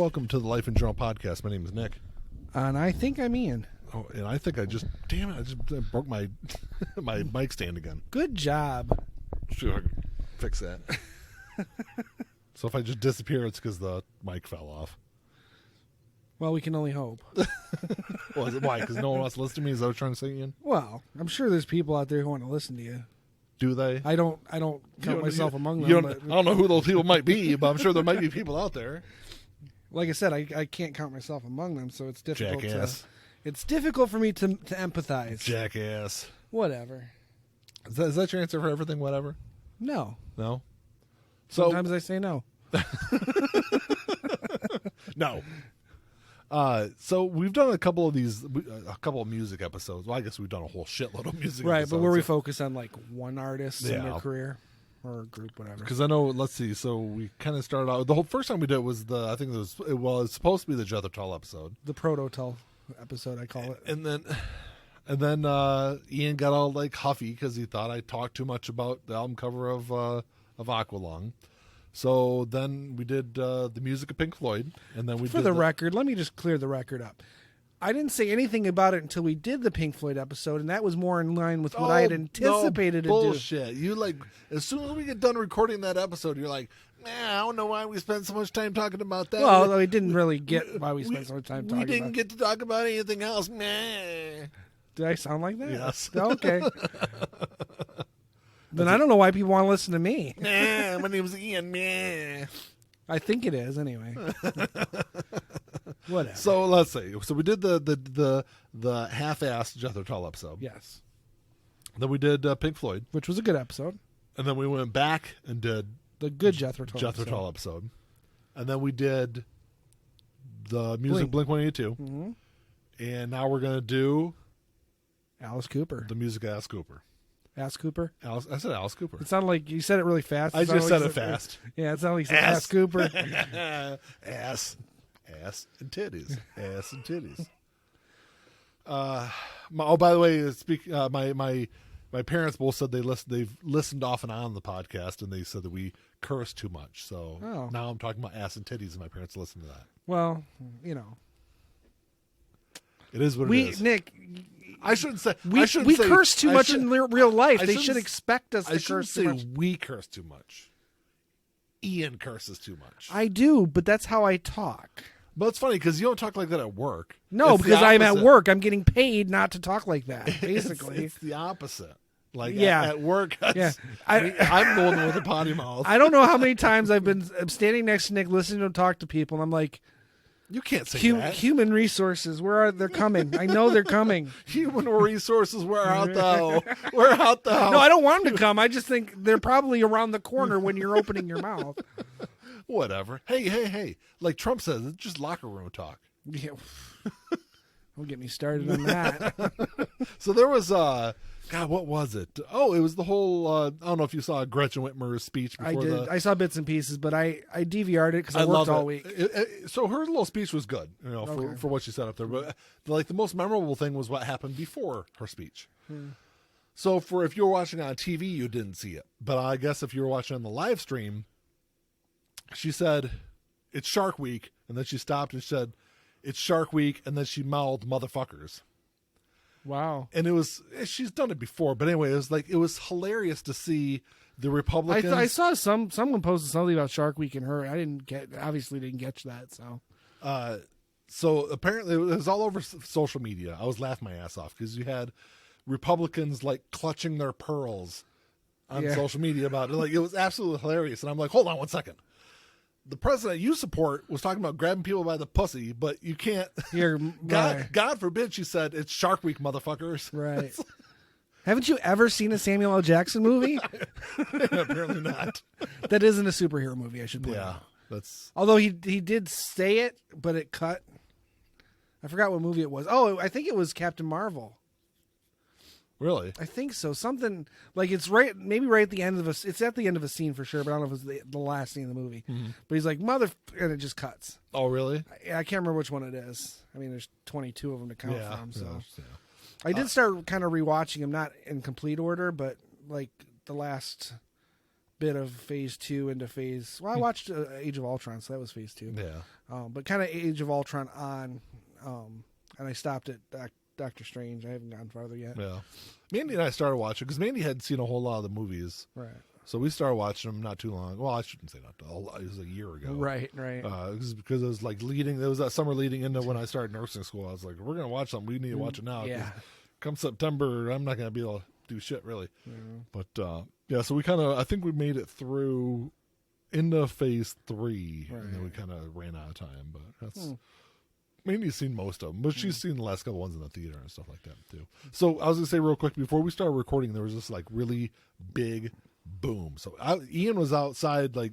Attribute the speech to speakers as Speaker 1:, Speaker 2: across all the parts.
Speaker 1: welcome to the Life in Journal podcast. My name is Nick.
Speaker 2: And I think I'm Ian.
Speaker 1: Oh, and I think I just broke my my mic stand again.
Speaker 2: Good job.
Speaker 1: Sure, I can fix that. So if I just disappear, it's because the mic fell off.
Speaker 2: Well, we can only hope.
Speaker 1: Well, is it why? Because no one wants to listen to me? Is that what you're trying to say, Ian?
Speaker 2: Well, I'm sure there's people out there who want to listen to you.
Speaker 1: Do they?
Speaker 2: I don't count myself among
Speaker 1: you
Speaker 2: them.
Speaker 1: don't, I don't know who those people might be, but I'm sure there might be people out there.
Speaker 2: Like I said, I can't count myself among them, so it's difficult.
Speaker 1: Jackass.
Speaker 2: It's difficult for me to empathize.
Speaker 1: Jackass.
Speaker 2: Whatever.
Speaker 1: Is that your answer for everything? Whatever.
Speaker 2: No.
Speaker 1: No. So
Speaker 2: Sometimes I say no.
Speaker 1: No. So we've done a couple of music episodes. Well, I guess we've done a whole shitload of music
Speaker 2: Right,
Speaker 1: episodes.
Speaker 2: but where we focus on like one artist in
Speaker 1: Yeah.
Speaker 2: their career or group, whatever.
Speaker 1: Because I know, let's see. So we kind of started out. The whole first time we did it was it was supposed to be the Jethro Tull episode,
Speaker 2: The Proto-Tull episode, I call it.
Speaker 1: and then Ian got all like huffy because he thought I talked too much about the album cover of Aqualung. So then we did the music of Pink Floyd, and then
Speaker 2: For the record, let me just clear the record up. I didn't say anything about it until we did the Pink Floyd episode, and that was more in line with what I had anticipated to do.
Speaker 1: Bullshit. You like as soon as we get done recording that episode, you're like, I don't know why we spent so much time talking about that.
Speaker 2: Well, we didn't really get why we spent so much time talking about it.
Speaker 1: We didn't get to talk about anything else. Nah.
Speaker 2: Did I sound like that?
Speaker 1: Yes.
Speaker 2: Okay. Then I don't know why people want to listen to me.
Speaker 1: Nah, my name's Ian. Nah.
Speaker 2: I think it is anyway. Whatever.
Speaker 1: So let's see. So we did the half-assed Jethro Tull episode.
Speaker 2: Yes.
Speaker 1: Then we did Pink Floyd,
Speaker 2: Which was a good episode.
Speaker 1: and then we went back and did
Speaker 2: The good Jethro Tull
Speaker 1: Jethro
Speaker 2: episode.
Speaker 1: Tull episode, and then we did the music Blink-182,
Speaker 2: Mm-hmm.
Speaker 1: and now we're gonna do
Speaker 2: Alice Cooper.
Speaker 1: the music of Alice Cooper.
Speaker 2: Alice Cooper.
Speaker 1: I said Alice Cooper.
Speaker 2: It sounded like you said it really fast.
Speaker 1: I just said it fast.
Speaker 2: Yeah, it sounded like you said Alice Cooper.
Speaker 1: Ass and titties. Ass and titties. By the way, my parents both said they've listened off and on the podcast, and they said that we curse too much. So now I'm talking about ass and titties, and my parents listen to that.
Speaker 2: Well, you know.
Speaker 1: It is what it is.
Speaker 2: Nick,
Speaker 1: I shouldn't say
Speaker 2: we curse too much in real life. They should expect us to curse too much.
Speaker 1: We curse too much. Ian curses too much.
Speaker 2: I do, but that's how I talk.
Speaker 1: But it's funny because you don't talk like that at work.
Speaker 2: No,
Speaker 1: It's the
Speaker 2: because I'm at
Speaker 1: opposite.
Speaker 2: work. I'm getting paid not to talk like that, basically.
Speaker 1: It's the opposite. Like
Speaker 2: Yeah.
Speaker 1: at work,
Speaker 2: Yeah.
Speaker 1: I'm the one with the potty mouth.
Speaker 2: I don't know how many times I'm standing next to Nick listening to him talk to people, and I'm like,
Speaker 1: You can't say that.
Speaker 2: human resources, where are they coming? I know they're coming.
Speaker 1: Human resources, where out thou? Where out thou?
Speaker 2: No, I don't want them to come. I just think they're probably around the corner when you're opening your mouth.
Speaker 1: Whatever. Hey. Like Trump says, it's just locker room talk.
Speaker 2: Yeah. Don't get me started on that.
Speaker 1: So there was, God, what was it? Oh, it was the whole, I don't know if you saw Gretchen Whitmer's speech before
Speaker 2: I did. I saw bits and pieces, but I DVR'd it because I worked all week.
Speaker 1: So her little speech was good,
Speaker 2: Okay.
Speaker 1: for what she said up there. But like the most memorable thing was what happened before her speech. So if you were watching on TV, you didn't see it. But I guess if you were watching on the live stream, she said, "It's Shark Week," and then she stopped and said, "It's Shark Week," and then she mouthed "motherfuckers."
Speaker 2: Wow.
Speaker 1: And she's done it before, but anyway, it was hilarious to see the Republicans.
Speaker 2: I saw someone posted something about Shark Week and her. I obviously didn't catch that.
Speaker 1: So apparently it was all over social media. I was laughing my ass off because you had Republicans like clutching their pearls on social media about it. Like it was absolutely hilarious. And I'm like, hold on one second. The president you support was talking about grabbing people by the pussy, but you can't. God forbid she said it's Shark Week, motherfuckers.
Speaker 2: Right. Haven't you ever seen a Samuel L. Jackson movie?
Speaker 1: Apparently not.
Speaker 2: That isn't a superhero movie, I should point out.
Speaker 1: That's.
Speaker 2: Although he did say it, but it cut. I forgot what movie it was. Oh, I think it was Captain Marvel.
Speaker 1: Really?
Speaker 2: I think so. Something like it's maybe right at the end of it's at the end of a scene for sure, but I don't know if it's the last scene of the movie. Mm-hmm. But he's like, and it just cuts.
Speaker 1: Oh, really?
Speaker 2: I can't remember which one it is. I mean, there's 22 of them to count from. So
Speaker 1: yeah.
Speaker 2: I did start kind of rewatching them, not in complete order, but like the last bit of Phase 2 into Phase. Well, I watched Age of Ultron, so that was Phase 2.
Speaker 1: Yeah.
Speaker 2: But kind of Age of Ultron on, and I stopped at Doctor Strange. I haven't gone farther yet.
Speaker 1: Yeah. Mandy and I started watching because Mandy hadn't seen a whole lot of the movies.
Speaker 2: Right.
Speaker 1: So we started watching them not too long. Well, I shouldn't say not too long. It was a year ago.
Speaker 2: Right.
Speaker 1: Because it was like there was that summer leading into when I started nursing school. I was like, we're going to watch something. We need to watch it now.
Speaker 2: Yeah.
Speaker 1: 'Cause come September, I'm not going to be able to do shit really.
Speaker 2: Yeah.
Speaker 1: But yeah, so I think we made it through into Phase 3, and then we kind of ran out of time. But that's Mandy's seen most of them, but she's seen the last couple ones in the theater and stuff like that too. So I was going to say real quick before we started recording, there was this like really big boom. So Ian was outside like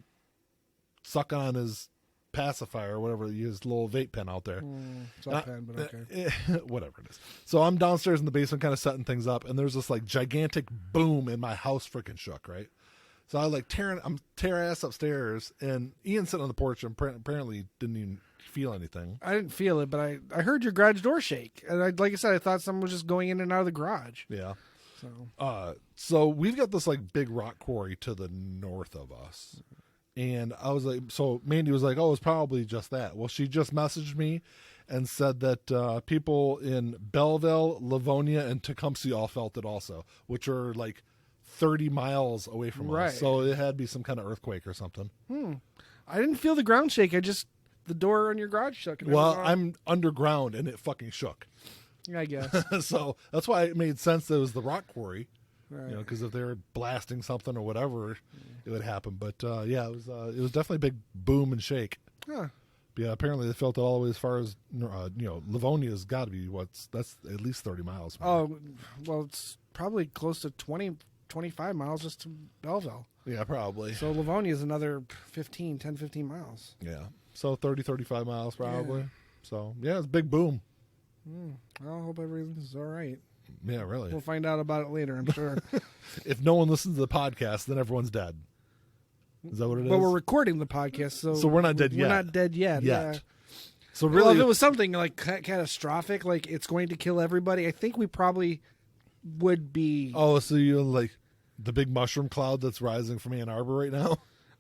Speaker 1: sucking on his pacifier or whatever, his little vape pen out there.
Speaker 2: It's not pen, but okay.
Speaker 1: Whatever it is. So I'm downstairs in the basement kind of setting things up, and there's this like gigantic boom, and my house freaking shook, right? So I'm tearing ass upstairs, and Ian's sitting on the porch and apparently didn't even feel anything.
Speaker 2: I didn't feel it, but I heard your garage door shake. And like I said, I thought someone was just going in and out of the garage.
Speaker 1: Yeah.
Speaker 2: So
Speaker 1: We've got this like big rock quarry to the north of us. And I was like, so Mandy was like, oh, it's probably just that. Well, she just messaged me and said that people in Belleville, Livonia, and Tecumseh all felt it also, which are like 30 miles away from us. So it had to be some kind of earthquake or something.
Speaker 2: I didn't feel the ground shake. The door on your garage shook.
Speaker 1: Well, I'm underground and it fucking shook.
Speaker 2: I guess.
Speaker 1: So that's why it made sense that it was the rock quarry.
Speaker 2: Right.
Speaker 1: You know, because if they were blasting something or whatever, it would happen. But yeah, it was definitely a big boom and shake.
Speaker 2: Huh.
Speaker 1: But yeah, apparently they felt it all the way as far as Livonia's got to be that's at least 30 miles.
Speaker 2: Oh, well, it's probably close to 20, 25 miles just to Belleville.
Speaker 1: Yeah, probably.
Speaker 2: So Livonia is another 10, 15 miles.
Speaker 1: Yeah, so 30, 35 miles probably.
Speaker 2: Yeah.
Speaker 1: So yeah, it's a big boom.
Speaker 2: Well, I hope everything's all right.
Speaker 1: Yeah, really.
Speaker 2: We'll find out about it later, I'm sure.
Speaker 1: If no one listens to the podcast, then everyone's dead. Is that what it is?
Speaker 2: But we're recording the podcast, so
Speaker 1: we're not dead yet.
Speaker 2: We're not dead yet. Yeah.
Speaker 1: So
Speaker 2: Well,
Speaker 1: really,
Speaker 2: if it was something like catastrophic, like it's going to kill everybody, I think we probably would be.
Speaker 1: oh, so you're like the big mushroom cloud that's rising from Ann Arbor right now?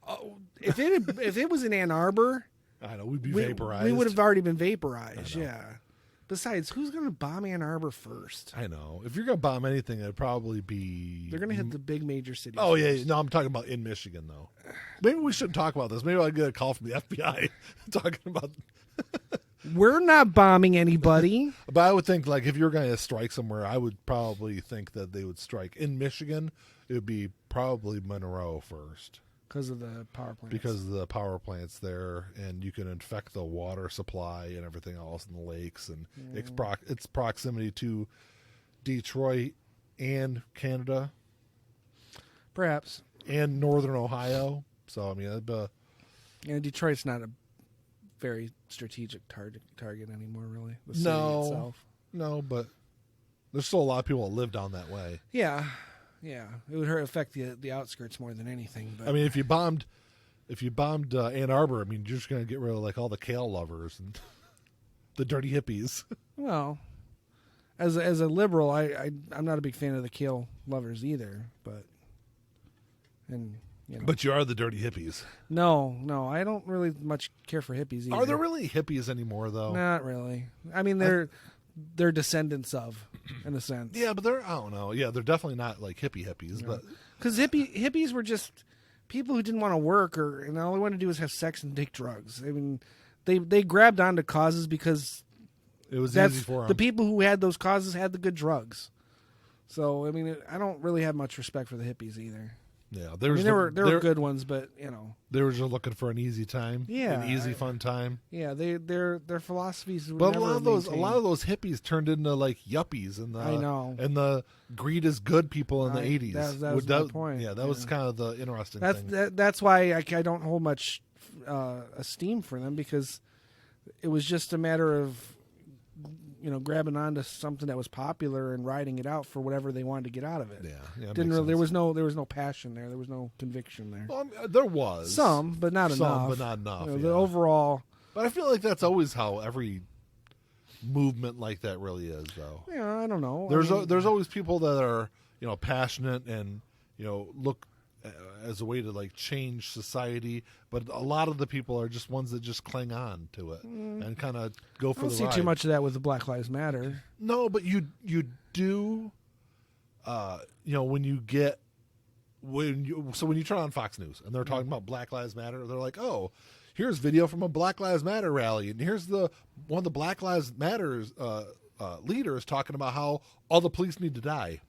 Speaker 2: Oh, if it was in Ann Arbor,
Speaker 1: I know we'd be vaporized.
Speaker 2: We would have already been vaporized. Yeah. Besides, who's going to bomb Ann Arbor first?
Speaker 1: I know. If you're gonna bomb anything, it'd probably be.
Speaker 2: They're going to hit the big major cities.
Speaker 1: Oh
Speaker 2: first.
Speaker 1: yeah, no, I'm talking about in Michigan though. Maybe we shouldn't talk about this. Maybe I'll get a call from the FBI talking about.
Speaker 2: We're not bombing anybody.
Speaker 1: But I would think like if you're going to strike somewhere, I would probably think that they would strike in Michigan. It would be probably Monroe first.
Speaker 2: Because of the power plants.
Speaker 1: Because of the power plants there, and you can infect the water supply and everything else in the lakes, and its proximity to Detroit and Canada,
Speaker 2: Perhaps.
Speaker 1: and northern Ohio. So I mean,
Speaker 2: And Detroit's not a very strategic target anymore, really. The city itself.
Speaker 1: no, but there's still a lot of people that live down that way.
Speaker 2: Yeah, it would affect the outskirts more than anything. But
Speaker 1: I mean, if you bombed Ann Arbor, I mean, you're just going to get rid of like all the kale lovers and the dirty hippies.
Speaker 2: well, as a liberal, I'm not a big fan of the kale lovers either. But
Speaker 1: But you are the dirty hippies.
Speaker 2: No, I don't really much care for hippies either.
Speaker 1: Are there really hippies anymore, though?
Speaker 2: Not really. I mean, they're descendants of, in a sense.
Speaker 1: Yeah, but I don't know. Yeah, they're definitely not like hippies, but
Speaker 2: because hippies were just people who didn't want to work and all they wanted to do was have sex and take drugs. I mean, they grabbed onto causes because
Speaker 1: it was easy for them.
Speaker 2: The people who had those causes had the good drugs. So I mean, I don't really have much respect for the hippies either.
Speaker 1: Yeah,
Speaker 2: there were good ones, but
Speaker 1: they were just looking for an easy time, an easy fun time.
Speaker 2: Yeah, their philosophies.
Speaker 1: But a lot of those hippies turned into like yuppies, and
Speaker 2: I know,
Speaker 1: and the greed is good people in the 80s.
Speaker 2: That was my point.
Speaker 1: Yeah, that was kind of the interesting thing.
Speaker 2: That's why I don't hold much esteem for them, because it was just a matter of grabbing onto something that was popular and riding it out for whatever they wanted to get out of it.
Speaker 1: Yeah.
Speaker 2: There was no passion there. There was no conviction there.
Speaker 1: Well, there was
Speaker 2: some, but not enough. The overall.
Speaker 1: But I feel like that's always how every movement like that really is, though.
Speaker 2: Yeah, I don't know.
Speaker 1: There's always people that are passionate and look as a way to like change society, but a lot of the people are just ones that just cling on to it and kind of go for
Speaker 2: I don't
Speaker 1: the
Speaker 2: see
Speaker 1: ride.
Speaker 2: too much of that with the Black Lives Matter.
Speaker 1: No, but you do, when you get when you turn on Fox News and they're talking about Black Lives Matter, they're like, oh, here's video from a Black Lives Matter rally, and here's one of the Black Lives Matters leaders talking about how all the police need to die.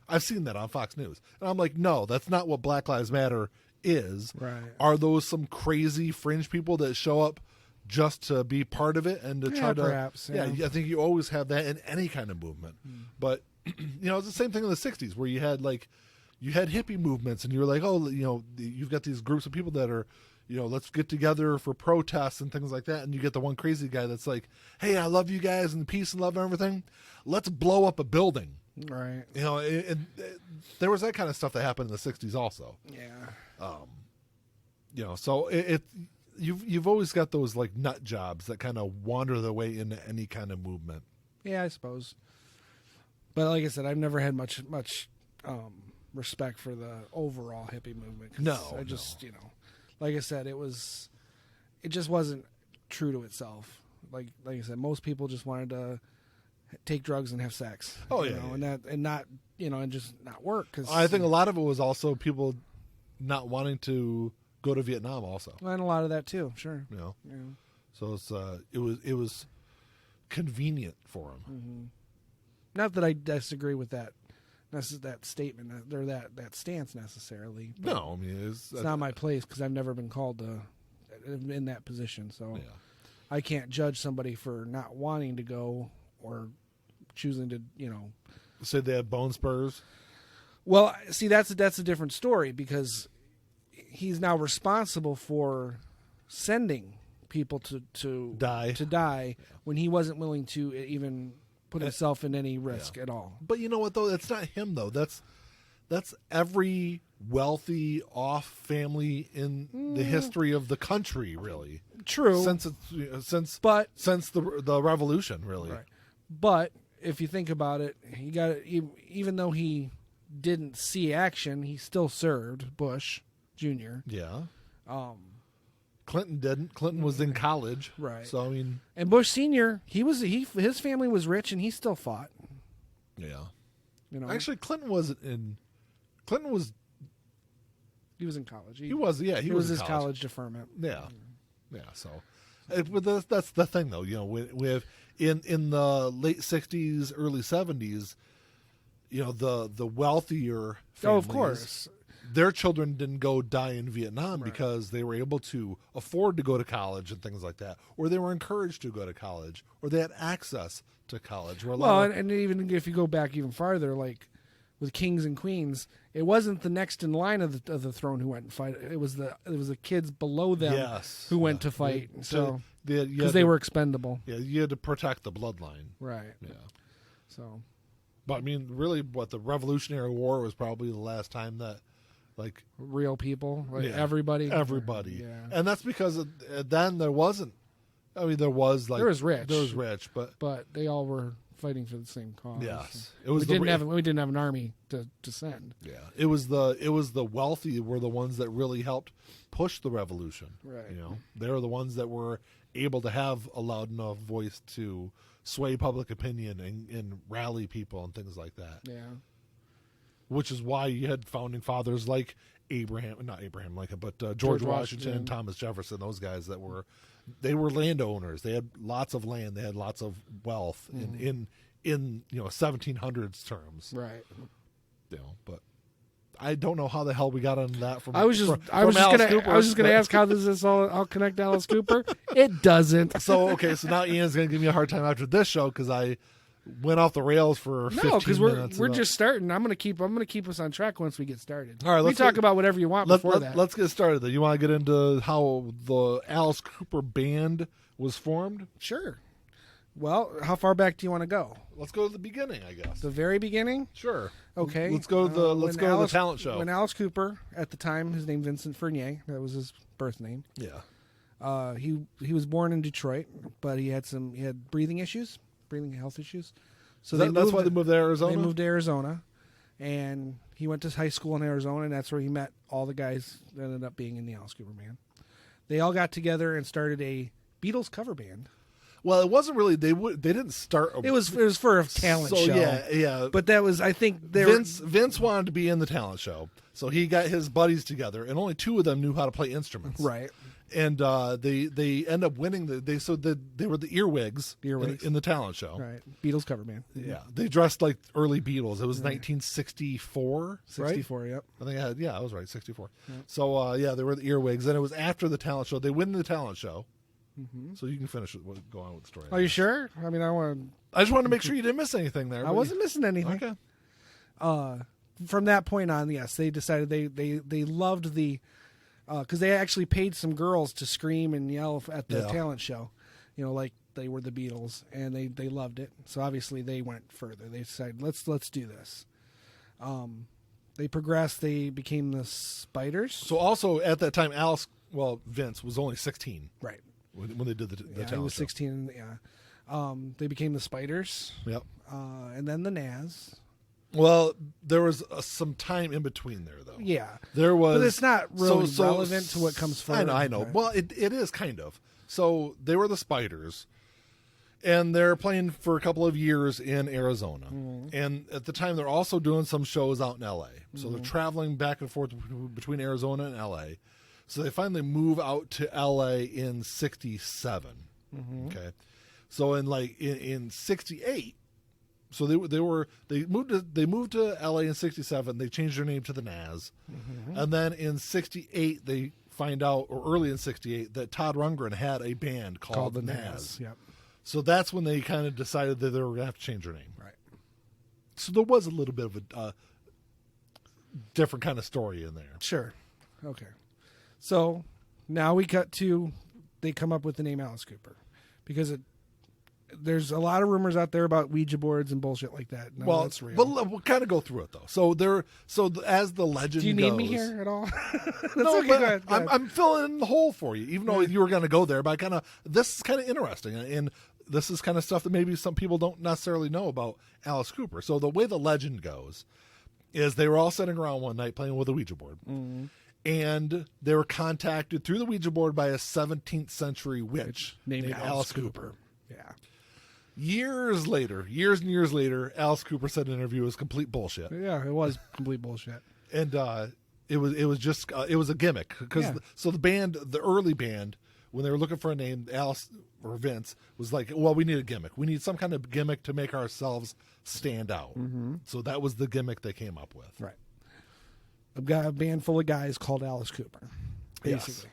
Speaker 1: I've seen that on Fox News, and I'm like, no, that's not what Black Lives Matter is.
Speaker 2: Right.
Speaker 1: Are those some crazy fringe people that show up just to be part of it and to try to?
Speaker 2: Perhaps, yeah.
Speaker 1: I think you always have that in any kind of movement. But it's the same thing in the '60s where you had hippie movements, and you were like, oh, you've got these groups of people that are, let's get together for protests and things like that, and you get the one crazy guy that's like, hey, I love you guys and peace and love and everything. Let's blow up a building.
Speaker 2: Right.
Speaker 1: There was that kind of stuff that happened in the '60s also.
Speaker 2: Yeah.
Speaker 1: So you've always got those like nut jobs that kind of wander their way into any kind of movement.
Speaker 2: Yeah, I suppose. But like I said, I've never had much respect for the overall hippie movement. 'Cause
Speaker 1: No,
Speaker 2: I just like I said, it just wasn't true to itself. Like I said, most people just wanted to take drugs and have sex.
Speaker 1: Oh,
Speaker 2: you
Speaker 1: yeah,
Speaker 2: know,
Speaker 1: yeah.
Speaker 2: and not and just not work. Cause,
Speaker 1: I think a lot of it was also people not wanting to go to Vietnam also.
Speaker 2: and a lot of that too. Sure.
Speaker 1: Yeah.
Speaker 2: Yeah.
Speaker 1: So it was convenient for them.
Speaker 2: Mm-hmm. Not that I disagree with that statement or that stance necessarily. But
Speaker 1: No, I mean
Speaker 2: it's not my place because I've never been called in that position. So
Speaker 1: yeah.
Speaker 2: I can't judge somebody for not wanting to go or choosing to,
Speaker 1: Say they had bone spurs.
Speaker 2: Well, see, that's a different story because he's now responsible for sending people to die when he wasn't willing to even put himself in any risk at all.
Speaker 1: But you know what though? That's not him though. That's every wealthy off family in the history of the country, really.
Speaker 2: True.
Speaker 1: Since the revolution, really.
Speaker 2: Right. But if you think about it, he got even though he didn't see action, he still served Bush Jr.
Speaker 1: Yeah. Clinton didn't. Clinton was in college.
Speaker 2: Right.
Speaker 1: So I mean,
Speaker 2: and Bush Sr. his family was rich and he still fought.
Speaker 1: yeah.
Speaker 2: Actually,
Speaker 1: Clinton was
Speaker 2: he was in college.
Speaker 1: he was
Speaker 2: his
Speaker 1: in
Speaker 2: college deferment.
Speaker 1: Yeah. Yeah, so but that's the thing though, we have in the late 60s, early 70s, the wealthier families,
Speaker 2: of course,
Speaker 1: their children didn't go die in Vietnam because they were able to afford to go to college and things like that, or they were encouraged to go to college, or they had access to college.
Speaker 2: And even if you go back even farther, like with kings and queens, it wasn't the next in line of the throne who went and fight. It was the kids below them who went to fight. So because they were expendable.
Speaker 1: Yeah, you had to protect the bloodline.
Speaker 2: Right.
Speaker 1: Yeah.
Speaker 2: So,
Speaker 1: but I mean, really, the Revolutionary War was probably the last time that, like,
Speaker 2: real people, like everybody,
Speaker 1: yeah. And that's because then there wasn't. I mean, there was rich,
Speaker 2: but they all were fighting for the same cause.
Speaker 1: Yes,
Speaker 2: it was. We didn't have an army to send.
Speaker 1: Yeah, it was the wealthy were the ones that really helped push the revolution.
Speaker 2: Right.
Speaker 1: They were the ones that were able to have a loud enough voice to sway public opinion and rally people and things like that.
Speaker 2: Yeah.
Speaker 1: Which is why you had founding fathers like not Abraham Lincoln, but George Washington and Thomas Jefferson. Those guys that were landowners. They had lots of land. They had lots of wealth in 1700s terms.
Speaker 2: Right.
Speaker 1: But I don't know how the hell we got on that from.
Speaker 2: I was just going to ask how does this all connect to Alice Cooper? It doesn't.
Speaker 1: So now Ian's going to give me a hard time after this show because I went off the rails for 15 minutes.
Speaker 2: No, because we're just starting. I'm going to keep us on track once we get started.
Speaker 1: All right,
Speaker 2: let's talk about whatever you want before that.
Speaker 1: Let's get started. Then you want to get into how the Alice Cooper band was formed?
Speaker 2: Sure. Well, how far back do you want to go?
Speaker 1: Let's go to the beginning, I guess.
Speaker 2: The very beginning?
Speaker 1: Sure.
Speaker 2: Okay.
Speaker 1: Let's go to the talent show.
Speaker 2: When Alice Cooper, at the time, his name Vincent Furnier, that was his birth name.
Speaker 1: Yeah.
Speaker 2: He was born in Detroit, but he had breathing health issues. So
Speaker 1: that's why they moved to Arizona.
Speaker 2: They moved to Arizona, and he went to high school in Arizona, and that's where he met all the guys that ended up being in the Alice Cooper band. They all got together and started a Beatles cover band.
Speaker 1: Well, it wasn't really. They didn't start.
Speaker 2: It was for a talent show.
Speaker 1: Yeah.
Speaker 2: But that was, I think,
Speaker 1: Vince wanted to be in the talent show, so he got his buddies together, and only 2 of them knew how to play instruments.
Speaker 2: Right.
Speaker 1: And they end up winning they were the earwigs, in the talent show.
Speaker 2: Right. Beatles cover band.
Speaker 1: Yeah, they dressed like early Beatles. It was 1964,
Speaker 2: 64,
Speaker 1: right?
Speaker 2: Yep.
Speaker 1: I think I was right, 64. Yep. So they were the earwigs, and it was after the talent show. They win the talent show. Mm-hmm. So you can finish go on with the story.
Speaker 2: Are you sure? I mean, I
Speaker 1: just wanted to make sure you didn't miss anything there.
Speaker 2: I wasn't missing anything.
Speaker 1: Okay.
Speaker 2: From that point on, yes, they decided they loved the, because they actually paid some girls to scream and yell at the talent show, like they were the Beatles, and they loved it. So obviously they went further. They decided let's do this. They progressed. They became the Spiders.
Speaker 1: So also at that time, Vince was only 16.
Speaker 2: Right.
Speaker 1: When they did the talent show.
Speaker 2: He was 16. Yeah. They became the Spiders.
Speaker 1: Yep.
Speaker 2: And then the Nazz.
Speaker 1: Well, there was some time in between there, though.
Speaker 2: Yeah.
Speaker 1: There was.
Speaker 2: But it's not really relevant to what comes first.
Speaker 1: I know. Well, it is kind of. So they were the Spiders, and they're playing for a couple of years in Arizona. Mm-hmm. And at the time, they're also doing some shows out in L.A. So they're traveling back and forth between Arizona and L.A. So they finally move out to L.A. in 67. Mm-hmm. Okay. So in 68, so they moved to L.A. in 67. They changed their name to the Nazz. Mm-hmm. And then in 68, they find out, or early in 68, that Todd Rundgren had a band called the Nazz.
Speaker 2: Yep.
Speaker 1: So that's when they kind of decided that they were going to have to change their name.
Speaker 2: Right.
Speaker 1: So there was a little bit of a different kind of story in there.
Speaker 2: Sure. Okay. So now we cut to, they come up with the name Alice Cooper, because there's a lot of rumors out there about Ouija boards and bullshit like that. No, that's real.
Speaker 1: But we'll kind of go through it though. So as the legend goes.
Speaker 2: Do you need me here at all?
Speaker 1: No,
Speaker 2: okay,
Speaker 1: but
Speaker 2: go ahead.
Speaker 1: I'm filling in the hole for you, even though you were going to go there. But this is kind of interesting, and this is kind of stuff that maybe some people don't necessarily know about Alice Cooper. So the way the legend goes is they were all sitting around one night playing with a Ouija board. Mm-hmm. And they were contacted through the Ouija board by a 17th century witch named Alice Cooper.
Speaker 2: Yeah.
Speaker 1: Years and years later, Alice Cooper said in an interview it was complete bullshit.
Speaker 2: Yeah, it was complete bullshit.
Speaker 1: And it was a gimmick. So the early band, when they were looking for a name, Alice or Vince was like, well, we need a gimmick. We need some kind of gimmick to make ourselves stand out. Mm-hmm. So that was the gimmick they came up with.
Speaker 2: Right. I've got a band full of guys called Alice Cooper, basically.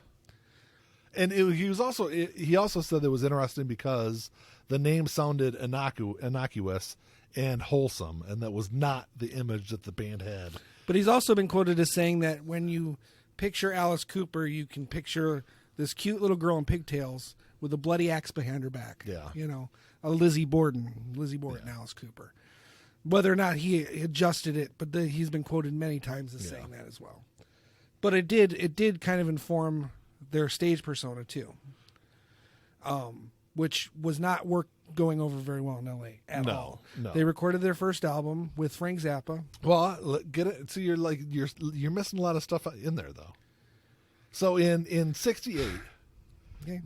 Speaker 1: Yes. And he also said it was interesting because the name sounded innocuous and wholesome, and that was not the image that the band had.
Speaker 2: But he's also been quoted as saying that when you picture Alice Cooper, you can picture this cute little girl in pigtails with a bloody axe behind her back.
Speaker 1: Yeah.
Speaker 2: A Lizzie Borden, Alice Cooper. Whether or not he adjusted it, but he's been quoted many times as saying that as well. But it did kind of inform their stage persona too, which was not going over very well in L.A. at all.
Speaker 1: No.
Speaker 2: They recorded their first album with Frank Zappa.
Speaker 1: Well, get it. So you're missing a lot of stuff in there though. So in 68,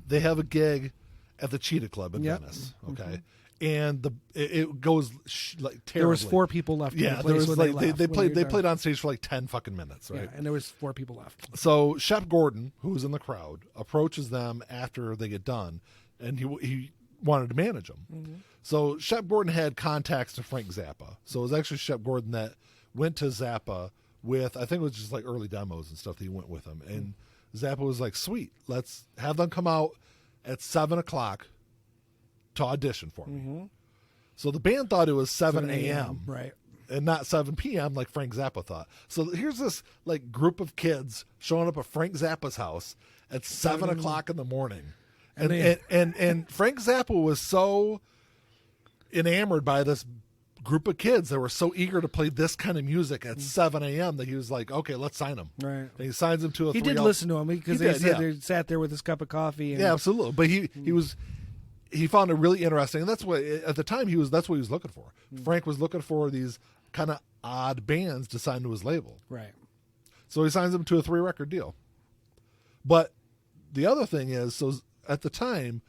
Speaker 1: they have a gig at the Cheetah Club in Venice. Okay. Mm-hmm. And it goes terribly.
Speaker 2: There was 4 people left.
Speaker 1: Yeah, there was they played on stage for 10 fucking minutes, right?
Speaker 2: Yeah, and there was 4 people left.
Speaker 1: So Shep Gordon, who was in the crowd, approaches them after they get done, and he wanted to manage them. Mm-hmm. So Shep Gordon had contacts to Frank Zappa. So it was actually Shep Gordon that went to Zappa with, I think it was just early demos and stuff that he went with him. And Zappa was like, sweet, let's have them come out at 7:00 to audition for me. Mm-hmm. So the band thought it was 7 a.m.
Speaker 2: Right.
Speaker 1: And not 7 p.m. like Frank Zappa thought. So here's this group of kids showing up at Frank Zappa's house at 7:00 in the morning. And Frank Zappa was so enamored by this group of kids that were so eager to play this kind of music at 7 a.m. that he was like, okay, let's sign them.
Speaker 2: Right.
Speaker 1: And he signs them to a 3-album.
Speaker 2: He did listen to him because they sat there with his cup of coffee. And,
Speaker 1: yeah, absolutely. But he found it really interesting, and that's what at the time that's what he was looking for. Frank was looking for these kind of odd bands to sign to his label.
Speaker 2: Right.
Speaker 1: So he signs them to a 3-record deal. But the other thing is, so at the time,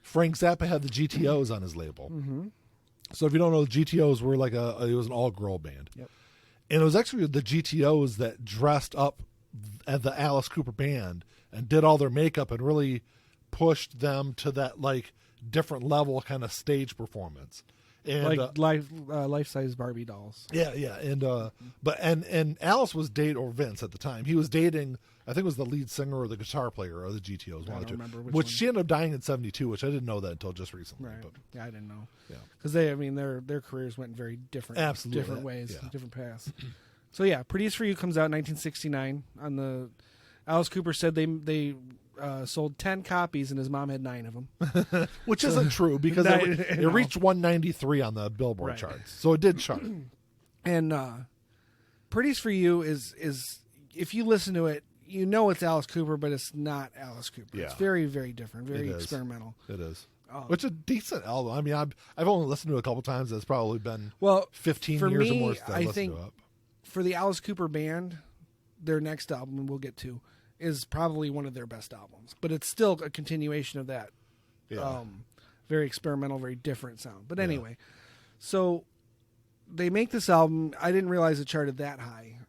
Speaker 1: Frank Zappa had the GTOs on his label.
Speaker 2: Mm-hmm.
Speaker 1: So if you don't know, the GTOs were like it was an all-girl band.
Speaker 2: Yep.
Speaker 1: And it was actually the GTOs that dressed up at the Alice Cooper band and did all their makeup and really pushed them to that like different level kind of stage performance. And
Speaker 2: Like life-size Barbie dolls.
Speaker 1: yeah, and but Alice was dating, or Vince at the time, he was dating, I think it was the lead singer or the guitar player of the GTOs,
Speaker 2: I don't remember which
Speaker 1: which
Speaker 2: one.
Speaker 1: she ended up dying in 1972, which I didn't know that until just recently.
Speaker 2: Right.
Speaker 1: But
Speaker 2: Yeah, I didn't know.
Speaker 1: yeah,
Speaker 2: Because their careers went in very different,
Speaker 1: Absolutely.
Speaker 2: different ways,
Speaker 1: Yeah.
Speaker 2: different paths. So yeah, Pretty Is For You comes out in 1969. On the Alice Cooper said they sold 10 copies and his mom had 9 of them.
Speaker 1: which isn't true because it
Speaker 2: No.
Speaker 1: reached 193 on the Billboard
Speaker 2: Right.
Speaker 1: charts, so it did chart.
Speaker 2: And Pretty Is For You is if you listen to it, you know it's Alice Cooper, but it's not Alice Cooper.
Speaker 1: Yeah.
Speaker 2: It's very, very different, very
Speaker 1: It is.
Speaker 2: experimental.
Speaker 1: It is.
Speaker 2: Oh.
Speaker 1: Which is a decent album. I mean, I've only listened to it a couple times. It's probably been
Speaker 2: Well,
Speaker 1: 15
Speaker 2: for
Speaker 1: years
Speaker 2: me,
Speaker 1: or more since I
Speaker 2: I
Speaker 1: listened
Speaker 2: think
Speaker 1: to it.
Speaker 2: for the Alice Cooper band, their next album we'll get to is probably one of their best albums, but it's still a continuation of that
Speaker 1: Yeah.
Speaker 2: very experimental, very different sound. But anyway, so they make this album. I didn't realize it charted that high,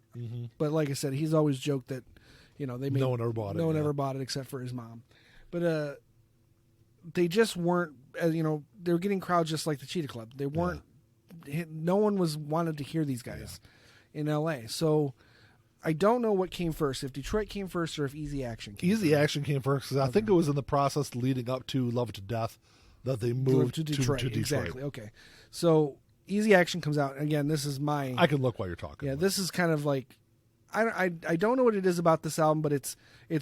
Speaker 2: but like I said, he's always joked that they made,
Speaker 1: No one ever bought it,
Speaker 2: No one
Speaker 1: yeah.
Speaker 2: ever bought it except for his mom. But they just weren't. They were getting crowds just like the Cheetah Club. They weren't. No one wanted to hear these guys in L.A. So I don't know what came first, if Detroit came first or if Easy Action came
Speaker 1: Easy
Speaker 2: first.
Speaker 1: Action came first because I think it was in the process leading up to Love It to Death that they moved
Speaker 2: to Detroit.
Speaker 1: to Detroit.
Speaker 2: Exactly. Okay. So Easy Action comes out. Again, this is my.
Speaker 1: I can look while you're talking.
Speaker 2: Yeah, this is kind of like. I don't know what it is about this album, but it's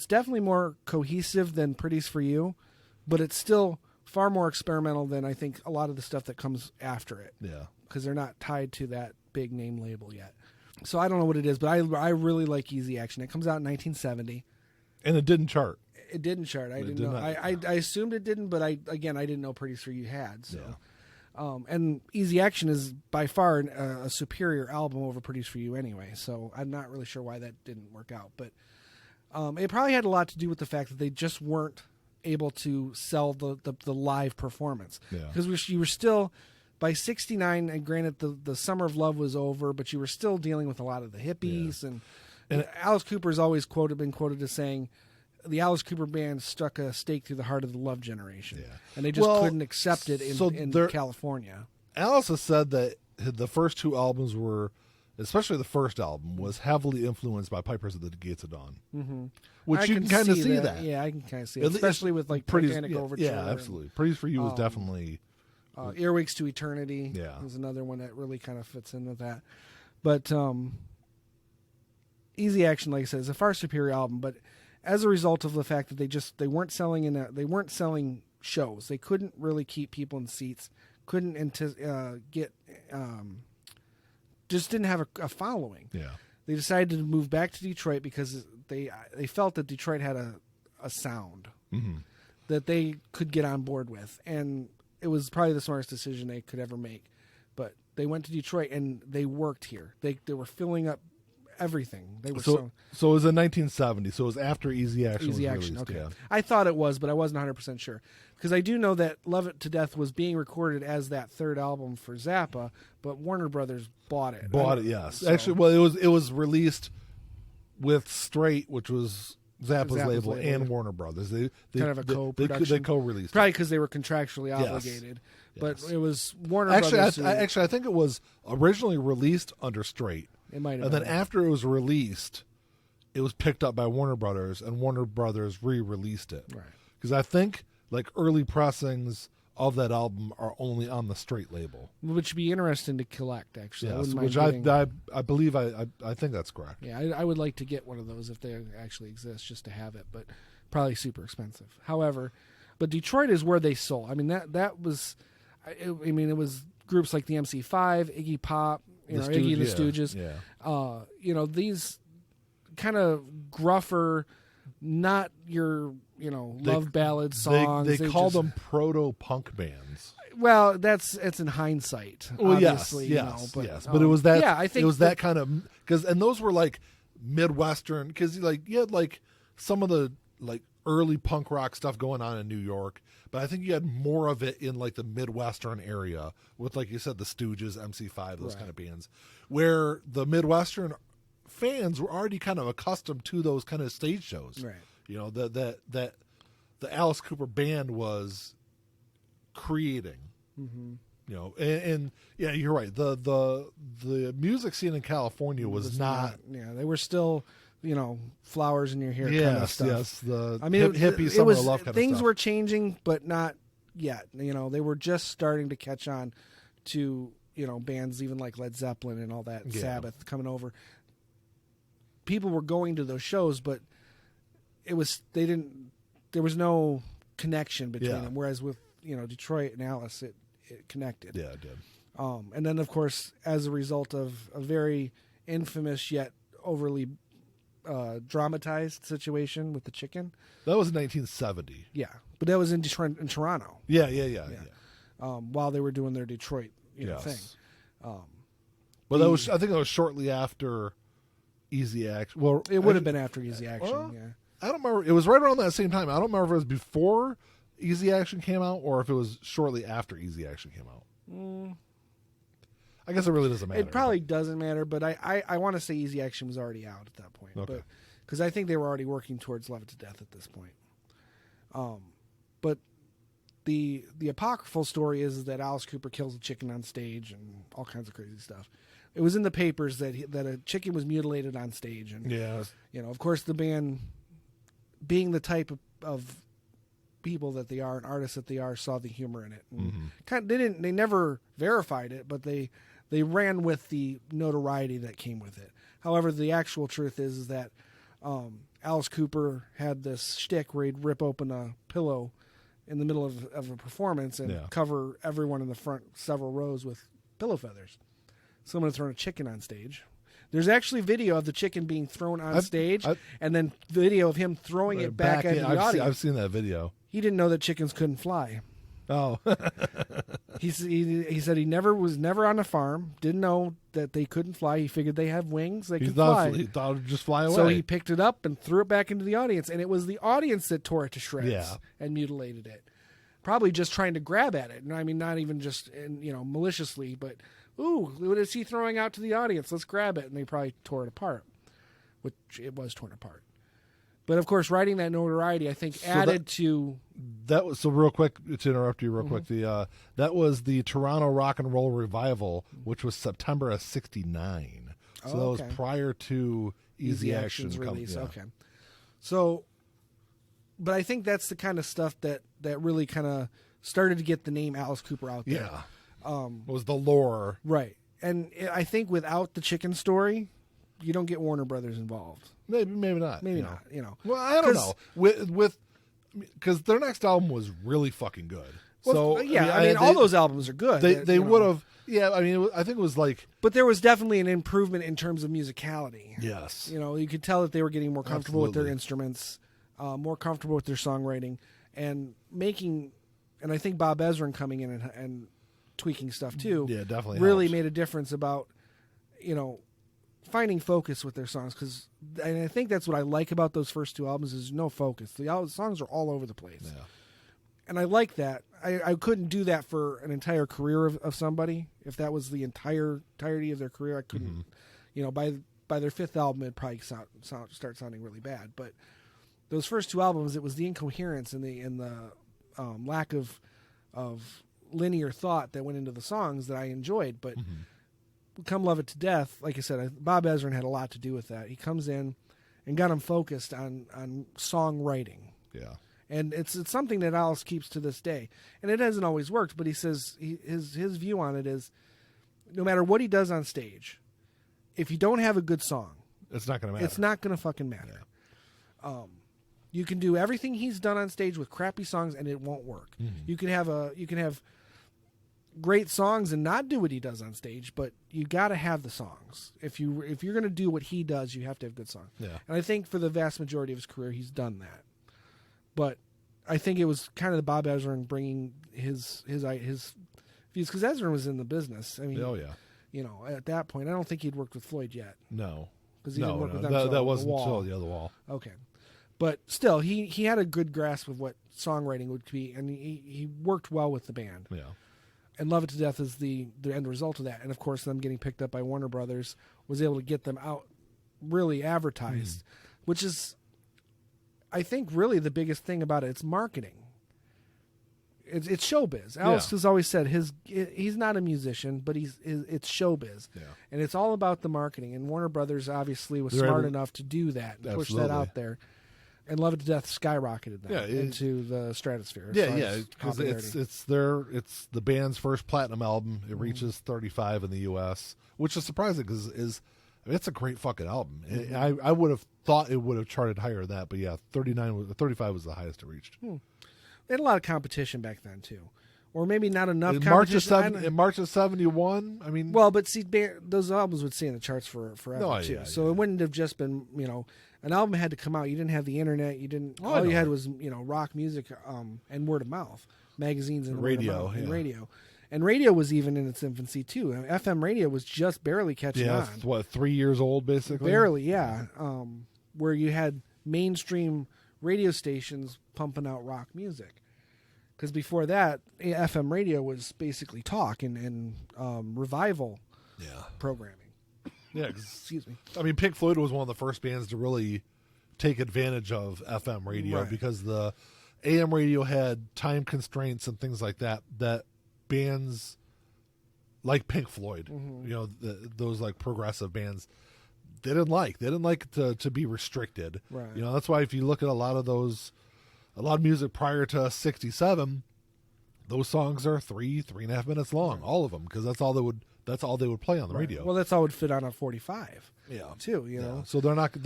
Speaker 2: definitely more cohesive than Pretty's For You, but it's still far more experimental than I think a lot of the stuff that comes after it.
Speaker 1: Yeah.
Speaker 2: Because they're not tied to that big name label yet. So I don't know what it is, but I really like Easy Action. It comes out in 1970.
Speaker 1: And it didn't chart.
Speaker 2: It didn't chart. I didn't
Speaker 1: did
Speaker 2: know.
Speaker 1: not.
Speaker 2: I assumed it didn't, but I didn't know Pretty's For You had. So.
Speaker 1: Yeah.
Speaker 2: And Easy Action is by far a superior album over Pretty's For You anyway. So I'm not really sure why that didn't work out, but it probably had a lot to do with the fact that they just weren't able to sell the live performance.
Speaker 1: Yeah.
Speaker 2: Because you were still by 1969, and granted the Summer of Love was over, but you were still dealing with a lot of the hippies and Alice Cooper's always been quoted as saying the Alice Cooper band stuck a stake through the heart of the Love generation, and they just couldn't accept it in California.
Speaker 1: Alice has said that the first 2 albums were, especially the first album, was heavily influenced by Pipers at the Gates of Dawn, which
Speaker 2: I
Speaker 1: you can kind of see that.
Speaker 2: Yeah, I can kind of see
Speaker 1: At
Speaker 2: it,
Speaker 1: least
Speaker 2: especially with like
Speaker 1: Pretty's-
Speaker 2: Titanic Overture.
Speaker 1: Yeah, absolutely. Pretty's For You was definitely.
Speaker 2: Earwigs to Eternity is another one that really kind of fits in with that. But Easy Action, like I said, is a far superior album. But as a result of the fact that they weren't selling shows, they couldn't really keep people in seats, couldn't just didn't have a following.
Speaker 1: Yeah.
Speaker 2: They decided to move back to Detroit because they felt that Detroit had a sound that they could get on board with, and it was probably the smartest decision they could ever make. But they went to Detroit and they worked here. They were filling up everything. They were
Speaker 1: So it was in 1970. So it was after Easy Action was
Speaker 2: Easy Action.
Speaker 1: released.
Speaker 2: Okay,
Speaker 1: Yeah.
Speaker 2: I thought it was, but I wasn't 100% sure because I do know that Love It to Death was being recorded as that third album for Zappa, but Warner Brothers bought it.
Speaker 1: Yes.
Speaker 2: So-
Speaker 1: Actually, well, it was released with Straight, which was Zappa's label,
Speaker 2: label.
Speaker 1: and Warner Brothers. They
Speaker 2: Kind of a co-production.
Speaker 1: They co-released.
Speaker 2: Probably because they were contractually obligated. But
Speaker 1: Yes.
Speaker 2: it was Warner
Speaker 1: Actually,
Speaker 2: Brothers.
Speaker 1: I think it was originally released under Straight,
Speaker 2: it might have
Speaker 1: and then
Speaker 2: been.
Speaker 1: after it was released, it was picked up by Warner Brothers, and Warner Brothers re-released it.
Speaker 2: Right.
Speaker 1: Because I think like early pressings of that album are only on the Straight label.
Speaker 2: Which would be interesting to collect, actually. I
Speaker 1: Yes,
Speaker 2: wouldn't mind
Speaker 1: which
Speaker 2: getting-
Speaker 1: I believe I think that's correct.
Speaker 2: Yeah, I would like to get one of those if they actually exist, just to have it, but probably super expensive. However, but Detroit is where they sold. I mean, that was, it was groups like the MC5, Iggy Pop, Iggy and the Stooges.
Speaker 1: Yeah.
Speaker 2: These kind of gruffer, not your, love ballad songs.
Speaker 1: They call
Speaker 2: just-
Speaker 1: them proto-punk bands.
Speaker 2: Well, it's in hindsight.
Speaker 1: Well,
Speaker 2: obviously,
Speaker 1: yes,
Speaker 2: but,
Speaker 1: yes. But it was that.
Speaker 2: Yeah, I think
Speaker 1: it was that kind of and those were like Midwestern because you had like some of the like early punk rock stuff going on in New York, but I think you had more of it in like the Midwestern area with, like you said, the Stooges, MC5, those kind of bands, where the Midwestern fans were already kind of accustomed to those kind of stage shows.
Speaker 2: Right.
Speaker 1: You know, that the Alice Cooper band was creating.
Speaker 2: Mm-hmm.
Speaker 1: You know, and yeah, you're right. The music scene in California was not.
Speaker 2: Yeah, they were still, flowers in your hair kind of
Speaker 1: Yes,
Speaker 2: stuff.
Speaker 1: yes. The
Speaker 2: it
Speaker 1: hippie summer
Speaker 2: was,
Speaker 1: of love kind of stuff.
Speaker 2: things were changing, but not yet. They were just starting to catch on to bands even like Led Zeppelin and all that,
Speaker 1: Yeah.
Speaker 2: Sabbath coming over. People were going to those shows, but there was no connection between
Speaker 1: Yeah.
Speaker 2: them. Whereas with Detroit and Alice, it connected.
Speaker 1: Yeah, it did.
Speaker 2: And then, of course, as a result of a very infamous yet overly dramatized situation with the chicken.
Speaker 1: That was in 1970.
Speaker 2: Yeah, but that was in Detroit, in Toronto.
Speaker 1: Yeah.
Speaker 2: While they were doing their Detroit
Speaker 1: Yes.
Speaker 2: thing.
Speaker 1: But that was, I think, that was shortly after Easy Action. Well,
Speaker 2: It would have been after Easy Action.
Speaker 1: well,
Speaker 2: yeah.
Speaker 1: I don't remember. It was right around that same time. I don't remember if it was before Easy Action came out or if it was shortly after Easy Action came out. I guess it really doesn't matter.
Speaker 2: It probably doesn't matter, but I want to say Easy Action was already out at that point.
Speaker 1: Okay.
Speaker 2: But because I think they were already working towards Love It to Death at this point. But the apocryphal story is that Alice Cooper kills a chicken on stage and all kinds of crazy stuff. It was in the papers that a chicken was mutilated on stage, and
Speaker 1: Yeah.
Speaker 2: of course, the band, being the type of people that they are and artists that they are, saw the humor in it. And they never verified it, but they ran with the notoriety that came with it. However, the actual truth is that Alice Cooper had this shtick where he'd rip open a pillow in the middle of a performance and cover everyone in the front several rows with pillow feathers. Someone had thrown a chicken on stage. There's actually video of the chicken being thrown on stage, and then video of him throwing it back into the audience.
Speaker 1: I've seen that video.
Speaker 2: He didn't know that chickens couldn't fly.
Speaker 1: Oh.
Speaker 2: He said he was never on a farm, didn't know that they couldn't fly. He figured they have wings, they could fly.
Speaker 1: He thought it would just fly away.
Speaker 2: So he picked it up and threw it back into the audience, and it was the audience that tore it to shreds and mutilated it. Probably just trying to grab at it. I mean, not even just maliciously, but ooh, what is he throwing out to the audience? Let's grab it, and they probably tore it apart, which it was torn apart. But of course, writing that notoriety, I think, added to
Speaker 1: that was so real quick to interrupt you real quick. The that was the Toronto Rock and Roll Revival, which was September of '69. So that was prior to Easy Action's
Speaker 2: release.
Speaker 1: Yeah.
Speaker 2: Okay, so, but I think that's the kind of stuff that really kind of started to get the name Alice Cooper out there.
Speaker 1: Yeah, was the lore,
Speaker 2: right? And I think without the chicken story, you don't get Warner Brothers involved.
Speaker 1: Maybe not.
Speaker 2: Maybe not.
Speaker 1: Well, I don't know. With because their next album was really fucking good.
Speaker 2: Well,
Speaker 1: so
Speaker 2: yeah, I mean, all those albums are good.
Speaker 1: They would have. Yeah, I mean, I think it was like.
Speaker 2: But there was definitely an improvement in terms of musicality.
Speaker 1: Yes.
Speaker 2: You could tell that they were getting more comfortable with their instruments, more comfortable with their songwriting, and making. And I think Bob Ezrin coming in and tweaking stuff too.
Speaker 1: Yeah, definitely
Speaker 2: really
Speaker 1: helped.
Speaker 2: made a difference about, finding focus with their songs, and I think that's what I like about those first two albums is no focus. The songs are all over the place.
Speaker 1: Yeah.
Speaker 2: And I like that. I couldn't do that for an entire career of somebody. If that was the entirety of their career, I couldn't. By their fifth album, it'd probably start sounding really bad. But those first two albums, it was the incoherence and the lack of linear thought that went into the songs that I enjoyed. But Come Love It to Death, like I said, Bob Ezrin had a lot to do with that. He comes in and got him focused on songwriting.
Speaker 1: Yeah.
Speaker 2: And it's something that Alice keeps to this day. And it hasn't always worked, but he says his view on it is no matter what he does on stage, if you don't have a good song,
Speaker 1: it's not going to matter.
Speaker 2: It's not going to fucking matter. Yeah. You can do everything he's done on stage with crappy songs and it won't work. You can have great songs and not do what he does on stage, but you got to have the songs. If you're going to do what he does, you have to have good songs.
Speaker 1: Yeah.
Speaker 2: And I think for the vast majority of his career, he's done that. But I think it was kind of the Bob Ezrin bringing his views, because Ezrin was in the business. I mean,
Speaker 1: Oh yeah.
Speaker 2: At that point, I don't think he'd worked with Floyd yet.
Speaker 1: No.
Speaker 2: Because he didn't work with them
Speaker 1: that
Speaker 2: till
Speaker 1: wasn't
Speaker 2: The Wall.
Speaker 1: until the other Wall.
Speaker 2: Okay. But still, he had a good grasp of what songwriting would be, and he worked well with the band.
Speaker 1: Yeah.
Speaker 2: And Love It to Death is the end result of that. And, of course, them getting picked up by Warner Brothers was able to get them out really advertised, which is, I think, really the biggest thing about it. It's marketing. It's showbiz. Alex has always said he's not a musician, but it's showbiz.
Speaker 1: Yeah.
Speaker 2: And it's all about the marketing. And Warner Brothers obviously was smart enough to do that and push that out there. And Love It to Death skyrocketed that into the stratosphere.
Speaker 1: Because it's the band's first platinum album. It reaches 35 in the U.S., which is surprising because it's a great fucking album. I would have thought it would have charted higher than that, but 35 was the highest it reached.
Speaker 2: They had a lot of competition back then too, or maybe not enough competition.
Speaker 1: In March of '71, I mean,
Speaker 2: well, but see, those albums would stay in the charts forever too. So it wouldn't have just been an album had to come out. You didn't have the internet. You didn't. All you had was rock music and word of mouth, magazines and
Speaker 1: radio,
Speaker 2: and radio. And radio was even in its infancy too. FM radio was just barely catching on.
Speaker 1: Yeah, what, 3 years old basically?
Speaker 2: Barely, yeah. Where you had mainstream radio stations pumping out rock music. Because before that, FM radio was basically talk and revival programming.
Speaker 1: Yeah,
Speaker 2: excuse me.
Speaker 1: I mean, Pink Floyd was one of the first bands to really take advantage of FM radio because the AM radio had time constraints and things like that bands like Pink Floyd, those like progressive bands, they didn't like. They didn't like to be restricted.
Speaker 2: Right.
Speaker 1: That's why if you look at a lot of music prior to '67, those songs are 3.5 minutes long, all of them, because that's all they would play on the radio.
Speaker 2: Well, that's all would fit on a 45.
Speaker 1: Yeah,
Speaker 2: too. You know,
Speaker 1: so they're not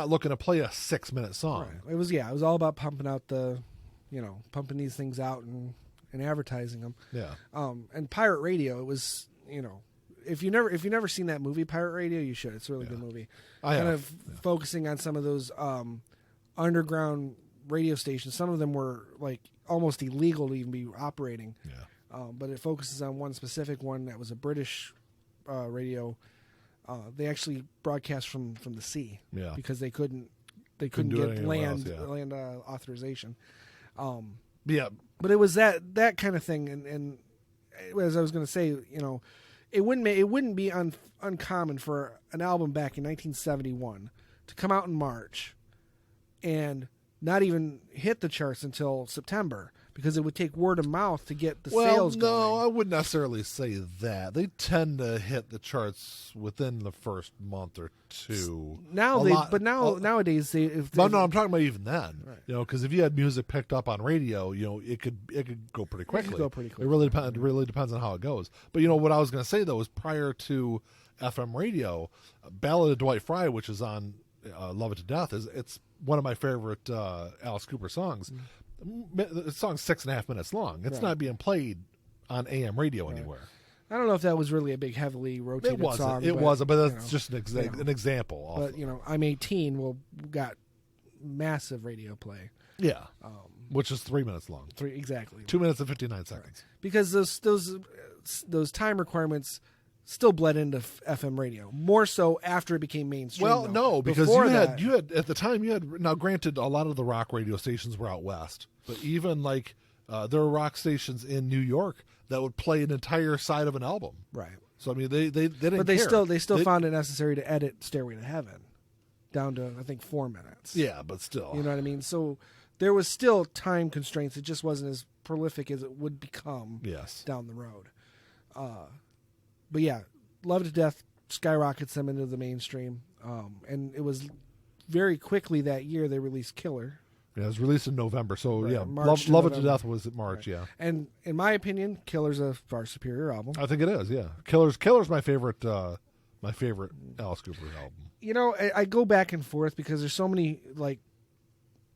Speaker 1: looking to play a 6-minute song.
Speaker 2: Right. It was all about pumping out pumping these things out and advertising them.
Speaker 1: Yeah.
Speaker 2: And pirate radio, it was if you never seen that movie Pirate Radio, you should. It's a really good movie. Focusing on some of those underground radio stations. Some of them were like almost illegal to even be operating.
Speaker 1: Yeah.
Speaker 2: But it focuses on one specific one that was a British radio. They actually broadcast from the sea.
Speaker 1: Yeah.
Speaker 2: Because they couldn't get land authorization.
Speaker 1: Yeah.
Speaker 2: But it was that kind of thing, and as I was going to say, it wouldn't be uncommon for an album back in 1971 to come out in March and not even hit the charts until September, because it would take word of mouth to get the sales going.
Speaker 1: No, I wouldn't necessarily say that. They tend to hit the charts within the first month or two.
Speaker 2: Nowadays
Speaker 1: I'm talking about even then. Right. Because if you had music picked up on radio, it could go pretty quickly. It really depends on how it goes. But what I was going to say though is prior to FM radio, Ballad of Dwight Fry, which is on Love It to Death, it's one of my favorite Alice Cooper songs. The song's 6.5 minutes long. It's not being played on AM radio anywhere.
Speaker 2: I don't know if that was really a big, heavily rotated song.
Speaker 1: It wasn't, but that's just an example.
Speaker 2: But I'm 18 got massive radio play.
Speaker 1: Yeah, which is 3 minutes long.
Speaker 2: 2
Speaker 1: minutes and 59 seconds.
Speaker 2: Right. Because those time requirements still bled into FM radio, more so after it became mainstream.
Speaker 1: Well, no, because you had at the time now granted a lot of the rock radio stations were out west, but even like there were rock stations in New York that would play an entire side of an album.
Speaker 2: Right.
Speaker 1: So I mean they didn't.
Speaker 2: But they still found it necessary to edit Stairway to Heaven down to I think 4 minutes.
Speaker 1: Yeah, but still,
Speaker 2: you know what I mean. So there was still time constraints. It just wasn't as prolific as it would become.
Speaker 1: Yes.
Speaker 2: Down the road. But yeah, Love It to Death skyrockets them into the mainstream. And it was very quickly that year they released Killer.
Speaker 1: Yeah, it was released in November. So
Speaker 2: March
Speaker 1: Love It to Death was in March.
Speaker 2: Right.
Speaker 1: Yeah.
Speaker 2: And in my opinion, Killer's a far superior album.
Speaker 1: I think it is. Yeah, Killer's my favorite Alice Cooper album.
Speaker 2: I go back and forth because there's so many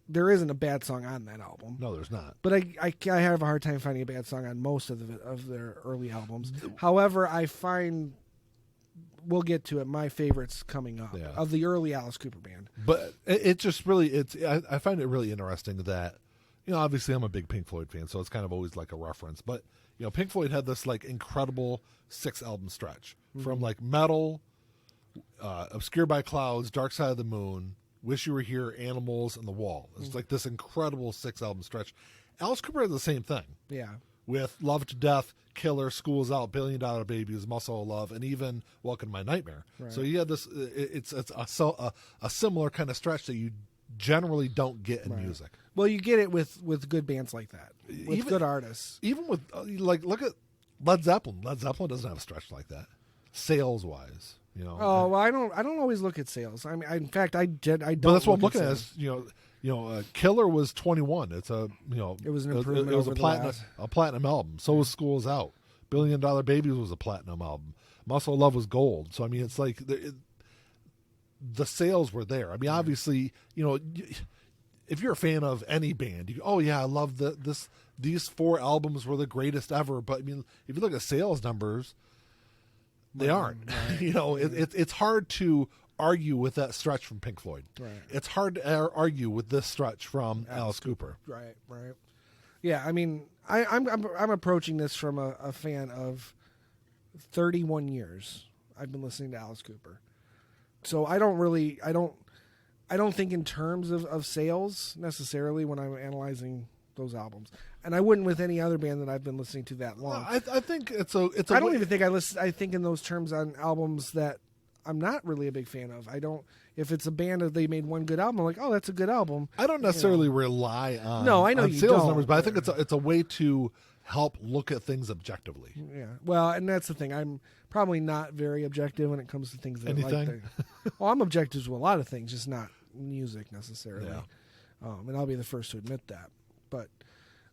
Speaker 2: there isn't a bad song on that album.
Speaker 1: No, there's not.
Speaker 2: But I have a hard time finding a bad song on most of their early albums. However, I find, we'll get to it, my favorites coming up of the early Alice Cooper band.
Speaker 1: But it just really, I find it really interesting that, obviously I'm a big Pink Floyd fan, so it's kind of always like a reference. But Pink Floyd had this like incredible 6-album stretch from like Metal, Obscured by Clouds, Dark Side of the Moon, Wish You Were Here, Animals, and The Wall. It's like this incredible 6-album stretch. Alice Cooper had the same thing.
Speaker 2: Yeah.
Speaker 1: With Love to Death, Killer, School's Out, $1 Billion Babies, Muscle of Love, and even Welcome to My Nightmare. Right. So you had this. It's a similar kind of stretch that you generally don't get in music.
Speaker 2: Well, you get it with good bands like that, with good artists.
Speaker 1: Even with look at Led Zeppelin. Led Zeppelin doesn't have a stretch like that, sales wise.
Speaker 2: Oh well, I don't always look at sales. I mean, in fact, I don't.
Speaker 1: But that's what I'm looking at. Killer was 21. It's a
Speaker 2: it was an improvement.
Speaker 1: It was a platinum album. So was School's Out. $1 Billion Babies was a platinum album. Muscle of Love was gold. So I mean, it's like the sales were there. I mean, obviously, if you're a fan of any band, I love these 4 albums were the greatest ever. But I mean, if you look at sales numbers, they aren't. Right. It's hard to argue with that stretch from Pink Floyd.
Speaker 2: Right.
Speaker 1: It's hard to argue with this stretch from Alice Cooper.
Speaker 2: Right. Yeah, I mean, I'm approaching this from a fan of 31 years. I've been listening to Alice Cooper, so I don't think in terms of sales necessarily when I'm analyzing those albums, and I wouldn't with any other band that I've been listening to that long.
Speaker 1: I think it's a.
Speaker 2: I don't even think I think in those terms on albums that I'm not really a big fan of. I don't. If it's a band that they made one good album, I'm like, oh, that's a good album.
Speaker 1: I don't necessarily rely on
Speaker 2: no, I know you
Speaker 1: sales
Speaker 2: don't.
Speaker 1: numbers, but I think it's a way to help look at things objectively.
Speaker 2: Yeah. Well, and that's the thing. I'm probably not very objective when it comes to things that
Speaker 1: Anything?
Speaker 2: Well, I'm objective to a lot of things, just not music necessarily.
Speaker 1: Yeah.
Speaker 2: And I'll be the first to admit that. But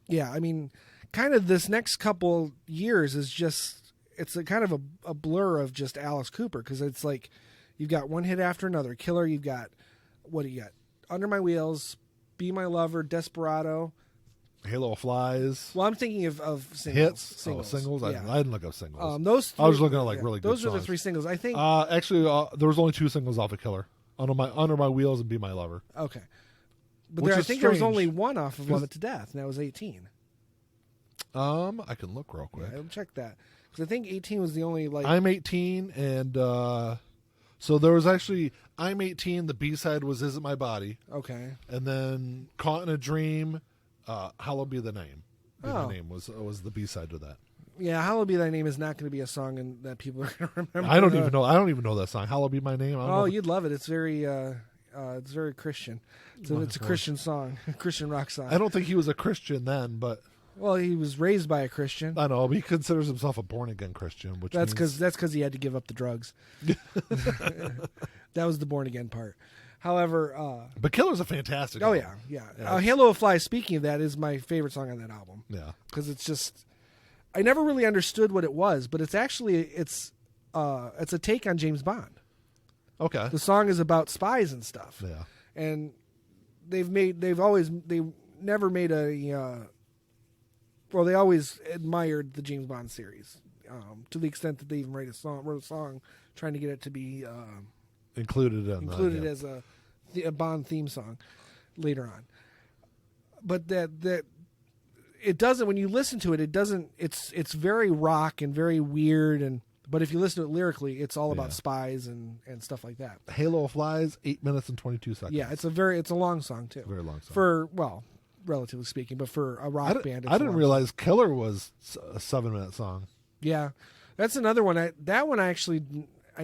Speaker 2: yeah, I mean, kind of this next couple years is just, it's a kind of a blur of just Alice Cooper, because it's like you've got one hit after another. Killer, you've got, what do you got? Under My Wheels, Be My Lover, Desperado.
Speaker 1: Halo Flies.
Speaker 2: Well, I'm thinking of singles.
Speaker 1: Hits?
Speaker 2: Singles.
Speaker 1: Singles?
Speaker 2: Yeah.
Speaker 1: I didn't look up singles.
Speaker 2: Those three,
Speaker 1: I was looking at really good
Speaker 2: those
Speaker 1: songs.
Speaker 2: are the 3 singles. I think.
Speaker 1: Actually, there was only 2 singles off of Killer. Under My Wheels and Be My Lover.
Speaker 2: Okay. But I think there was only one off of Love It to Death, and that was 18.
Speaker 1: I can look real quick.
Speaker 2: Yeah, I'll check that. Because I think 18 was the only, like...
Speaker 1: I'm 18, and so there was actually... I'm 18, the B-side was Is It My Body.
Speaker 2: Okay.
Speaker 1: And then Caught in a Dream, Hallowed Be the Name.
Speaker 2: My
Speaker 1: Name was the B-side to that.
Speaker 2: Yeah, Hallowed Be Thy Name is not going to be a song that people are going to remember.
Speaker 1: I don't even know that song. Hallowed Be My Name.
Speaker 2: You'd love it. It's very Christian. It's a Christian song, a Christian rock song.
Speaker 1: I don't think he was a Christian then, but
Speaker 2: well, he was raised by a Christian.
Speaker 1: I know, but he considers himself a born again Christian, which
Speaker 2: that's because he had to give up the drugs. That was the born again part. However,
Speaker 1: but Killer's a fantastic.
Speaker 2: Oh yeah. Halo of Flies. Speaking of that, is my favorite song on that album.
Speaker 1: Yeah,
Speaker 2: because it's just, I never really understood what it was, but it's actually it's a take on James Bond.
Speaker 1: Okay.
Speaker 2: The song is about spies and stuff.
Speaker 1: Yeah.
Speaker 2: And they never made they always admired the James Bond series, to the extent that they even wrote a song trying to get it to be
Speaker 1: included
Speaker 2: as a Bond theme song later on. But that it doesn't, when you listen to it, it doesn't, it's very rock and very weird, but if you listen to it lyrically, it's all about spies and stuff like that.
Speaker 1: Halo Flies, 8 minutes and 22 seconds.
Speaker 2: Yeah, it's a long song too.
Speaker 1: Very long song.
Speaker 2: For, well, relatively speaking, but for a rock band,
Speaker 1: I didn't realize Killer was a 7-minute song.
Speaker 2: Yeah, that's another one. I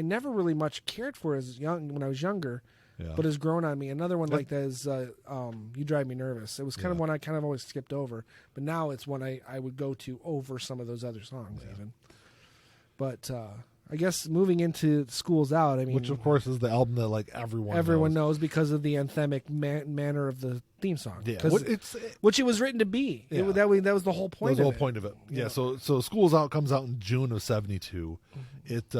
Speaker 2: never really much cared for when I was younger, but has grown on me. Another one like that is You Drive Me Nervous. It was kind of one I kind of always skipped over, but now it's one I would go to over some of those other songs even. But I guess moving into School's Out, I mean,
Speaker 1: which of course is the album that like everyone
Speaker 2: knows because of the anthemic manner of the theme song.
Speaker 1: Yeah,
Speaker 2: which it was written to be.
Speaker 1: Yeah.
Speaker 2: That was the whole point.
Speaker 1: That was the whole point of it. Yeah. So School's Out comes out in June of '72. Mm-hmm. It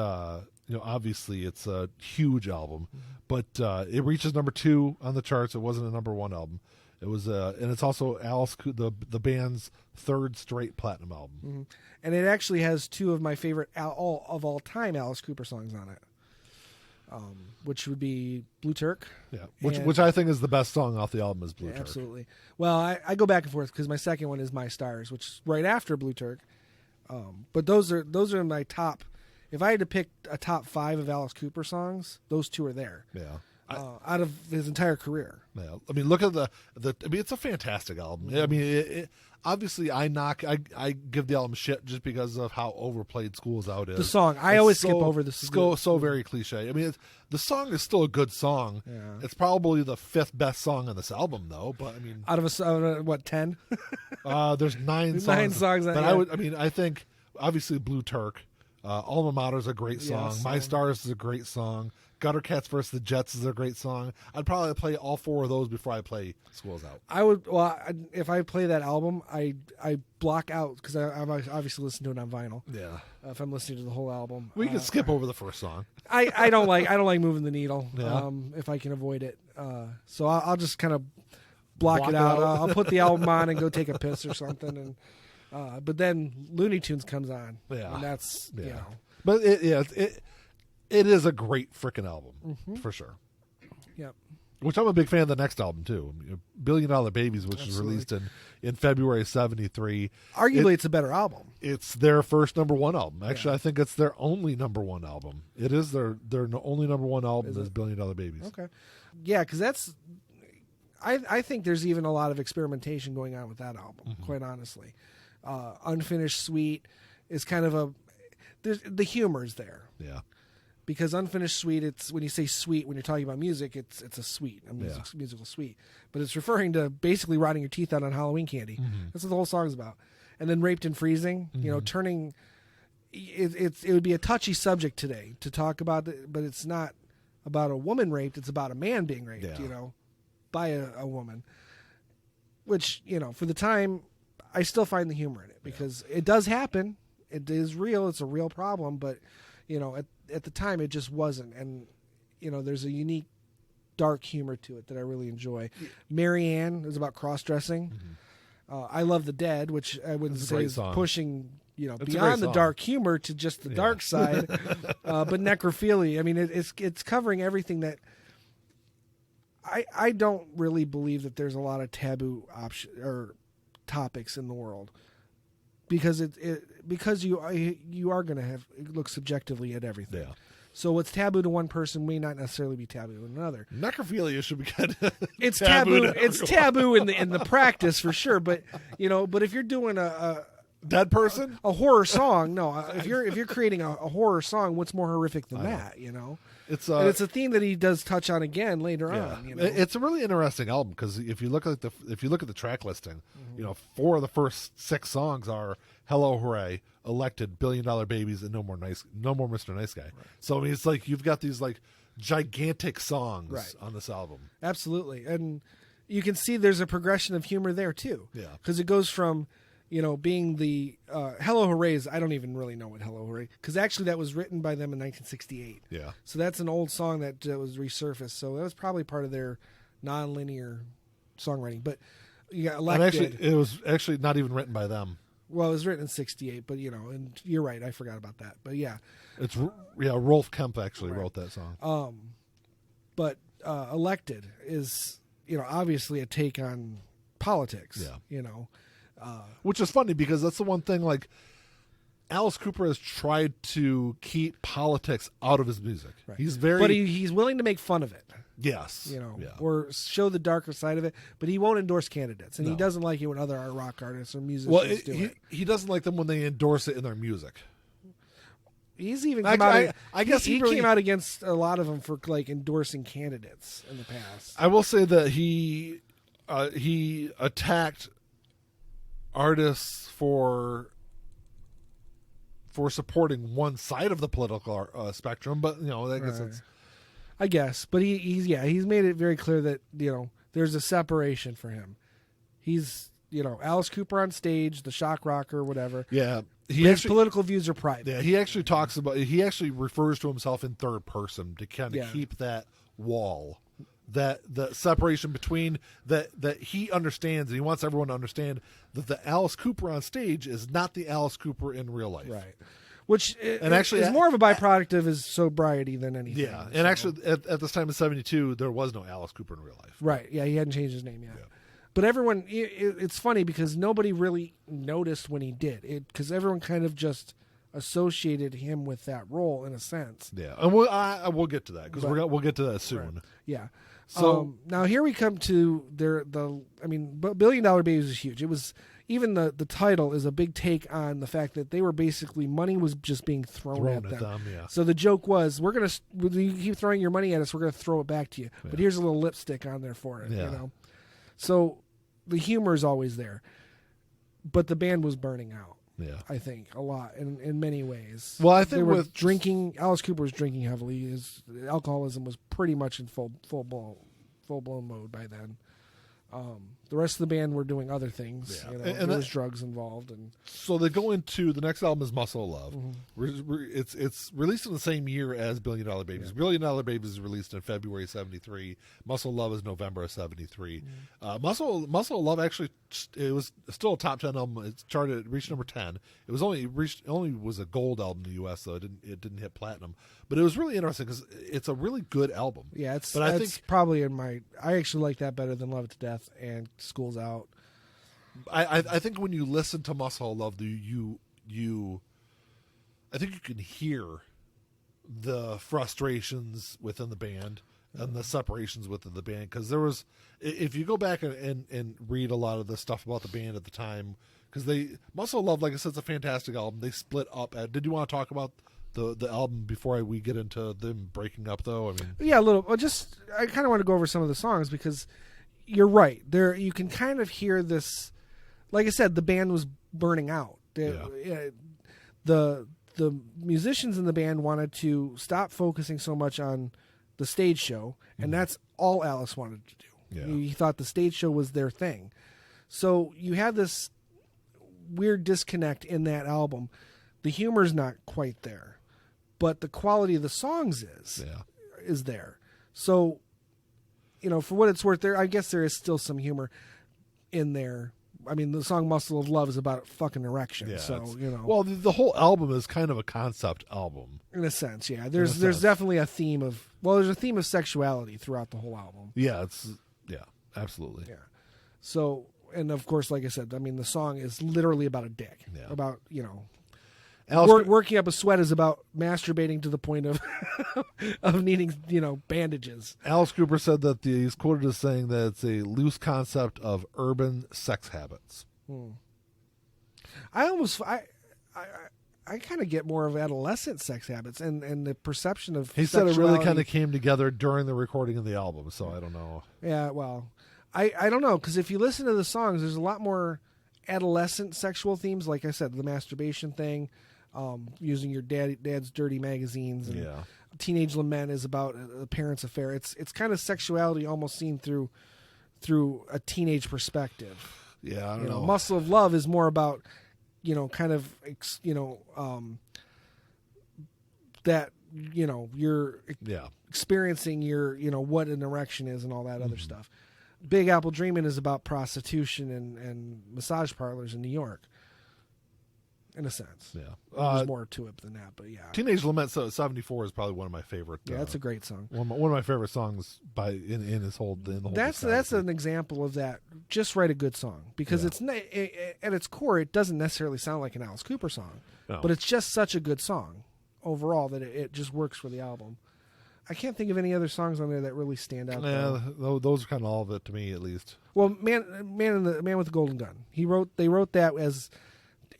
Speaker 1: obviously it's a huge album, but it reaches number 2 on the charts. It wasn't a number 1 album. It was and it's also the band's 3rd straight platinum album.
Speaker 2: Mm-hmm. And it actually has 2 of my favorite all time Alice Cooper songs on it. which would be Blue Turk.
Speaker 1: Yeah, which
Speaker 2: And-
Speaker 1: which I think is the best song off the album is Blue
Speaker 2: Yeah,
Speaker 1: Turk.
Speaker 2: absolutely. Well, I go back and forth because my second one is My Stars, which is right after Blue Turk. But those are my top. If I had to pick a top 5 of Alice Cooper songs, those two are there.
Speaker 1: Yeah.
Speaker 2: Out of his entire career.
Speaker 1: Yeah, I mean, look at the. I mean, it's a fantastic album. I mean, obviously, I give the album shit just because of how overplayed "School's Out" is.
Speaker 2: The song, I
Speaker 1: It's
Speaker 2: always skip over the
Speaker 1: so very cliche. I mean, the song is still a good song.
Speaker 2: Yeah.
Speaker 1: It's probably the 5th best song on this album, though. But I mean,
Speaker 2: Out of what 10?
Speaker 1: there's 9 songs.
Speaker 2: 9 songs,
Speaker 1: But
Speaker 2: yeah.
Speaker 1: I think obviously Blue Turk, Alma Mater is a great song.
Speaker 2: Yes,
Speaker 1: My Stars is a great song. Gutter Cats vs. the Jets is a great song. I'd probably play all 4 of those before I play School's Out.
Speaker 2: I would. Well, if I play that album, I block out because I've obviously listened to it on vinyl.
Speaker 1: Yeah.
Speaker 2: If I'm listening to the whole album,
Speaker 1: We can skip over the first song.
Speaker 2: I don't like moving the needle.
Speaker 1: Yeah.
Speaker 2: If I can avoid it, so I'll just kind of block
Speaker 1: Block
Speaker 2: it
Speaker 1: it
Speaker 2: out.
Speaker 1: out.
Speaker 2: I'll put the album on and go take a piss or something, and but then Looney Tunes comes on.
Speaker 1: Yeah.
Speaker 2: And that's
Speaker 1: Yeah.
Speaker 2: you know.
Speaker 1: But it is a great freaking album, for sure.
Speaker 2: Yep.
Speaker 1: Which I'm a big fan of the next album, too. $1 Billion Babies, which was
Speaker 2: Absolutely.
Speaker 1: released in February of 73.
Speaker 2: Arguably, it's a better album.
Speaker 1: It's their first #1 album. Actually, I think it's their only #1 album. It is their only #1 album is $1 Billion Babies.
Speaker 2: Okay. Yeah, because that's. I think there's even a lot of experimentation going on with that album. Quite honestly, Unfinished Sweet is kind of the humor's there.
Speaker 1: Yeah.
Speaker 2: Because Unfinished Suite, it's when you say suite, when you're talking about music, it's a suite, a musical suite. But it's referring to basically rotting your teeth out on Halloween candy. That's what the whole song's about. And then Raped and Freezing, you know, turning. It would be a touchy subject today to talk about, but it's not about a woman raped. It's about a man being raped,
Speaker 1: Yeah.
Speaker 2: you know, by a woman. Which, you know, for the time, I still find the humor in it because it does happen. It is real. It's a real problem, but you know, at the time it just wasn't. And you know, there's a unique dark humor to it that I really enjoy. Mary Ann is about cross-dressing. I Love the Dead, which I wouldn't
Speaker 1: It's a
Speaker 2: say
Speaker 1: great
Speaker 2: is
Speaker 1: song.
Speaker 2: pushing, you know,
Speaker 1: It's a
Speaker 2: beyond
Speaker 1: great
Speaker 2: the
Speaker 1: song.
Speaker 2: dark humor to just the dark side. But necrophilia, I mean, it's covering everything that I don't really believe that there's a lot of taboo or topics in the world. Because because you are going to have look subjectively at everything.
Speaker 1: Yeah.
Speaker 2: So what's taboo to one person may not necessarily be taboo to another.
Speaker 1: Necrophilia should be kind of
Speaker 2: It's taboo.
Speaker 1: to
Speaker 2: It's taboo in the practice for sure. But you know, but if you're doing a
Speaker 1: dead person.
Speaker 2: horror song, no. If you're creating a horror song, what's more horrific than that? You know.
Speaker 1: It's
Speaker 2: And it's a theme that he does touch on again later
Speaker 1: yeah.
Speaker 2: on. You know?
Speaker 1: It's a really interesting album because if you look at the track listing, you know, 4 of the first 6 songs are "Hello Hooray," "Elected," "$1 Billion Babies," and "No More Mr. Nice Guy." Right. So I mean, it's like you've got these like gigantic songs on this album.
Speaker 2: Absolutely. And you can see there's a progression of humor there too.
Speaker 1: Yeah.
Speaker 2: Because it goes from, you know, being the Hello Hoorays. I don't even really know what Hello Hooray, because actually that was written by them in 1968.
Speaker 1: Yeah.
Speaker 2: So that's an old song that was resurfaced. So that was probably part of their non-linear songwriting. But you got
Speaker 1: And
Speaker 2: Elected.
Speaker 1: actually, it was actually not even written by them.
Speaker 2: Well, it was written in 68, but you know, and you're right, I forgot about that. But yeah.
Speaker 1: It's Rolf Kemp actually wrote that song.
Speaker 2: But Elected is, you know, obviously a take on politics.
Speaker 1: Yeah.
Speaker 2: You know.
Speaker 1: Which is funny because that's the one thing, like, Alice Cooper has tried to keep politics out of his music.
Speaker 2: Right.
Speaker 1: He's very,
Speaker 2: But he's willing to make fun of it,
Speaker 1: yes,
Speaker 2: you know,
Speaker 1: yeah.
Speaker 2: or show the darker side of it. But he won't endorse candidates, and he
Speaker 1: No.
Speaker 2: doesn't like it when other rock artists or musicians
Speaker 1: Well,
Speaker 2: do it.
Speaker 1: he doesn't like them when they endorse it in their music.
Speaker 2: He's even
Speaker 1: I-
Speaker 2: come out.
Speaker 1: I- I guess
Speaker 2: he
Speaker 1: he really-
Speaker 2: came out against a lot of them for like endorsing candidates in the past.
Speaker 1: I will say that he attacked artists for supporting one side of the political spectrum, but you know, I guess
Speaker 2: Right.
Speaker 1: it's
Speaker 2: I guess, but he's made it very clear that, you know, there's a separation for him. He's, you know, Alice Cooper on stage, the shock rocker, whatever.
Speaker 1: yeah.
Speaker 2: His political views are private.
Speaker 1: Yeah, he actually refers to himself in third person to kind of keep that wall, that the separation between that he understands, and he wants everyone to understand that the Alice Cooper on stage is not the Alice Cooper in real life.
Speaker 2: Right. which
Speaker 1: actually,
Speaker 2: is more of a byproduct of his sobriety than anything.
Speaker 1: Yeah, and actually, at this time in '72, there was no Alice Cooper in real life.
Speaker 2: Right? Yeah, he hadn't changed his name yet.
Speaker 1: Yeah.
Speaker 2: But everyone, it's funny because nobody really noticed when he did it, because everyone kind of just associated him with that role in a sense.
Speaker 1: Yeah, and we'll get to that because we'll get to that soon.
Speaker 2: Right. Yeah.
Speaker 1: So
Speaker 2: now here we come to $1 Billion Babies is huge. It was even the title is a big take on the fact that they were basically money was just being thrown at them.
Speaker 1: Yeah.
Speaker 2: So the joke was, when you keep throwing your money at us, we're gonna throw it back to you.
Speaker 1: Yeah.
Speaker 2: But here's a little lipstick on there for it.
Speaker 1: Yeah.
Speaker 2: You know. So the humor is always there, but the band was burning out.
Speaker 1: Yeah.
Speaker 2: I think a lot in many ways.
Speaker 1: Well, I think
Speaker 2: they were
Speaker 1: with
Speaker 2: drinking, Alice Cooper was drinking heavily. His alcoholism was pretty much in full blown mode by then. The rest of the band were doing other things.
Speaker 1: Yeah.
Speaker 2: You know,
Speaker 1: And
Speaker 2: there was drugs involved, and
Speaker 1: so they go into the next album is Muscle of Love.
Speaker 2: Mm-hmm.
Speaker 1: It's released in the same year as $1 Billion Babies.
Speaker 2: Yeah.
Speaker 1: $1 Billion Babies is released in February '73. Muscle of Love is November of '73. Muscle of Love actually, it was still a top 10 album. It charted, it reached number 10. It only was a gold album in the U.S., so it didn't hit platinum. But it was really interesting because it's a really good album.
Speaker 2: yeah,
Speaker 1: I
Speaker 2: think probably I actually like that better than Love It to Death and School's Out.
Speaker 1: I think when you listen to Muscle of Love, I think you can hear the frustrations within the band and the separations within the band, because there was, if you go back and read a lot of the stuff about the band at the time, because Muscle of Love, like I said, it's a fantastic album. They split up. Did you want to talk about the album before we get into them breaking up, though? I mean,
Speaker 2: yeah, a little. Well, I kind of want to go over some of the songs because you're right. There, you can kind of hear this. Like I said, the band was burning out. The musicians in the band wanted to stop focusing so much on the stage show, and that's all Alice wanted to do.
Speaker 1: Yeah.
Speaker 2: He thought the stage show was their thing. So you have this weird disconnect in that album. The humor's not quite there, but the quality of the songs is there. So, for what it's worth, I guess there is still some humor in there. I mean, the song "Muscle of Love" is about fucking erection.
Speaker 1: Yeah,
Speaker 2: so
Speaker 1: Well, the whole album is kind of a concept album
Speaker 2: in a sense. Yeah, there's definitely a theme of there's a theme of sexuality throughout the whole album.
Speaker 1: Yeah, absolutely.
Speaker 2: Yeah. So, and of course, like I said, I mean, the song is literally about a dick.
Speaker 1: Yeah.
Speaker 2: About
Speaker 1: Alice
Speaker 2: working up a sweat is about masturbating to the point of of needing bandages.
Speaker 1: Alice Cooper said that he's quoted as saying that it's a loose concept of urban sex habits.
Speaker 2: I kind of get more of adolescent sex habits and the perception of.
Speaker 1: He said it really
Speaker 2: sexuality.
Speaker 1: kind of came together during the recording of the album, so I don't know.
Speaker 2: Yeah, well, I don't know, because if you listen to the songs, there's a lot more adolescent sexual themes. Like I said, the masturbation thing. Using your dad's dirty magazines, and Teenage Lament is about a parent's affair. It's kind of sexuality almost seen through a teenage perspective.
Speaker 1: Yeah, I don't know.
Speaker 2: Muscle of Love is more about that you're experiencing your what an erection is and all that other stuff. Big Apple Dreamin' is about prostitution and massage parlors in New York. In a sense, there's more to it than that, but yeah.
Speaker 1: Teenage Lament '74 is probably one of my favorite.
Speaker 2: Yeah, that's a great song.
Speaker 1: One of my favorite songs in his whole.
Speaker 2: That's an example of that. Just write a good song, because it's at its core, it doesn't necessarily sound like an Alice Cooper song, but it's just such a good song overall that it just works for the album. I can't think of any other songs on there that really stand out.
Speaker 1: Yeah, those are kind of all of it to me, at least.
Speaker 2: Well, Man with the Golden Gun. They wrote that as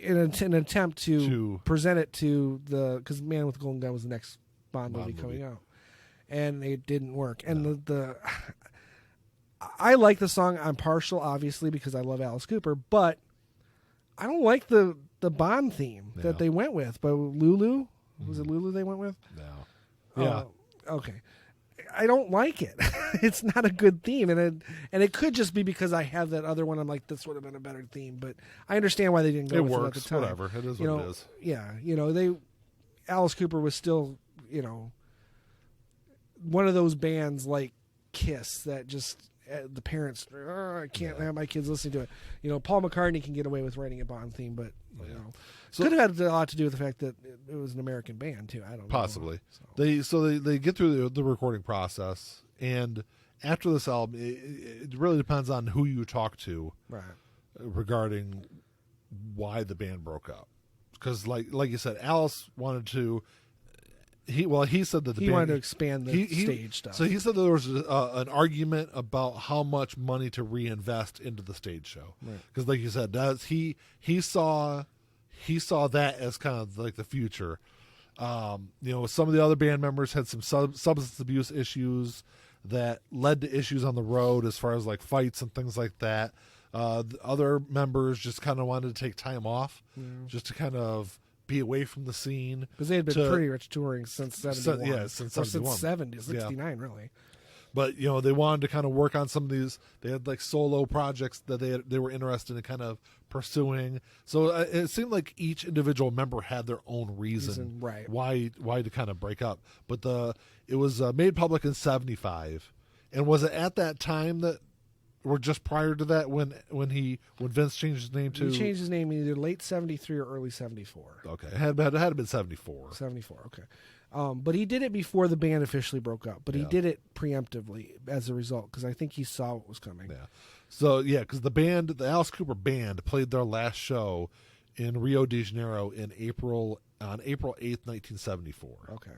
Speaker 2: in an attempt to present it to because Man with the Golden Gun was the next Bond movie coming out, and it didn't work. And I like the song. I'm partial, obviously, because I love Alice Cooper, but I don't like the Bond theme that they went with. But Lulu, was it Lulu they went with?
Speaker 1: No. Yeah.
Speaker 2: Okay. I don't like it. It's not a good theme, and it could just be because I have that other one. I'm like, this would have been a better theme, but I understand why they didn't go with it at the time.
Speaker 1: Whatever. It is what it is.
Speaker 2: Yeah, Alice Cooper was still, one of those bands like Kiss that just the parents, I can't have my kids listening to it. Paul McCartney can get away with writing a Bond theme, but Could have had a lot to do with the fact that it was an American band too. I don't know.
Speaker 1: Possibly.
Speaker 2: So.
Speaker 1: They get through the recording process, and after this album, it really depends on who you talk to
Speaker 2: Right.
Speaker 1: regarding why the band broke up. Because like you said, Alice wanted to. He said that the
Speaker 2: He
Speaker 1: band,
Speaker 2: wanted to expand the stage stuff.
Speaker 1: So he said there was an argument about how much money to reinvest into the stage show. Because like you said, he saw that as kind of like the future. Some of the other band members had some substance abuse issues that led to issues on the road as far as like fights and things like that. The other members just kind of wanted to take time off, just to kind of be away from the scene,
Speaker 2: because they had been pretty much touring since 71.
Speaker 1: Since
Speaker 2: or
Speaker 1: 71.
Speaker 2: since 70, 69 really.
Speaker 1: But they wanted to kind of work on some of these. They had like solo projects that they were interested in kind of pursuing. So it seemed like each individual member had their own reason
Speaker 2: right.
Speaker 1: why to kind of break up. But it was made public in 75, and was it at that time that, or just prior to that, when Vince changed his name to?
Speaker 2: He changed his name either late 73 or early 74.
Speaker 1: Okay, it had been 74.
Speaker 2: 74, okay. But he did it before the band officially broke up. But he did it preemptively as a result, because I think he saw what was coming.
Speaker 1: Yeah. So because the Alice Cooper Band, played their last show in Rio de Janeiro on April 8th, 1974.
Speaker 2: Okay.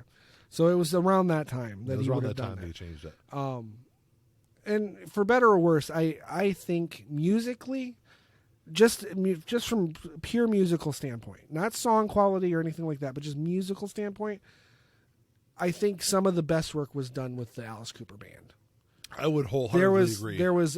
Speaker 2: So it was around that time that he would have done
Speaker 1: that
Speaker 2: it.
Speaker 1: he changed it.
Speaker 2: And for better or worse, I think musically, just from pure musical standpoint, not song quality or anything like that, but just musical standpoint, I think some of the best work was done with the Alice Cooper Band.
Speaker 1: I would wholeheartedly agree.
Speaker 2: There was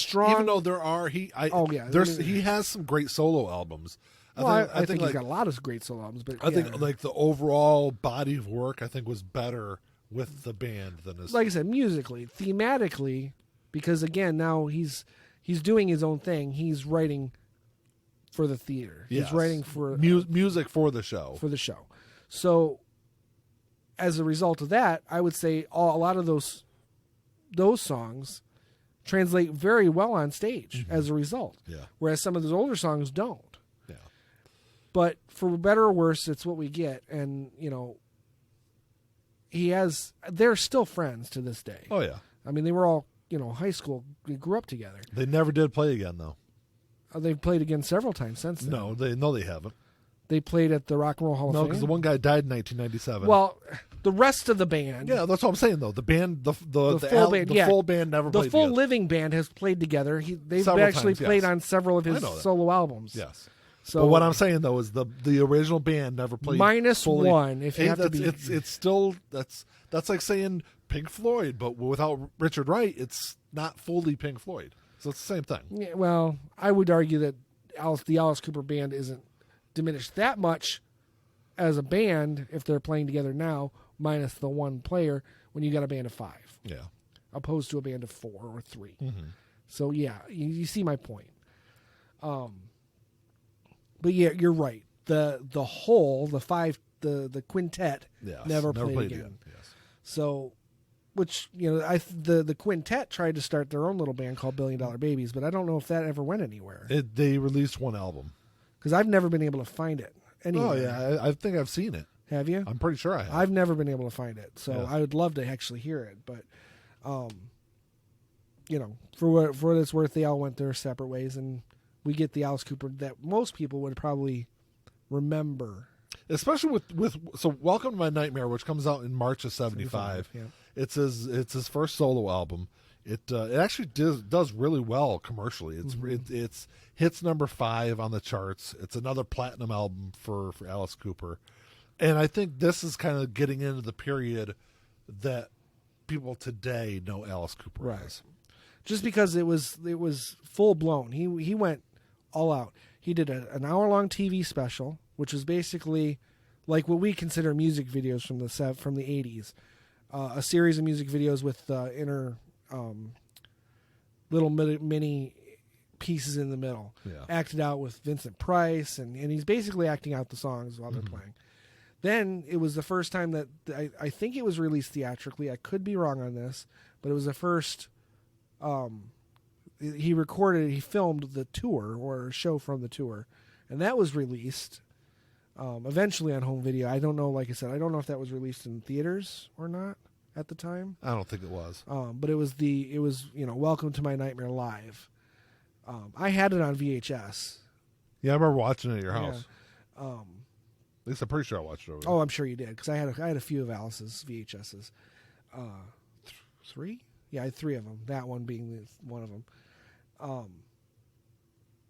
Speaker 2: strong.
Speaker 1: Even though there are he has some great solo albums.
Speaker 2: I think he's got a lot of great solo albums, but
Speaker 1: I think like the overall body of work was better with the band than his.
Speaker 2: Like I said, musically, thematically, because again now he's doing his own thing. He's writing for the theater.
Speaker 1: Yes.
Speaker 2: He's writing for
Speaker 1: music for the show.
Speaker 2: So as a result of that, I would say a lot of those songs translate very well on stage as a result.
Speaker 1: Yeah. Whereas
Speaker 2: some of those older songs don't.
Speaker 1: Yeah.
Speaker 2: But for better or worse, it's what we get. And, they're still friends to this day.
Speaker 1: Oh, yeah.
Speaker 2: I mean, they were all, high school. We grew up together.
Speaker 1: They never did play again, though.
Speaker 2: They've played again several times since then.
Speaker 1: No, they haven't.
Speaker 2: They played at the Rock and Roll Hall of Fame.
Speaker 1: No, because the one guy died in 1997.
Speaker 2: Well, the rest of the band.
Speaker 1: Yeah, that's what I'm saying, though. The band, the full band never played together.
Speaker 2: The full living band has played together. They've
Speaker 1: Several
Speaker 2: actually
Speaker 1: times,
Speaker 2: played
Speaker 1: yes.
Speaker 2: on several of his solo albums.
Speaker 1: Yes.
Speaker 2: So,
Speaker 1: but what I'm saying, though, is the original band never played
Speaker 2: minus
Speaker 1: fully.
Speaker 2: one, if you have to be.
Speaker 1: It's still, that's like saying Pink Floyd, but without Richard Wright, it's not fully Pink Floyd. So it's the same thing.
Speaker 2: Yeah, well, I would argue that the Alice Cooper Band isn't diminished that much as a band if they're playing together now, minus the one player, when you got a band of 5.
Speaker 1: Yeah.
Speaker 2: Opposed to a band of 4 or 3.
Speaker 1: Mm-hmm.
Speaker 2: So, yeah, you see my point. But, yeah, you're right. The whole, the 5, the quintet never played again.
Speaker 1: Yes.
Speaker 2: So, which, the quintet tried to start their own little band called $1 Billion Babies, but I don't know if that ever went anywhere.
Speaker 1: They released one album.
Speaker 2: Because I've never been able to find it anywhere.
Speaker 1: Oh, yeah. I think I've seen it.
Speaker 2: Have you?
Speaker 1: I'm pretty sure I have.
Speaker 2: I've never been able to find it. So
Speaker 1: Yeah.
Speaker 2: I would love to actually hear it. But, for what it's worth, they all went their separate ways. And we get the Alice Cooper that most people would probably remember.
Speaker 1: Especially with Welcome to My Nightmare, which comes out in March of 75.
Speaker 2: Yeah.
Speaker 1: It's his first solo album. It actually does really well commercially. It's hits number 5 on the charts. It's another platinum album for Alice Cooper, and I think this is kind of getting into the period that people today know Alice Cooper as.
Speaker 2: Just because it was full blown. He went all out. He did an hour-long TV special, which was basically like what we consider music videos from the 80s. A series of music videos with little mini pieces in the middle, acted out with Vincent Price, and he's basically acting out the songs while they're playing. Then it was the first time that I think it was released theatrically. I could be wrong on this, but it was the first. He filmed the tour or a show from the tour, and that was released eventually on home video. I don't know, like I said, I don't know if that was released in theaters or not at the time.
Speaker 1: I don't think it was.
Speaker 2: But it was Welcome to My Nightmare Live. I had it on VHS.
Speaker 1: Yeah, I remember watching it at your house.
Speaker 2: Yeah.
Speaker 1: At least I'm pretty sure I watched it over there.
Speaker 2: Oh, I'm sure you did, because I had a few of Alice's VHSs. 3? Yeah, I had 3 of them. That one being one of them.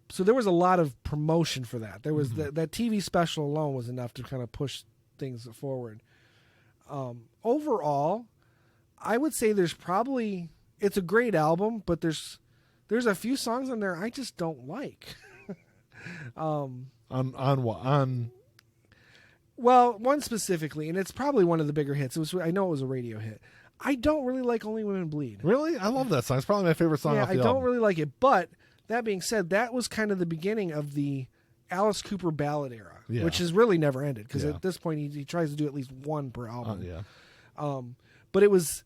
Speaker 2: So there was a lot of promotion for that. There was that TV special alone was enough to kind of push things forward. Overall, I would say it's a great album, but there's a few songs on there I just don't like.
Speaker 1: On what? On
Speaker 2: Well, one specifically, and it's probably one of the bigger hits. I know it was a radio hit. I don't really like Only Women Bleed.
Speaker 1: Really? I love that song. It's probably my favorite song off the album.
Speaker 2: I don't really like it. But that being said, that was kind of the beginning of the Alice Cooper ballad era, which has really never ended, because at this point he tries to do at least one per album. But it was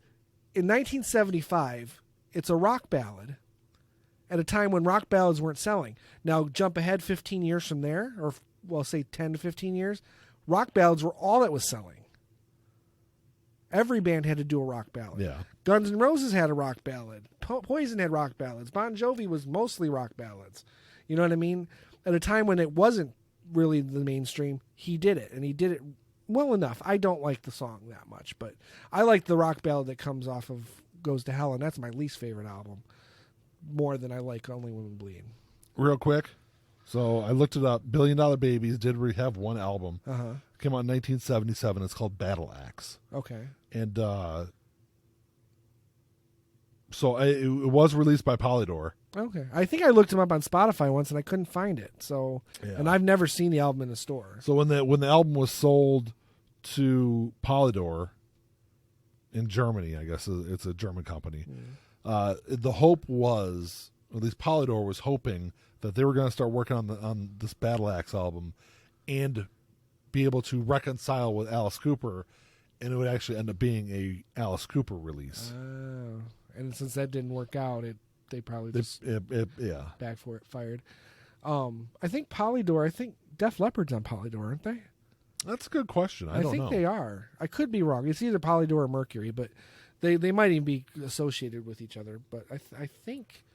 Speaker 2: in 1975. It's a rock ballad at a time when rock ballads weren't selling. Now jump ahead 15 years from there, or say 10 to 15 years, rock ballads were all that was selling. Every band had to do a rock ballad.
Speaker 1: Yeah.
Speaker 2: Guns N' Roses had a rock ballad. Poison had rock ballads. Bon Jovi was mostly rock ballads. You know what I mean? At a time when it wasn't really the mainstream, he did it, and he did it well enough. I don't like the song that much, but I like the rock ballad that comes off of Goes to Hell, and that's my least favorite album, more than I like Only Women Bleed.
Speaker 1: Real quick. So I looked it up. Billion Dollar Babies did have one album.
Speaker 2: Uh-huh.
Speaker 1: Came out in 1977. It's called Battle Axe.
Speaker 2: Okay.
Speaker 1: And so it was released by Polydor.
Speaker 2: Okay. I think I looked him up on Spotify once, and I couldn't find it. So, and I've never seen the album in a store.
Speaker 1: So when the album was sold to Polydor in Germany, I guess it's a German company, the hope was, or at least Polydor was hoping, that they were going to start working on this Battle Axe album and be able to reconcile with Alice Cooper, and it would actually end up being a Alice Cooper release.
Speaker 2: And since that didn't work out, they probably just backfired. I think Def Leppard's on Polydor, aren't they?
Speaker 1: That's a good question. I don't know.
Speaker 2: I think they are. I could be wrong. It's either Polydor or Mercury, but they might even be associated with each other. But I think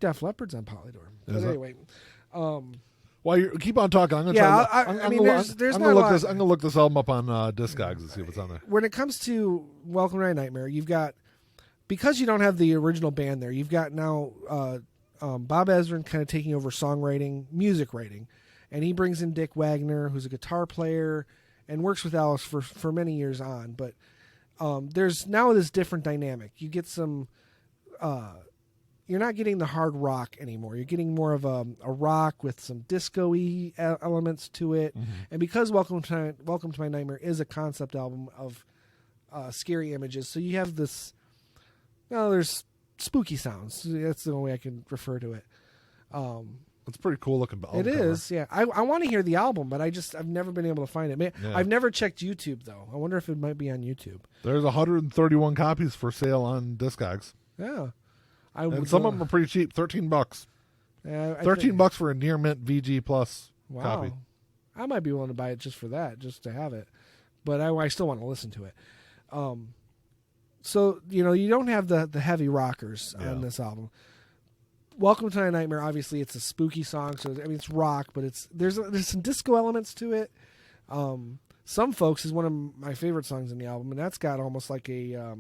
Speaker 2: Def Leppard's on Polydor. But anyway,
Speaker 1: while you keep on talking, I'm going to look this album up on Discogs and see what's on there.
Speaker 2: When it comes to Welcome to My Nightmare, you've got, because you don't have the original band there, you've got now Bob Ezrin kind of taking over songwriting, music writing, and he brings in Dick Wagner, who's a guitar player and works with Alice for many years on. But there's now this different dynamic. You get some. You're not getting the hard rock anymore. You're getting more of a rock with some disco-y elements to it. Mm-hmm. And because Welcome to My Nightmare is a concept album of scary images, so you have this. There's spooky sounds. That's the only way I can refer to it.
Speaker 1: It's pretty cool looking album.
Speaker 2: It is, yeah. I want to hear the album, but I've never been able to find it. I've never checked YouTube though. I wonder if it might be on YouTube.
Speaker 1: There's 131 copies for sale on Discogs.
Speaker 2: Yeah.
Speaker 1: And some of them are pretty cheap, $13. $13 for a near mint VG Plus copy.
Speaker 2: I might be willing to buy it just for that, just to have it. But I still want to listen to it. So, you don't have the heavy rockers on this album. Welcome to My Nightmare, obviously it's a spooky song, so it's rock, but there's some disco elements to it. Some Folks is one of my favorite songs in the album, and that's got almost like a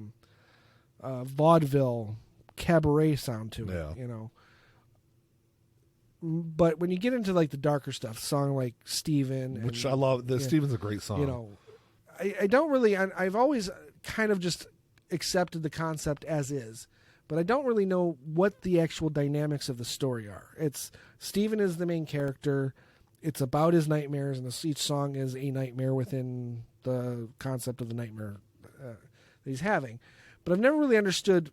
Speaker 2: vaudeville cabaret sound to it, But when you get into like the darker stuff, song like Steven,
Speaker 1: which I love, Steven's a great song.
Speaker 2: I don't really. I've always kind of just accepted the concept as is, but I don't really know what the actual dynamics of the story are. It's Steven is the main character. It's about his nightmares, and each song is a nightmare within the concept of the nightmare that he's having. But I've never really understood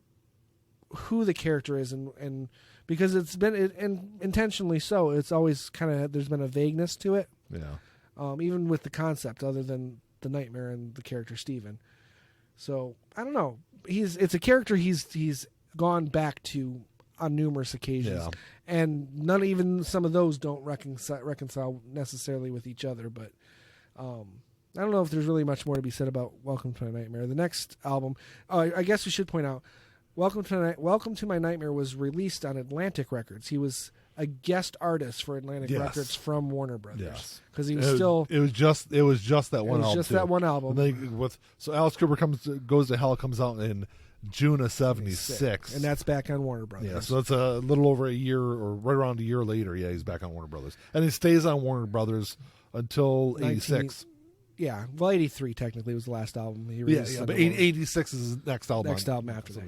Speaker 2: who the character is, and because it's been and intentionally so, it's always kind of there's been a vagueness to it.
Speaker 1: Yeah.
Speaker 2: Even with the concept, other than the nightmare and the character Steven. So I don't know. It's a character he's gone back to on numerous occasions,
Speaker 1: Yeah.
Speaker 2: and even some of those don't reconcile necessarily with each other. But I don't know if there's really much more to be said about Welcome to My Nightmare. The next album, I guess we should point out, Welcome to My Nightmare was released on Atlantic Records. He was a guest artist for Atlantic
Speaker 1: Yes.
Speaker 2: Records from Warner Brothers,
Speaker 1: Yes.
Speaker 2: because he was
Speaker 1: It
Speaker 2: still.
Speaker 1: was just that one
Speaker 2: It was
Speaker 1: album.
Speaker 2: just
Speaker 1: too.
Speaker 2: that one album.
Speaker 1: And so Alice Cooper Goes to Hell comes out in June of '76,
Speaker 2: and that's back on Warner Brothers.
Speaker 1: yeah. So it's a little over a year, or right around a year later. Yeah, he's back on Warner Brothers, and he stays on Warner Brothers until 86.
Speaker 2: Yeah, well, 83 technically was the last album he
Speaker 1: Yeah,
Speaker 2: released.
Speaker 1: yeah,
Speaker 2: under
Speaker 1: but
Speaker 2: Warner.
Speaker 1: 86 is his next album.
Speaker 2: Next album after that,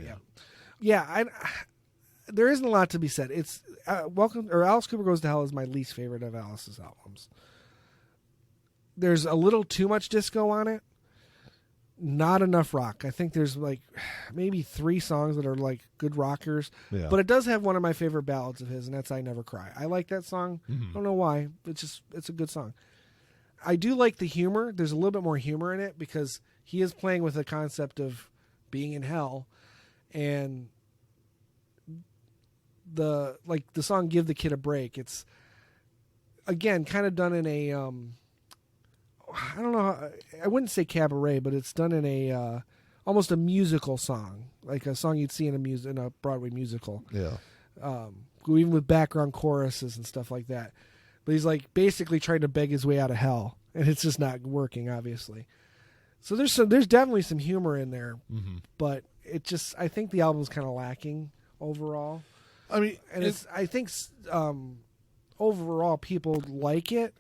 Speaker 2: yeah. There isn't a lot to be said. It's Alice Cooper Goes to Hell is my least favorite of Alice's albums. There's a little too much disco on it. Not enough rock. I think there's like maybe 3 songs that are like good rockers.
Speaker 1: Yeah.
Speaker 2: But it does have one of my favorite ballads of his, and that's I Never Cry. I like that song.
Speaker 1: Mm-hmm.
Speaker 2: I don't know why. It's a good song. I do like the humor. There's a little bit more humor in it because he is playing with the concept of being in hell, and the song Give the Kid a Break. It's again kind of done in a I don't know, I wouldn't say cabaret, but it's done in a almost a musical song, like a song you'd see in a Broadway musical.
Speaker 1: Yeah.
Speaker 2: Even with background choruses and stuff like that. But he's like basically trying to beg his way out of hell, and it's just not working, obviously. So there's definitely some humor in there, but I think the album's kind of lacking overall.
Speaker 1: I mean,
Speaker 2: And I think overall people like it.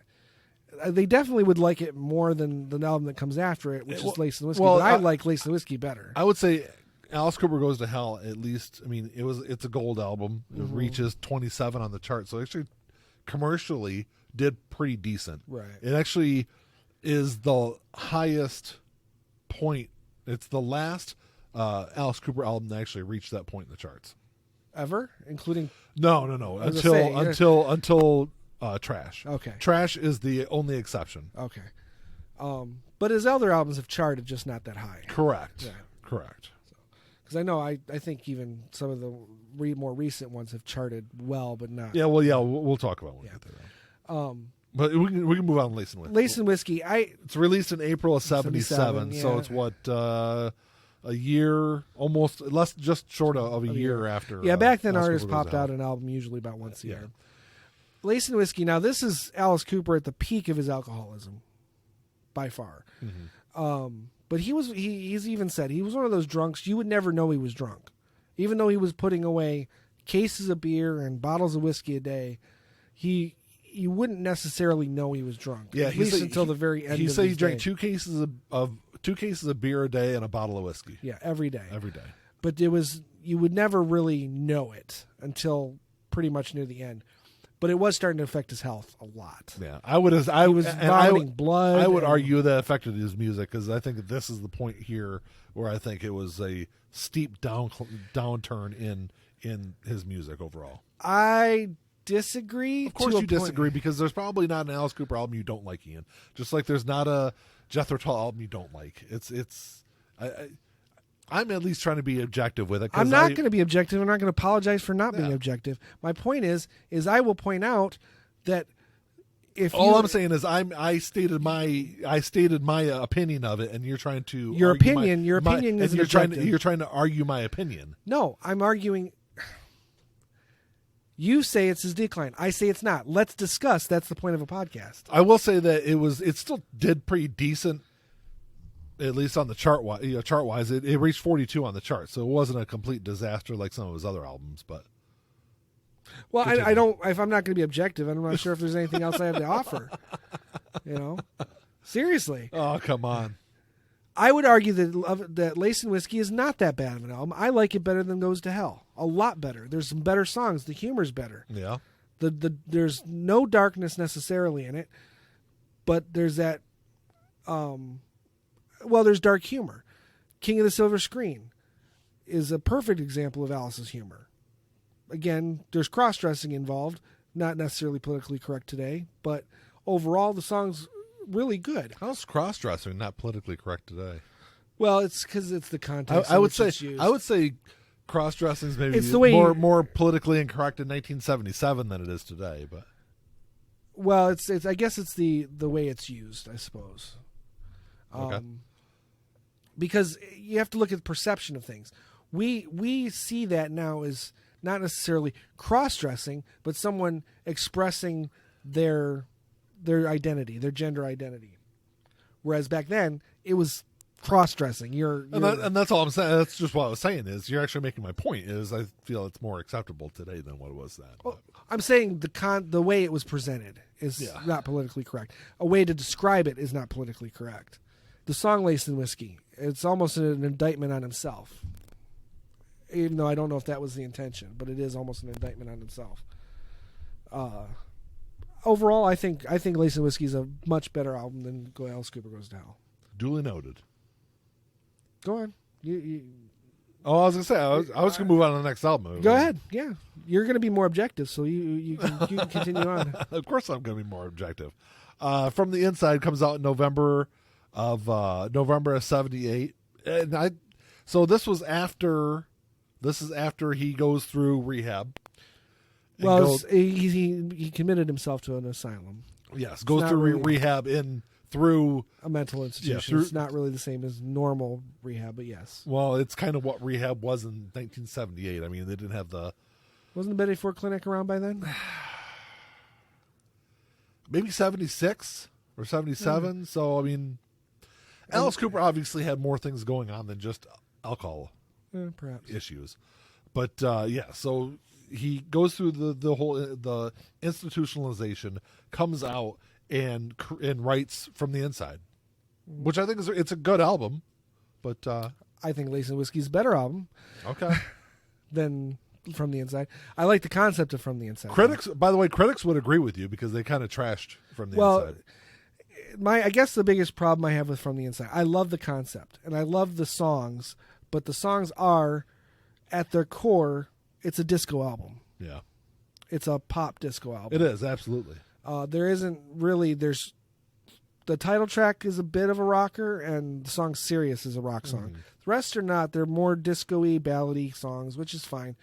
Speaker 2: They definitely would like it more than the album that comes after it, which is Lace and Whiskey.
Speaker 1: well,
Speaker 2: but I like Lace and Whiskey better.
Speaker 1: I would say Alice Cooper Goes to Hell, at least. I mean, it's a gold album. It reaches 27 on the chart, so actually commercially did pretty decent.
Speaker 2: Right.
Speaker 1: It actually is the highest point. It's the last Alice Cooper album that actually reached that point in the charts.
Speaker 2: Ever? Including...
Speaker 1: No.
Speaker 2: was gonna say,
Speaker 1: Until Trash.
Speaker 2: Okay.
Speaker 1: Trash is the only exception.
Speaker 2: Okay. But his other albums have charted, just not that high.
Speaker 1: Correct.
Speaker 2: Yeah.
Speaker 1: Correct.
Speaker 2: Because I know, I think even some of the more recent ones have charted well, but not.
Speaker 1: Yeah, well, we'll talk about when we get there. But we can move on to Lace and Whiskey.
Speaker 2: Lace and Whiskey,
Speaker 1: It's released in April of 77,
Speaker 2: yeah.
Speaker 1: so it's what, a year, almost, just short of a year after.
Speaker 2: Yeah, back then
Speaker 1: Alice
Speaker 2: artists
Speaker 1: Cooper Goes
Speaker 2: popped
Speaker 1: to Hell.
Speaker 2: out an album usually about once a
Speaker 1: Yeah.
Speaker 2: year. Lace and Whiskey, now this is Alice Cooper at the peak of his alcoholism, by far. But he's even said he was one of those drunks you would never know he was drunk. Even though he was putting away cases of beer and bottles of whiskey a day, you wouldn't necessarily know he was drunk.
Speaker 1: Yeah,
Speaker 2: at least until the very end.
Speaker 1: He
Speaker 2: of
Speaker 1: said he
Speaker 2: his
Speaker 1: drank
Speaker 2: day.
Speaker 1: 2 cases of beer a day and a bottle of whiskey
Speaker 2: Yeah, every day.
Speaker 1: every day.
Speaker 2: But you would never really know it until pretty much near the end. But it was starting to affect his health a lot.
Speaker 1: Yeah,
Speaker 2: He was vomiting blood.
Speaker 1: I would
Speaker 2: and-
Speaker 1: argue that affected his music because I think this is the point here where I think it was a steep downturn in his music overall.
Speaker 2: I disagree.
Speaker 1: Of course,
Speaker 2: to a
Speaker 1: you
Speaker 2: point.
Speaker 1: disagree because there's probably not an Alice Cooper album you don't like, Ian. Just like there's not a Jethro Tull album you don't like. I'm at least trying to be objective with it.
Speaker 2: I'm not going to be objective. I'm not going to apologize for not being objective. My point is I will point out that if
Speaker 1: all I'm saying is I stated my opinion of it, and you're trying to
Speaker 2: Your
Speaker 1: argue
Speaker 2: opinion
Speaker 1: and
Speaker 2: isn't
Speaker 1: you're
Speaker 2: objective.
Speaker 1: trying to argue my opinion.
Speaker 2: No, I'm arguing. You say it's his decline. I say it's not. Let's discuss. That's the point of a podcast.
Speaker 1: I will say that it still did pretty decent, at least on the chart wise. It reached 42 on the chart, so it wasn't a complete disaster like some of his other albums. But
Speaker 2: Well, I don't. If I'm not going to be objective, I'm not sure if there's anything else I have to offer. Seriously,
Speaker 1: oh come on,
Speaker 2: I would argue that Lace and Whiskey is not that bad of an album. I like it better than Goes to Hell. A lot better. There's some better songs. The humor's better.
Speaker 1: yeah,
Speaker 2: There's no darkness necessarily in it, but there's that. There's dark humor. King of the Silver Screen is a perfect example of Alice's humor. Again, there's cross-dressing involved, not necessarily politically correct today, but overall the song's really good.
Speaker 1: how's cross-dressing not politically correct today?
Speaker 2: Well, it's because it's the context.
Speaker 1: I
Speaker 2: in
Speaker 1: would
Speaker 2: which
Speaker 1: say
Speaker 2: it's used.
Speaker 1: I would say Cross-dressing is maybe
Speaker 2: It's the way
Speaker 1: more politically incorrect in 1977 than it is today, but
Speaker 2: well, it's I guess it's the way it's used, I suppose.
Speaker 1: Okay.
Speaker 2: Because you have to look at the perception of things. We see that now as not necessarily cross-dressing, but someone expressing their identity, their gender identity. Whereas back then, it was cross-dressing.
Speaker 1: And that's all I'm saying. That's just what I was saying is you're actually making my point is I feel it's more acceptable today than what it was then.
Speaker 2: Well, I'm saying the way it was presented is not politically correct. A way to describe it is not politically correct. The song Lace and Whiskey, it's almost an indictment on himself. Even though I don't know if that was the intention, but it is almost an indictment on himself. Overall, I think Lace and Whiskey is a much better album than Alice Cooper Goes to Hell.
Speaker 1: Duly noted.
Speaker 2: Go on.
Speaker 1: Oh, I was gonna say I was gonna move on to the next album.
Speaker 2: Go ahead. Yeah, you're gonna be more objective, so you can continue on.
Speaker 1: Of course, I'm gonna be more objective. From the Inside comes out in November of '78, and so this was after. This is after he goes through rehab.
Speaker 2: Well, he committed himself to an asylum.
Speaker 1: Yes, goes through rehab through
Speaker 2: a mental institution. It's not really the same as normal rehab, but yes.
Speaker 1: Well, it's kind of what rehab was in 1978. I mean, they didn't have the...
Speaker 2: Wasn't the Betty Ford Clinic around by then?
Speaker 1: Maybe 76 or 77. Mm. So, I mean, Alice Cooper obviously had more things going on than just alcohol
Speaker 2: perhaps
Speaker 1: issues. But, so he goes through the whole the institutionalization, comes out, and writes From the Inside, which I think it's a good album, but
Speaker 2: I think Lace and Whiskey's a better album.
Speaker 1: Okay.
Speaker 2: Than From the Inside. I like the concept of From the Inside.
Speaker 1: By the way, critics would agree with you because they kind of trashed From the Inside.
Speaker 2: I guess the biggest problem I have with From the Inside, I love the concept and I love the songs, but the songs are, at their core, it's a disco album.
Speaker 1: Yeah.
Speaker 2: It's a pop disco album.
Speaker 1: It is, absolutely.
Speaker 2: There isn't really, the title track is a bit of a rocker and the song Serious is a rock song. Mm. The rest are not. They're more disco-y, ballady songs, which is fine.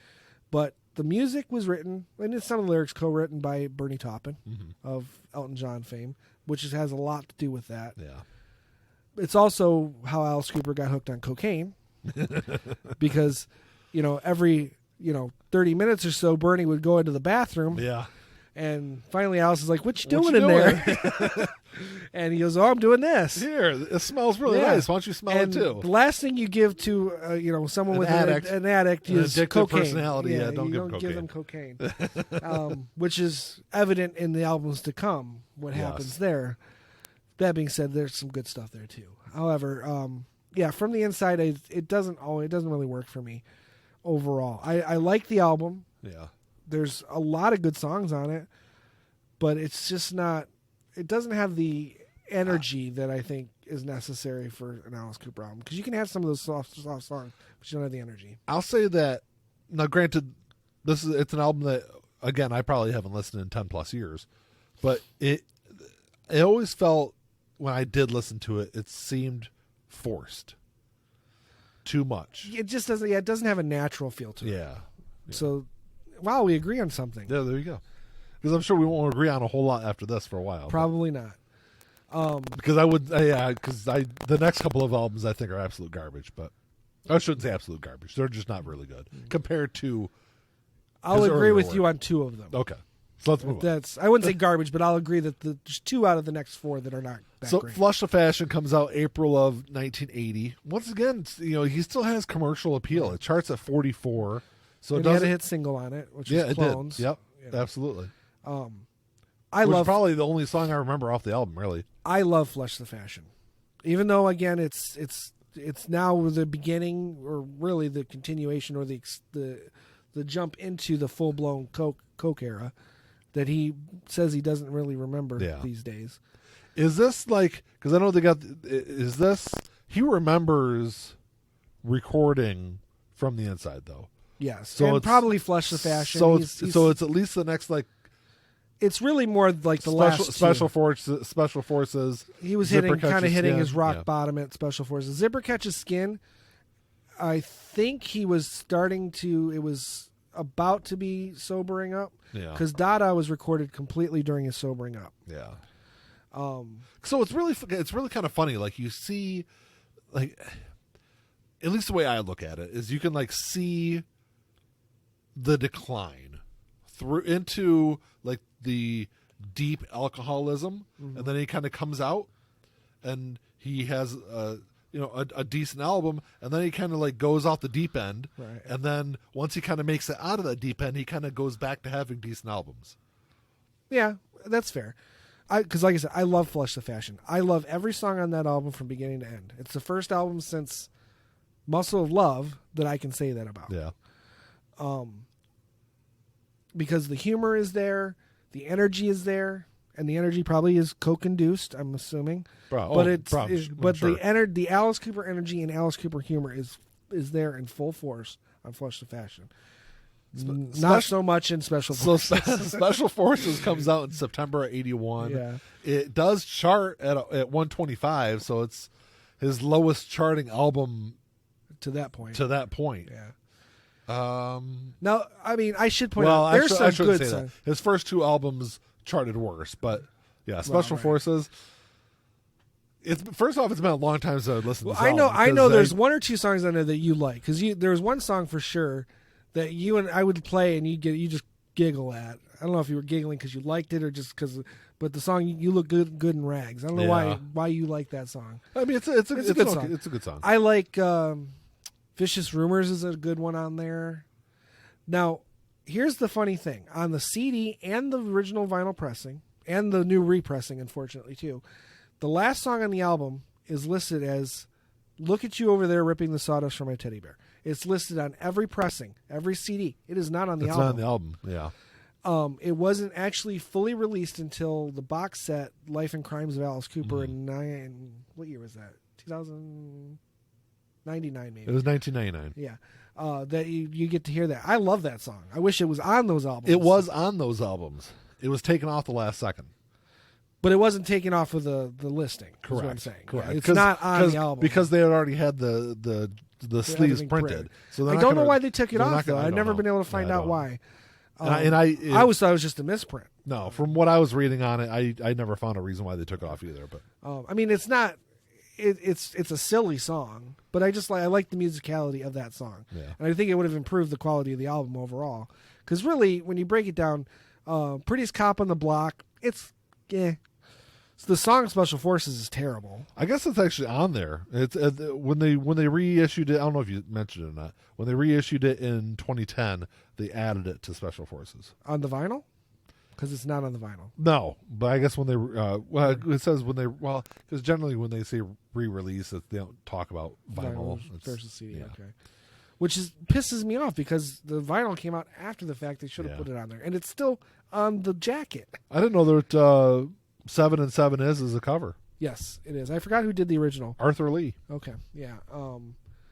Speaker 2: But the music was written, and some of the lyrics co-written by Bernie Taupin of Elton John fame, which has a lot to do with that.
Speaker 1: Yeah.
Speaker 2: It's also how Alice Cooper got hooked on cocaine because, every, 30 minutes or so, Bernie would go into the bathroom.
Speaker 1: Yeah.
Speaker 2: And finally Alice is like, what you doing in there? And he goes, oh, I'm doing this.
Speaker 1: Here, it smells really nice. Why don't you smell it too?
Speaker 2: The last thing you give to someone with an addict is
Speaker 1: addictive
Speaker 2: cocaine.
Speaker 1: Personality. Yeah,
Speaker 2: don't give them cocaine. Which is evident in the albums to come, what happens there. That being said, there's some good stuff there too. However, From the Inside, it doesn't really work for me overall. I like the album.
Speaker 1: Yeah.
Speaker 2: There's a lot of good songs on it, but it's just not. It doesn't have the energy that I think is necessary for an Alice Cooper album. Because you can have some of those soft songs, but you don't have the energy.
Speaker 1: I'll say that. Now, granted, it's an album that, again, I probably haven't listened in 10+ years, but it always felt when I did listen to it, it seemed forced. Too much.
Speaker 2: It just doesn't. Yeah, it doesn't have a natural feel to it.
Speaker 1: Yeah.
Speaker 2: So. Wow, we agree on something.
Speaker 1: Yeah, there you go. Because I'm sure we won't agree on a whole lot after this for a while.
Speaker 2: Probably not.
Speaker 1: Because the next couple of albums I think are absolute garbage, but I shouldn't say absolute garbage. They're just not really good compared to.
Speaker 2: I'll agree with you on 2 of them.
Speaker 1: Okay, so let's move on.
Speaker 2: I wouldn't say garbage, but I'll agree that there's 2 out of the next 4 that are not that great.
Speaker 1: Flush the Fashion comes out April of 1980. Once again, he still has commercial appeal. It charts at 44. So it
Speaker 2: had a hit single on it, which is Clones.
Speaker 1: It did. Yep, absolutely.
Speaker 2: I love
Speaker 1: probably the only song I remember off the album. Really,
Speaker 2: I love Flush the Fashion, even though again it's now the beginning or really the continuation or the jump into the full blown Coke era that he says he doesn't really remember these days.
Speaker 1: Is this because I know they got? Is this he remembers recording From the Inside though?
Speaker 2: Yes, so and probably Flush the Fashion.
Speaker 1: So it's at least the next
Speaker 2: It's really more like the
Speaker 1: Special Forces.
Speaker 2: He was hitting his rock bottom at Special Forces. Zipper Catches Skin. I think he was starting to. It was about to be sobering up.
Speaker 1: Yeah.
Speaker 2: Because Dada was recorded completely during his sobering up.
Speaker 1: Yeah.
Speaker 2: Um,
Speaker 1: So it's really kind of funny. Like you see, like at least the way I look at it is you can like see the decline through into like the deep alcoholism, and then he kind of comes out and he has a decent album, and then he kind of like goes off the deep end,
Speaker 2: Right.
Speaker 1: and then once he kind of makes it out of that deep end, he kind of goes back to having decent albums.
Speaker 2: yeah, that's fair. Because like I said, I love Flush the Fashion. I love every song on that album from beginning to end. It's the first album since Muscle of Love that I can say that about.
Speaker 1: Yeah.
Speaker 2: Because the humor is there, the energy is there, and the energy probably is coke-induced, I'm assuming. But the Alice Cooper energy and Alice Cooper humor is there in full force on Flush the Fashion. Not so much in Special Forces.
Speaker 1: So Special Forces comes out in September of '81.
Speaker 2: Yeah.
Speaker 1: It does chart at 125, so it's his lowest charting album
Speaker 2: to that point.
Speaker 1: Yeah.
Speaker 2: Now, I mean, I should point
Speaker 1: Well,
Speaker 2: out there's
Speaker 1: I
Speaker 2: some
Speaker 1: shouldn't
Speaker 2: good
Speaker 1: say
Speaker 2: songs.
Speaker 1: that. His first two albums charted worse, but yeah, Special
Speaker 2: right.
Speaker 1: Forces. It's first off, it's been a long time since I listened.
Speaker 2: Well,
Speaker 1: to this
Speaker 2: I
Speaker 1: album
Speaker 2: know.
Speaker 1: because
Speaker 2: There's one or two songs on there that you like because there was one song for sure that you and I would play and you just giggle at. I don't know if you were giggling because you liked it or just because. But the song "You Look Good in Rags." I don't know why you like that song.
Speaker 1: I mean, it's a good song. It's a good song.
Speaker 2: I like "Vicious Rumors" is a good one on there. Now, here's the funny thing: on the CD and the original vinyl pressing and the new repressing, unfortunately too, the last song on the album is listed as "Look at You Over There Ripping the Sawdust from My Teddy Bear." It's listed on every pressing, every CD. It is not on the album.
Speaker 1: It's not on the album. Yeah.
Speaker 2: It wasn't actually fully released until the box set "Life and Crimes of Alice Cooper" in what year was that? 2099 maybe.
Speaker 1: It was 1999.
Speaker 2: Yeah. That you get to hear that. I love that song. I wish it was on those albums.
Speaker 1: It was on those albums. It was taken off the last second.
Speaker 2: But it wasn't taken off of the listing.
Speaker 1: Correct.
Speaker 2: Is what I'm saying.
Speaker 1: Correct.
Speaker 2: Yeah, it's not on the album
Speaker 1: because they had already had the sleeves printed. So
Speaker 2: I don't know why they took it off though. I've never been able to find out why. I always thought it was just a misprint.
Speaker 1: No, from what I was reading on it, I never found a reason why they took it off either. But
Speaker 2: I mean, it's not. It's a silly song, but I like the musicality of that song, and I think it would have improved the quality of the album overall. Because really, when you break it down, "Prettiest Cop on the Block," it's So the song "Special Forces" is terrible.
Speaker 1: I guess it's actually on there. It's when they reissued it. I don't know if you mentioned it or not. When they reissued it in 2010, they added it to Special Forces
Speaker 2: On the vinyl? Because it's not on the vinyl.
Speaker 1: No, but I guess when they it says when they because generally when they say re-release, they don't talk about vinyl
Speaker 2: versus CD. Yeah. Okay, which pisses me off because the vinyl came out after the fact. They should have put it on there, and it's still on the jacket.
Speaker 1: I didn't know that 7 and 7 is a cover.
Speaker 2: Yes, it is. I forgot who did the original.
Speaker 1: Arthur Lee.
Speaker 2: Okay, yeah.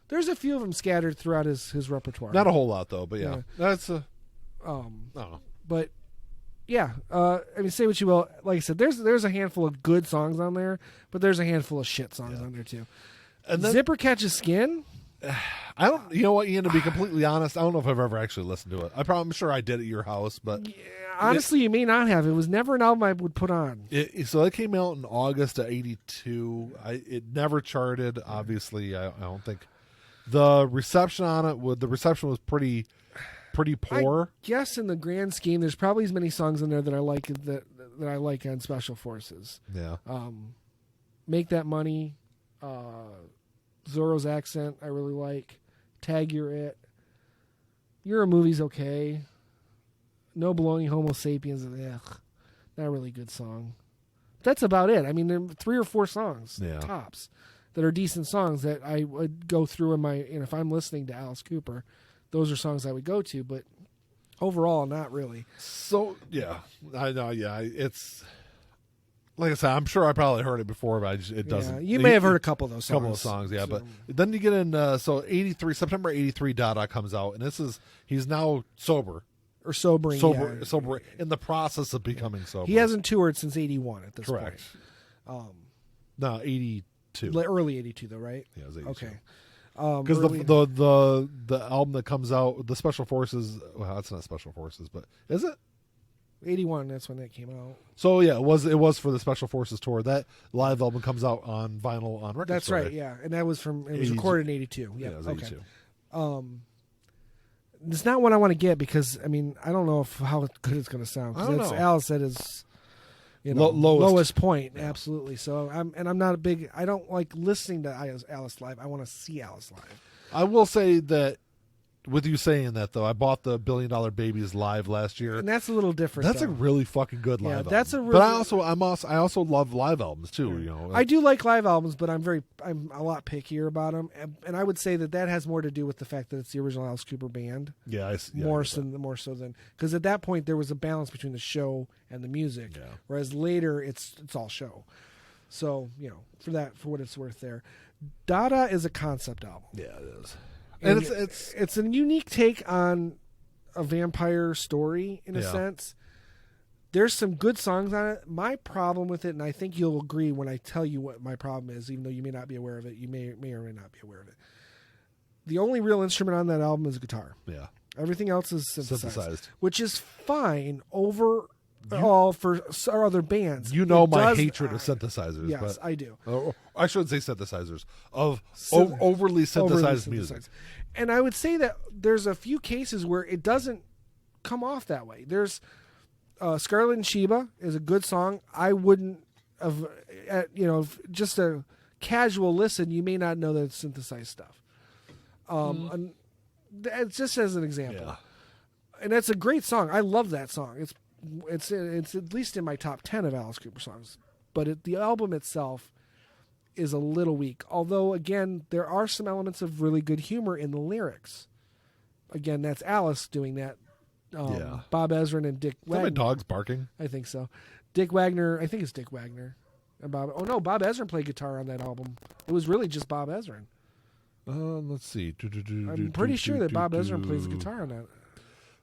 Speaker 2: There's a few of them scattered throughout his repertoire.
Speaker 1: Not a whole lot though, but yeah. That's I don't know.
Speaker 2: But yeah, I mean, say what you will. Like I said, there's a handful of good songs on there, but there's a handful of shit songs on there too. And then, Zipper Catches Skin.
Speaker 1: I don't. You know what, Ian? To be completely honest, I don't know if I've ever actually listened to it. I'm sure I did at your house, but
Speaker 2: honestly, you may not have. It was never an album I would put on.
Speaker 1: So it came out in August of '82. It never charted. Obviously, I don't think the reception on it was pretty poor.
Speaker 2: Yes, in the grand scheme, there's probably as many songs in there that I like that I like on Special Forces.
Speaker 1: Yeah.
Speaker 2: Make That Money, Zorro's Accent, I really like. Tag You're It. You're a Movie's okay. No Baloney Homo Sapiens, not a really good song. That's about it. I mean, there are 3 or 4 songs tops that are decent songs that I would go through in my. If I'm listening to Alice Cooper, those are songs I would go to, but overall, not really.
Speaker 1: So, yeah. I know, yeah. It's, like I said, I'm sure I probably heard it before, but it doesn't.
Speaker 2: Yeah, you may have heard a couple of those songs.
Speaker 1: A couple of songs, yeah. So. But then you get in, September 83, Dada comes out, and he's now sober.
Speaker 2: Or sobering.
Speaker 1: Sober, in the process of becoming sober.
Speaker 2: He hasn't toured since 81 at this
Speaker 1: point.
Speaker 2: Correct.
Speaker 1: No, 82.
Speaker 2: Early 82, though, right?
Speaker 1: Yeah, it was 82.
Speaker 2: Okay.
Speaker 1: Because
Speaker 2: early-
Speaker 1: the album that comes out, the Special Forces. Well, that's not Special Forces, but is it?
Speaker 2: 81, that's when that came out.
Speaker 1: So yeah, it was for the Special Forces tour. That live album comes out on vinyl on Record
Speaker 2: That's
Speaker 1: Store
Speaker 2: right, yeah. And that was it was
Speaker 1: 82.
Speaker 2: recorded in 82.
Speaker 1: Yeah,
Speaker 2: Yeah,
Speaker 1: it was
Speaker 2: okay.
Speaker 1: 82.
Speaker 2: It's not one I want to get because, I mean, I don't know how good it's going to sound.
Speaker 1: I don't
Speaker 2: Because
Speaker 1: know.
Speaker 2: Alice said is, lowest.
Speaker 1: Lowest.
Speaker 2: point,
Speaker 1: Yeah.
Speaker 2: absolutely. So I'm not a big, I don't like listening to Alice live. I want to see Alice live.
Speaker 1: I will say that, with you saying that though, I bought the $1 Billion Babies live last year.
Speaker 2: And that's a little different.
Speaker 1: That's a
Speaker 2: though.
Speaker 1: really fucking good live album.
Speaker 2: that's a
Speaker 1: But
Speaker 2: really-
Speaker 1: I also love live albums too. You know,
Speaker 2: I do like live albums, but I'm a lot pickier about them, and I would say that has more to do with the fact that it's the original Alice Cooper band, more so than because at that point there was a balance between the show and the music, whereas later it's all show. So for what it's worth, there, Dada is a concept album.
Speaker 1: Yeah, it is.
Speaker 2: And
Speaker 1: And
Speaker 2: it's a unique take on a vampire story in a
Speaker 1: Yeah.
Speaker 2: sense. There's some good songs on it. My problem with it, and I think you'll agree when I tell you what my problem is, even though you may not be aware of it, you may or may not be aware of it. The only real instrument on that album is a guitar.
Speaker 1: Yeah.
Speaker 2: Everything else is
Speaker 1: Synthesized.
Speaker 2: which is fine overall for other bands.
Speaker 1: You know
Speaker 2: It
Speaker 1: my
Speaker 2: does-
Speaker 1: hatred of synthesizers.
Speaker 2: Yes,
Speaker 1: but,
Speaker 2: I do.
Speaker 1: I shouldn't say synthesizers, of
Speaker 2: Syn-
Speaker 1: overly synthesized
Speaker 2: overly
Speaker 1: music.
Speaker 2: synthesized. And I would say that there's a few cases where it doesn't come off that way. There's Scarlet and Sheba is a good song. I wouldn't have, just a casual listen, you may not know that it's synthesized stuff. And it's just as an example.
Speaker 1: Yeah.
Speaker 2: And that's a great song. I love that song. It's at least in my top 10 of Alice Cooper songs. But the album itself is a little weak. Although, again, there are some elements of really good humor in the lyrics. Again, that's Alice doing that.
Speaker 1: Yeah.
Speaker 2: Bob Ezrin and Dick
Speaker 1: Is that my
Speaker 2: Wagner.
Speaker 1: dog's barking?
Speaker 2: I think so. Dick Wagner. I think it's Dick Wagner. And Bob Ezrin played guitar on that album. It was really just Bob Ezrin.
Speaker 1: Let's see.
Speaker 2: I'm pretty sure that Bob Ezrin plays the guitar on that.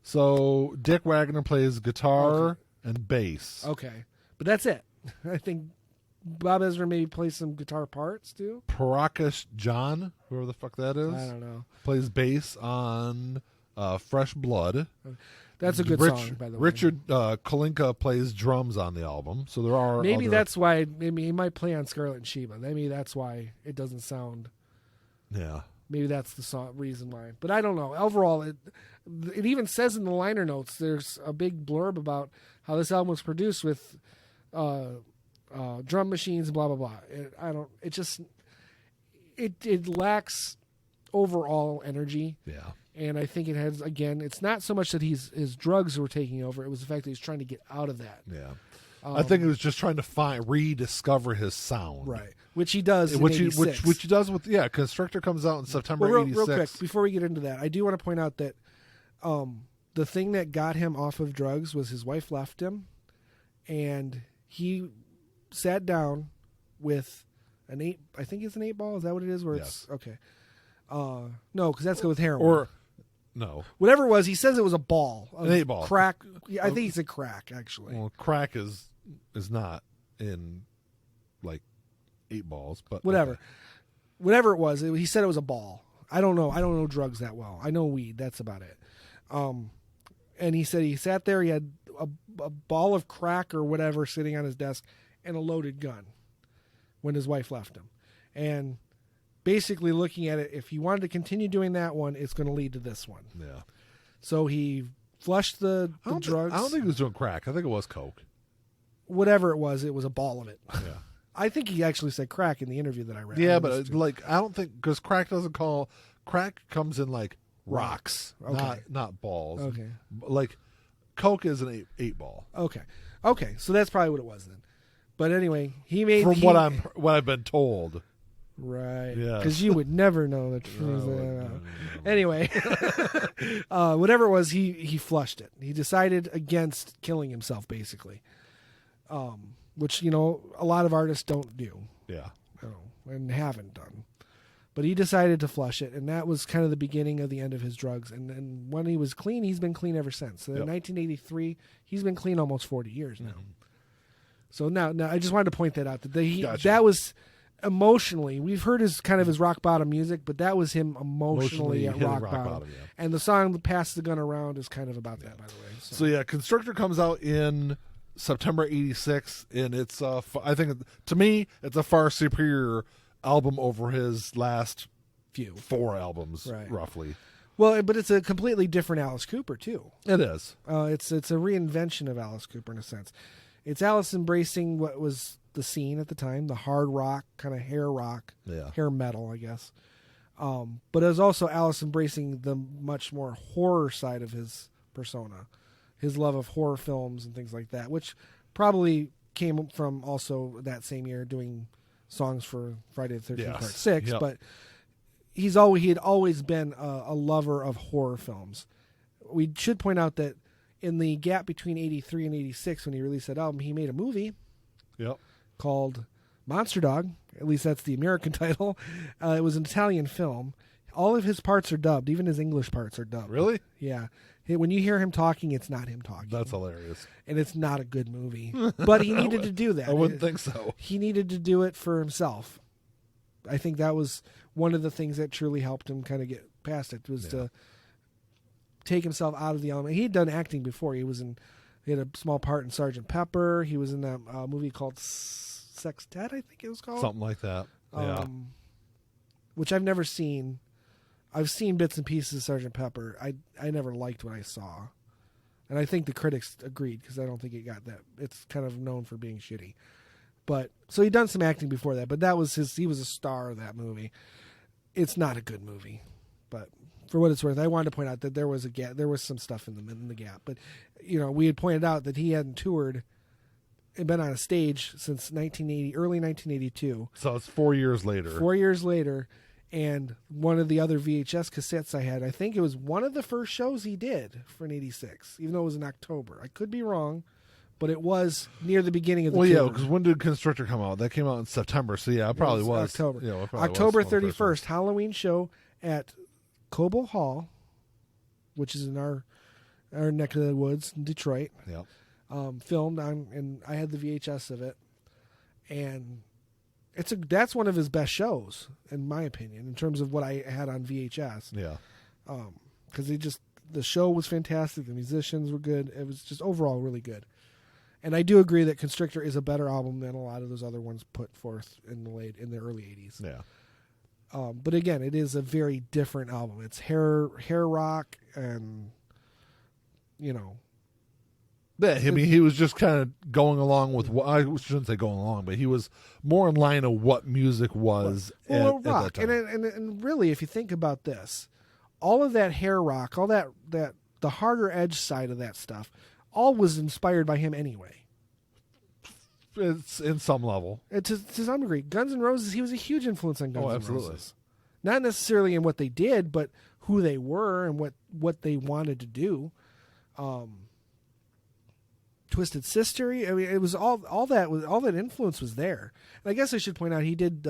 Speaker 1: So Dick Wagner plays guitar and bass.
Speaker 2: Okay. But that's it. I think Bob Ezrin maybe plays some guitar parts too.
Speaker 1: Prakash John, whoever the fuck that is,
Speaker 2: I don't know.
Speaker 1: plays bass on Fresh Blood.
Speaker 2: That's a good song, by the way.
Speaker 1: Richard Kalinka plays drums on the album. So there are
Speaker 2: Maybe
Speaker 1: other-
Speaker 2: that's why. Maybe he might play on Scarlet and Sheba. Maybe that's why it doesn't sound.
Speaker 1: Yeah.
Speaker 2: Maybe that's the reason why. But I don't know. Overall, it even says in the liner notes. There's a big blurb about how this album was produced with drum machines. Blah blah blah. It lacks overall energy.
Speaker 1: Yeah.
Speaker 2: And I think it has, again, it's not so much that his drugs were taking over. It was the fact that he's trying to get out of that.
Speaker 1: Yeah. I think he was just trying to rediscover his sound.
Speaker 2: Right. Which he does in
Speaker 1: Which
Speaker 2: 86.
Speaker 1: he does with, Constrictor comes out in September
Speaker 2: Well,
Speaker 1: 86.
Speaker 2: real quick, before we get into that, I do want to point out that the thing that got him off of drugs was his wife left him, and he sat down with I think it's an 8-ball. Is that what it is? Where
Speaker 1: Yes.
Speaker 2: it's okay. No, because that's good with heroin.
Speaker 1: Or, no.
Speaker 2: whatever it was, he says it was a ball.
Speaker 1: An 8-ball.
Speaker 2: Crack. Yeah, I think he said crack, actually.
Speaker 1: Well, crack is not in, 8 balls, but
Speaker 2: Whatever.
Speaker 1: okay.
Speaker 2: Whatever it was, he said it was a ball. I don't know. I don't know drugs that well. I know weed. That's about it. And he said he sat there. He had a ball of crack or whatever sitting on his desk and a loaded gun when his wife left him. And basically looking at it, if he wanted to continue doing that one, it's going to lead to this one.
Speaker 1: Yeah.
Speaker 2: So he flushed the drugs.
Speaker 1: I don't think he was doing crack. I think it was coke.
Speaker 2: Whatever it was a ball of it.
Speaker 1: Yeah.
Speaker 2: I think he actually said crack in the interview that I read.
Speaker 1: Yeah,
Speaker 2: I
Speaker 1: but
Speaker 2: listened to.
Speaker 1: I don't think, because crack comes in rocks,
Speaker 2: Okay.
Speaker 1: not balls.
Speaker 2: Okay.
Speaker 1: Coke is an 8-ball.
Speaker 2: Okay. So that's probably what it was then. But anyway, he made
Speaker 1: From what I've been told.
Speaker 2: right.
Speaker 1: Yes.
Speaker 2: Because you would never know the truth.
Speaker 1: No.
Speaker 2: Anyway, whatever it was, he flushed it. He decided against killing himself, basically. Which a lot of artists don't do.
Speaker 1: Yeah.
Speaker 2: And haven't done. But he decided to flush it, and that was kind of the beginning of the end of his drugs. And when he was clean, he's been clean ever since. So in 1983, he's been clean almost 40 years now. So now I just wanted to point that out.
Speaker 1: Gotcha.
Speaker 2: That was emotionally. We've heard his kind of his rock bottom music, but that was him emotionally at
Speaker 1: hitting
Speaker 2: rock bottom.
Speaker 1: yeah.
Speaker 2: And the song "Pass the Gun Around" is kind of about that, by the way.
Speaker 1: So yeah, Constrictor comes out in September '86, and it's I think to me it's a far superior album over his last
Speaker 2: few
Speaker 1: 4 albums,
Speaker 2: Right.
Speaker 1: roughly.
Speaker 2: Well, but it's a completely different Alice Cooper too.
Speaker 1: It is.
Speaker 2: It's a reinvention of Alice Cooper in a sense. It's Alice embracing what was the scene at the time, the hard rock, kind of hair rock, hair metal, I guess. But it was also Alice embracing the much more horror side of his persona, his love of horror films and things like that, which probably came from also that same year doing songs for Friday the 13th Part 6.
Speaker 1: Yep.
Speaker 2: But he had always been a lover of horror films. We should point out that in the gap between 83 and 86, when he released that album, he made a movie called Monster Dog. At least that's the American title. It was an Italian film. All of his parts are dubbed. Even his English parts are dubbed.
Speaker 1: Really?
Speaker 2: Yeah. When you hear him talking, it's not him talking.
Speaker 1: That's hilarious.
Speaker 2: And it's not a good movie. But he needed to do that.
Speaker 1: I wouldn't think so.
Speaker 2: He needed to do it for himself. I think that was one of the things that truly helped him kind of get past it, was to take himself out of the element. He had done acting before. He had a small part in Sgt. Pepper. He was in that movie called Sextet, I think it was called.
Speaker 1: Something like that. Yeah.
Speaker 2: Which I've never seen. I've seen bits and pieces of Sgt. Pepper. I never liked what I saw. And I think the critics agreed, because I don't think it got that. It's kind of known for being shitty. But so he'd done some acting before that, but that was he was a star of that movie. It's not a good movie, but for what it's worth, I wanted to point out that there was a gap. There was some stuff in the gap, but we had pointed out that he hadn't toured and been on a stage since early 1982.
Speaker 1: So it's 4 years later.
Speaker 2: 4 years later, and one of the other VHS cassettes I had, I think it was one of the first shows he did for an '86, even though it was in October. I could be wrong, but it was near the beginning of the tour.
Speaker 1: Well, yeah, because when did Constrictor come out? That came out in September, so yeah, it probably was.
Speaker 2: October.
Speaker 1: Yeah, it probably
Speaker 2: October
Speaker 1: was
Speaker 2: 31st, Halloween show at Cobo Hall, which is in our neck of the woods in Detroit.
Speaker 1: Yeah.
Speaker 2: Filmed on, and I had the VHS of it, and that's one of his best shows, in my opinion, in terms of what I had on VHS.
Speaker 1: Yeah.
Speaker 2: Because the show was fantastic, the musicians were good, it was just overall really good. And I do agree that Constrictor is a better album than a lot of those other ones put forth in the early 80s.
Speaker 1: Yeah.
Speaker 2: But again, it is a very different album. It's hair rock, and
Speaker 1: Yeah, I mean, he was just kind of going along with what I shouldn't say going along, but he was more in line of what music was at that time.
Speaker 2: And really, if you think about this, all of that hair rock, all that the harder edge side of that stuff, all was inspired by him anyway.
Speaker 1: It's in some level.
Speaker 2: To some degree, Guns N' Roses, he was a huge influence on Guns N'
Speaker 1: absolutely.
Speaker 2: Roses. Not necessarily in what they did, but who they were and what they wanted to do. Twisted Sister. I mean, it was all that influence was there. And I guess I should point out he did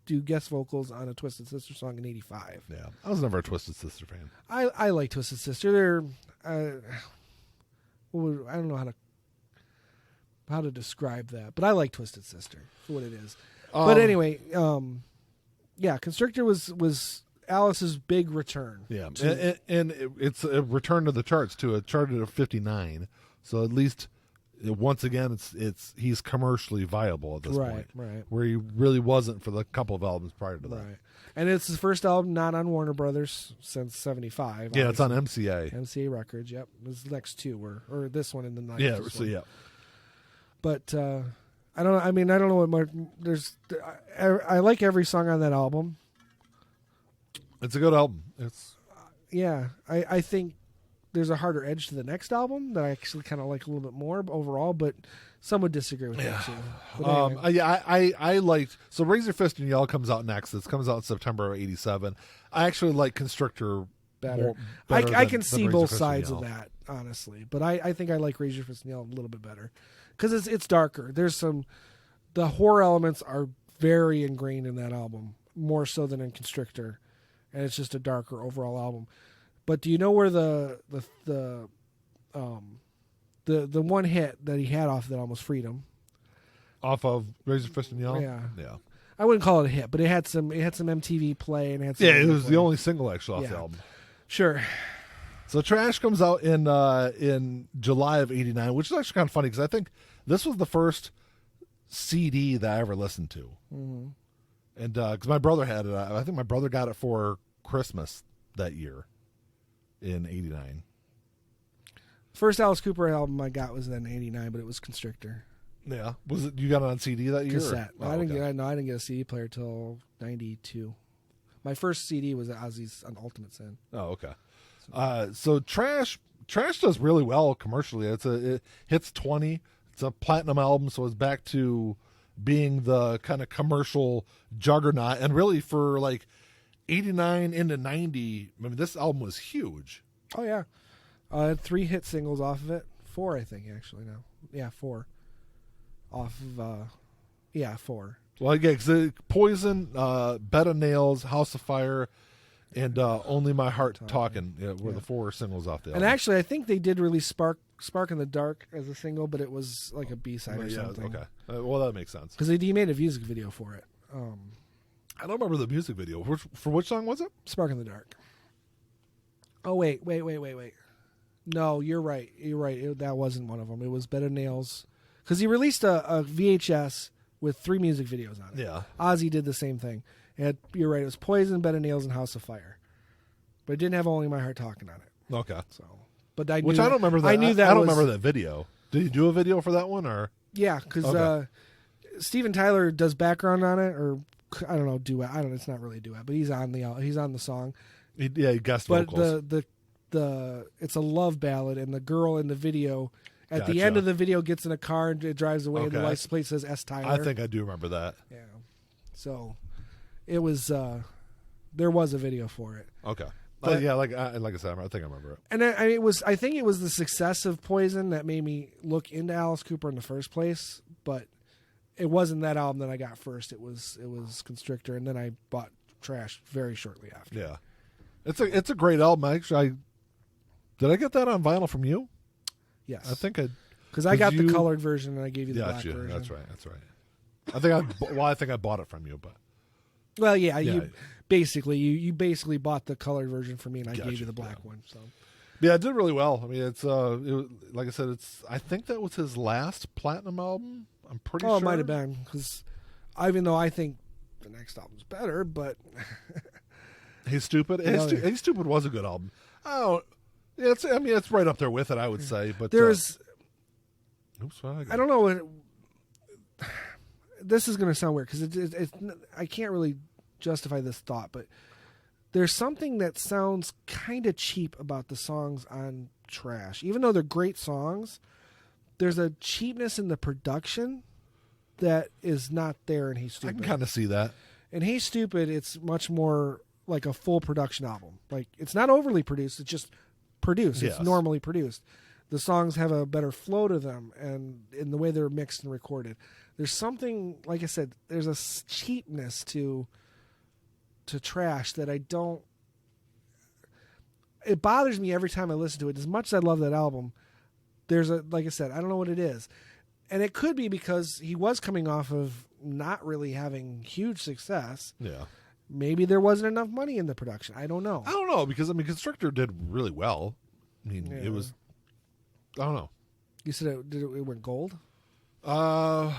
Speaker 2: do guest vocals on a Twisted Sister song in '85.
Speaker 1: Yeah, I was never a Twisted Sister fan.
Speaker 2: I like Twisted Sister. They're I don't know how to describe that, but I like Twisted Sister for what it is. But anyway, yeah, Constrictor was Alice's big return.
Speaker 1: Yeah, and it's a return to the charts too. It charted at 59, so at least once again, he's commercially viable at this point,
Speaker 2: right?
Speaker 1: Where he really wasn't for the couple of albums prior to that.
Speaker 2: Right, and it's his first album not on Warner Brothers since '75.
Speaker 1: Yeah, it's on MCA.
Speaker 2: MCA Records. Yep, it was the next two or this one in the 90s.
Speaker 1: Yeah, so yeah.
Speaker 2: But I don't know. I mean, I don't know what more. I like every song on that album.
Speaker 1: It's a good album.
Speaker 2: Yeah, I think there's a harder edge to the next album that I actually kind of like a little bit more overall, but some would disagree with that too. But anyway.
Speaker 1: I liked, so Razor Fist and Yell comes out next. It comes out in September of '87. I actually like Constrictor
Speaker 2: better. I can see both sides of that, honestly, but I think I like Razor Fist and Yell a little bit better because it's darker. There's the horror elements are very ingrained in that album, more so than in Constrictor, and it's just a darker overall album. But do you know where the one hit that he had off that album was Freedom?
Speaker 1: Off of Razor Fist and Yell?
Speaker 2: Yeah. I wouldn't call it a hit, but it had some MTV play and it had some
Speaker 1: Yeah, it
Speaker 2: radio
Speaker 1: was
Speaker 2: play.
Speaker 1: the only single actually off
Speaker 2: Yeah.
Speaker 1: the album.
Speaker 2: Sure.
Speaker 1: So Trash comes out in July of '89, which is actually kind of funny because I think this was the first CD that I ever listened to,
Speaker 2: Mm-hmm.
Speaker 1: and because my brother had it, I think my brother got it for Christmas that year in '89.
Speaker 2: First Alice Cooper album I got was in '89, but it was Constrictor
Speaker 1: Yeah, was it you got it on CD that year?
Speaker 2: cassette.
Speaker 1: Oh,
Speaker 2: I didn't
Speaker 1: okay.
Speaker 2: get a CD player till '92. My first CD was Ozzy's on Ultimate Sin.
Speaker 1: Oh, okay. So Trash does really well commercially. It hits 20. It's a platinum album, so it's back to being the kind of commercial juggernaut. And really, for like '89 into '90, I mean, this album was huge.
Speaker 2: Oh yeah, I had 3 hit singles off of it. 4, I think, actually now. Yeah, 4. Off of 4.
Speaker 1: Well, yeah, 'cause Poison, Bed of Nails, House of Fire, and Only My Heart Talking were the 4 singles off the album.
Speaker 2: And actually, I think they did release Spark in the Dark as a single, but it was like a B-side or
Speaker 1: yeah,
Speaker 2: something.
Speaker 1: okay. Well, that makes sense.
Speaker 2: Because he made a music video for it.
Speaker 1: I don't remember the music video. For which song was it?
Speaker 2: Spark in the Dark. Oh, wait. No, you're right. That wasn't one of them. It was Bed of Nails. Because he released a VHS with 3 music videos on it.
Speaker 1: Yeah.
Speaker 2: Ozzy did the same thing. You're right. It was Poison, Bed of Nails, and House of Fire. But it didn't have Only My Heart Talking on it.
Speaker 1: Okay.
Speaker 2: So, but I
Speaker 1: Which
Speaker 2: knew,
Speaker 1: I don't remember that.
Speaker 2: I knew that
Speaker 1: I don't
Speaker 2: was,
Speaker 1: remember that video. Did you do a video for that one or?
Speaker 2: Yeah, because
Speaker 1: Okay.
Speaker 2: Steven Tyler does background on it, or I don't know, duet. I don't know. It's not really duet, but he's on the song.
Speaker 1: He guest
Speaker 2: But
Speaker 1: vocals.
Speaker 2: the it's a love ballad, and the girl in the video at the
Speaker 1: Gotcha.
Speaker 2: end of the video gets in a car and it drives away, and the
Speaker 1: Okay.
Speaker 2: license plate says S. Tyler.
Speaker 1: I think I do remember that.
Speaker 2: Yeah. So it was there was a video for it.
Speaker 1: Okay.
Speaker 2: But-
Speaker 1: Yeah, like I said, I think I remember it.
Speaker 2: And I think it was the success of Poison that made me look into Alice Cooper in the first place, but it wasn't that album that I got first. It was Constrictor, and then I bought Trash very shortly after.
Speaker 1: Yeah, it's a great album. Actually, did I get that on vinyl from you?
Speaker 2: Yes.
Speaker 1: I think I.
Speaker 2: Because I got the
Speaker 1: you-
Speaker 2: colored version and I gave you the
Speaker 1: Yeah,
Speaker 2: black version.
Speaker 1: that's right. That's right. I think I bought it from you, but
Speaker 2: Well, yeah,
Speaker 1: Yeah.
Speaker 2: you basically bought the colored version for me, and I
Speaker 1: Gotcha,
Speaker 2: gave you the black
Speaker 1: yeah.
Speaker 2: one. So
Speaker 1: yeah, it did really well. I mean, it was, like I said, I think that was his last platinum album. I'm pretty sure.
Speaker 2: it might have been because even though I think the next album's better, but
Speaker 1: He's Stupid.
Speaker 2: No, yeah.
Speaker 1: He's Stupid was a good album. Oh, yeah, it's right up there with it, I would say. But
Speaker 2: there's
Speaker 1: oops, what did
Speaker 2: I don't know what this is going to sound weird because I can't really justify this thought, but there's something that sounds kind of cheap about the songs on Trash, even though they're great songs. There's a cheapness in the production that is not there in Hey
Speaker 1: I
Speaker 2: Stupid.
Speaker 1: can kind of see that.
Speaker 2: In Hey Stupid, it's much more like a full production album. Like it's not overly produced; it's just produced.
Speaker 1: Yes.
Speaker 2: It's normally produced. The songs have a better flow to them, and in the way they're mixed and recorded. There's something, like I said, there's a cheapness to Trash that I don't. It bothers me every time I listen to it. As much as I love that album, there's like I said, I don't know what it is. And it could be because he was coming off of not really having huge success.
Speaker 1: Yeah.
Speaker 2: Maybe there wasn't enough money in the production. I don't know.
Speaker 1: I don't know because Constrictor did really well. I mean,
Speaker 2: Yeah.
Speaker 1: it was. I don't know.
Speaker 2: You said it went gold?
Speaker 1: Oh,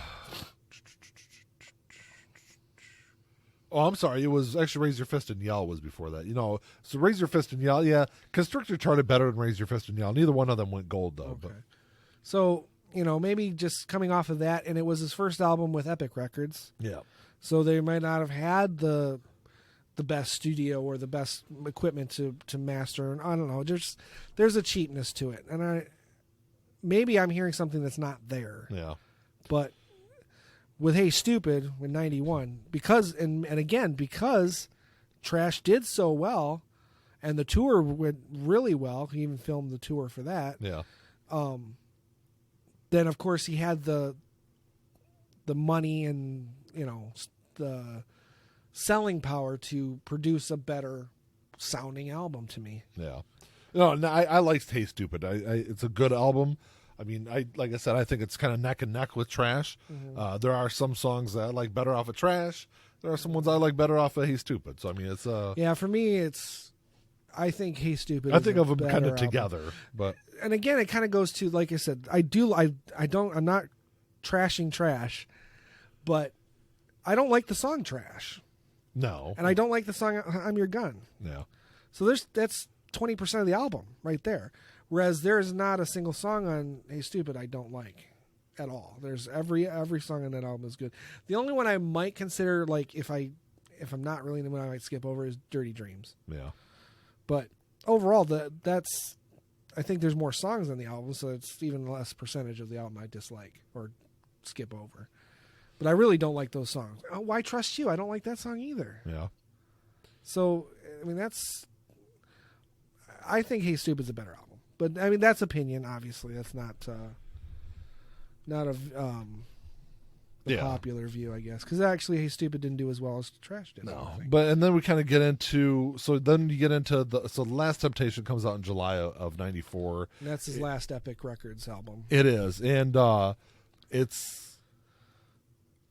Speaker 1: I'm sorry. It was actually Raise Your Fist and Yell was before that. So Raise Your Fist and Yell, yeah. Constrictor charted better than Raise Your Fist and Yell. Neither one of them went gold, though.
Speaker 2: Okay. So, maybe just coming off of that, and it was his first album with Epic Records.
Speaker 1: But yeah.
Speaker 2: So they might not have had the best studio or the best equipment to master. And I don't know. There's a cheapness to it. And maybe I'm hearing something that's not there.
Speaker 1: Yeah.
Speaker 2: But with Hey Stupid in 91, because Trash did so well and the tour went really well, he even filmed the tour for that.
Speaker 1: Yeah.
Speaker 2: Then of course he had the money and the selling power to produce a better sounding album to me.
Speaker 1: Yeah. No, I liked Hey Stupid. It's a good album. I mean, like I said, I think it's kind of neck and neck with Trash. There are some songs that I like better off of Trash. There are some ones I like better off of Hey Stupid. So I mean, it's
Speaker 2: yeah. For me, it's I think Hey Stupid.
Speaker 1: I
Speaker 2: is
Speaker 1: think
Speaker 2: a
Speaker 1: of them kind
Speaker 2: better
Speaker 1: of
Speaker 2: album.
Speaker 1: together, but
Speaker 2: And again, it kind of goes to, like I said, I'm not trashing Trash, but I don't like the song Trash,
Speaker 1: no,
Speaker 2: and I don't like the song I'm Your Gun.
Speaker 1: yeah,
Speaker 2: So that's 20% of the album right there. Whereas there's not a single song on Hey Stupid I don't like at all. There's every song on that album is good. The only one I might consider, like, if I'm not really the one I might skip over, is Dirty Dreams.
Speaker 1: yeah.
Speaker 2: But overall, that's I think there's more songs on the album, so it's even less percentage of the album I dislike or skip over. But I really don't like those songs. Oh, Why Trust You? I don't like that song either.
Speaker 1: Yeah.
Speaker 2: So I mean, I think Hey Stupid's a better album. But I mean, that's opinion. Obviously, that's not the
Speaker 1: Yeah.
Speaker 2: popular view, I guess. Because actually, Hey Stupid didn't do as well as Trash did. I
Speaker 1: No,
Speaker 2: don't think.
Speaker 1: but and then we kind of get into the Last Temptation comes out in July of '94.
Speaker 2: And that's his last Epic Records album.
Speaker 1: It is, and it's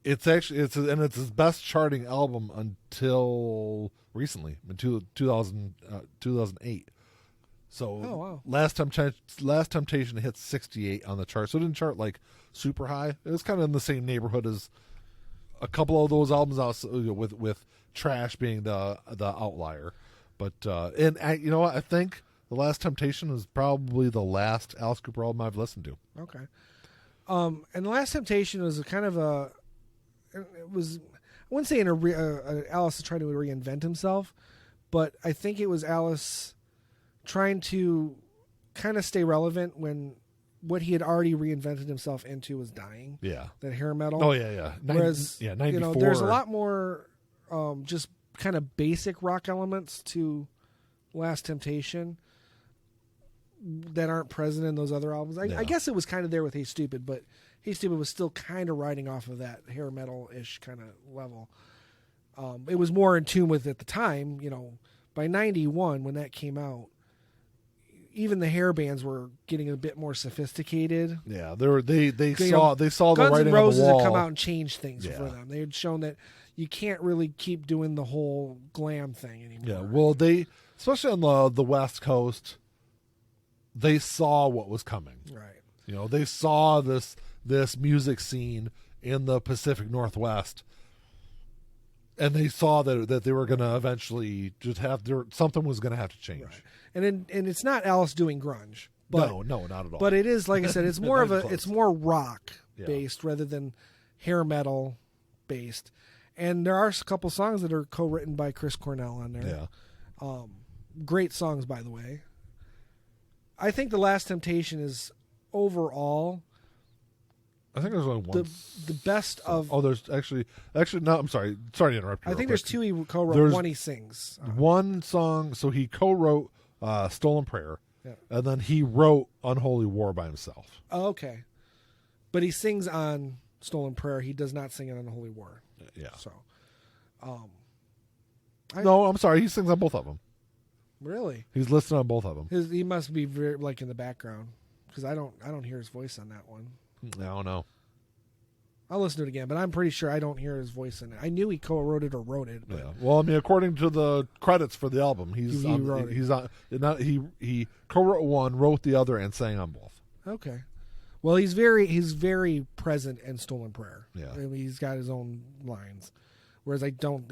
Speaker 1: his best charting album until recently in 2008. So
Speaker 2: Oh, wow.
Speaker 1: Last Temptation hit 68 on the chart, so it didn't chart like super high. It was kind of in the same neighborhood as a couple of those albums out with Trash being the outlier. But you know what? I think The Last Temptation is probably the last Alice Cooper album I've listened to.
Speaker 2: Okay. And The Last Temptation was a kind of it was, I wouldn't say Alice is trying to reinvent himself, but I think it was Alice trying to kind of stay relevant when what he had already reinvented himself into was dying.
Speaker 1: Yeah.
Speaker 2: That hair metal.
Speaker 1: Oh yeah.
Speaker 2: Whereas
Speaker 1: 94.
Speaker 2: there's a lot more just kind of basic rock elements to Last Temptation that aren't present in those other albums. I guess it was kind of there with Hey Stupid, but Hey Stupid was still kind of riding off of that hair metal-ish kind of level. It was more in tune with, at the time, by 91 when that came out, even the hair bands were getting a bit more sophisticated.
Speaker 1: Yeah, they saw the
Speaker 2: Guns
Speaker 1: writing
Speaker 2: N' Roses
Speaker 1: on the wall.
Speaker 2: had come out and changed things
Speaker 1: Yeah.
Speaker 2: for them. They had shown that you can't really keep doing the whole glam thing anymore.
Speaker 1: Yeah, well, they, especially on the West Coast, they saw what was coming.
Speaker 2: Right.
Speaker 1: They saw this music scene in the Pacific Northwest, and they saw that they were going to eventually just something was going to have to change.
Speaker 2: Right. And it's not Alice doing grunge. But,
Speaker 1: no, not at all.
Speaker 2: But it is, like I said, it's more
Speaker 1: Not close.
Speaker 2: it's more rock
Speaker 1: Yeah.
Speaker 2: based rather than hair metal based. And there are a couple songs that are co-written by Chris Cornell on there.
Speaker 1: Yeah.
Speaker 2: Great songs, by the way. I think The Last Temptation is overall
Speaker 1: I think there's only one.
Speaker 2: the best of.
Speaker 1: Oh, there's actually no. I'm sorry to interrupt you.
Speaker 2: I
Speaker 1: real
Speaker 2: think there's
Speaker 1: quick.
Speaker 2: two he co-wrote.
Speaker 1: There's
Speaker 2: One he sings.
Speaker 1: One song. So he co-wrote "Stolen Prayer,"
Speaker 2: Yeah.
Speaker 1: and then he wrote "Unholy War" by himself.
Speaker 2: Oh, okay. But he sings on Stolen Prayer. He does not sing it on the Holy War.
Speaker 1: Yeah.
Speaker 2: So,
Speaker 1: No, I'm sorry. He sings on both of them.
Speaker 2: really,
Speaker 1: He's listed on both of them.
Speaker 2: he must be very, like, in the background, because I don't hear his voice on that one.
Speaker 1: I don't know.
Speaker 2: I'll listen to it again, but I'm pretty sure I don't hear his voice in it. I knew he co-wrote it or wrote it. But
Speaker 1: Yeah. Well, I mean, according to the credits for the album,
Speaker 2: He wrote it.
Speaker 1: he's on. He co-wrote one, wrote the other, and sang on both.
Speaker 2: Okay. Well, he's very present in Stolen Prayer.
Speaker 1: Yeah.
Speaker 2: I mean, he's got his own lines, whereas he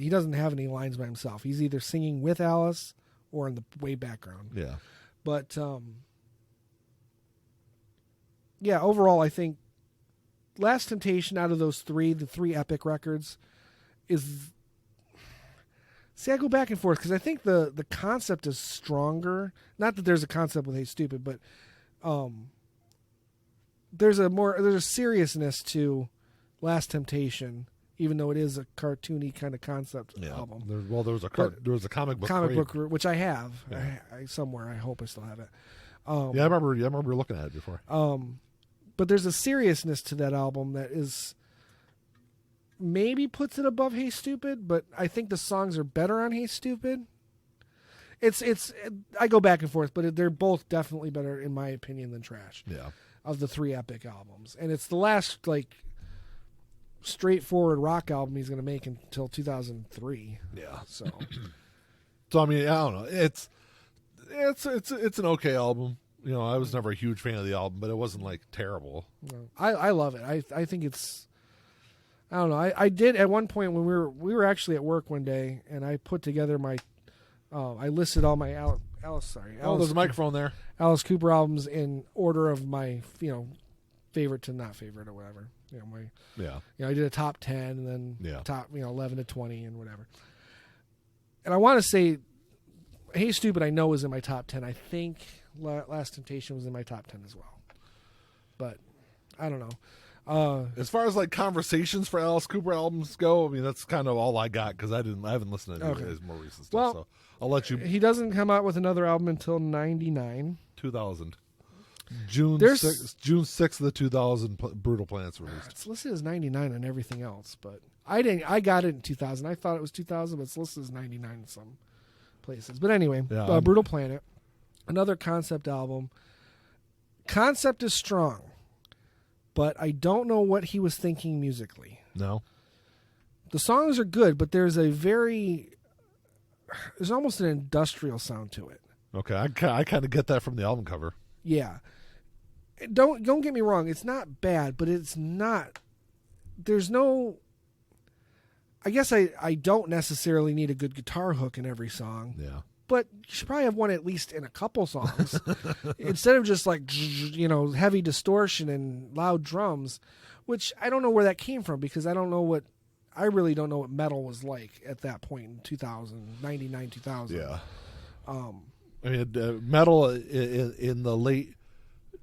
Speaker 2: doesn't have any lines by himself. He's either singing with Alice or in the way background.
Speaker 1: Yeah.
Speaker 2: But yeah, overall, I think Last Temptation out of those the three Epic records, is. See, I go back and forth because I think the concept is stronger. Not that there's a concept with Hey Stupid, but there's a seriousness to Last Temptation, even though it is a cartoony kind of concept album.
Speaker 1: There was a comic book.
Speaker 2: Comic
Speaker 1: created.
Speaker 2: book, which I have
Speaker 1: Yeah.
Speaker 2: I somewhere. I hope I still have it.
Speaker 1: Yeah, I remember looking at it before.
Speaker 2: But there's a seriousness to that album that is maybe puts it above Hey Stupid, but I think the songs are better on Hey Stupid. I go back and forth, but they're both definitely better in my opinion than Trash.
Speaker 1: Yeah.
Speaker 2: of the 3 Epic albums, and it's the last like straightforward rock album he's going to make until 2003.
Speaker 1: Yeah.
Speaker 2: So,
Speaker 1: So I mean, I don't know. It's an okay album. You know, I was never a huge fan of the album, but it wasn't like terrible.
Speaker 2: no, I love it. I think it's. I don't know. I did at one point when we were actually at work one day, and I put together my. I listed all my
Speaker 1: There's a microphone there.
Speaker 2: Alice Cooper albums in order of my favorite to not favorite or whatever. I did a top 10 and then top 11 to 20 and whatever. And I want to say, Hey Stupid, I know was in my top 10. I think Last Temptation was in my top 10 as well. But I don't know.
Speaker 1: As far as like conversations for Alice Cooper albums go, I mean that's kind of all I got because I haven't listened to his more recent stuff.
Speaker 2: Well,
Speaker 1: so I'll let you.
Speaker 2: He doesn't come out with another album until 99.
Speaker 1: 2000. June 6th of the 2000 Brutal Planets released.
Speaker 2: It's listed as 99 on everything else, but I got it in 2000. I thought it was 2000, but it's listed as 99 in some places. But anyway, Brutal Planet, another concept album. Concept is strong, but I don't know what he was thinking musically.
Speaker 1: No.
Speaker 2: The songs are good, but there's almost an industrial sound to it.
Speaker 1: Okay, I kind of get that from the album cover.
Speaker 2: Yeah. Don't get me wrong, it's not bad, but it's not. There's no. I guess I don't necessarily need a good guitar hook in every song.
Speaker 1: Yeah.
Speaker 2: But you should probably have one at least in a couple songs. Instead of just like, heavy distortion and loud drums, which I don't know where that came from because I really don't know what metal was like at that point in 2000, 99, 2000.
Speaker 1: Yeah. I mean, metal in the late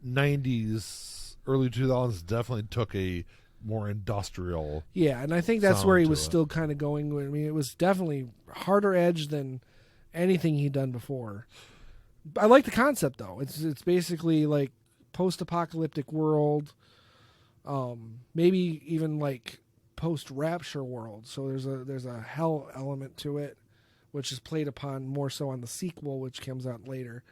Speaker 1: 90s, early 2000s definitely took a more industrial.
Speaker 2: Yeah, and I think that's where he was still kind of going. I mean, it was definitely harder edge than anything he'd done before. I like the concept though. It's basically like post-apocalyptic world, maybe even like post-rapture world. So there's a hell element to it, which is played upon more so on the sequel, which comes out later.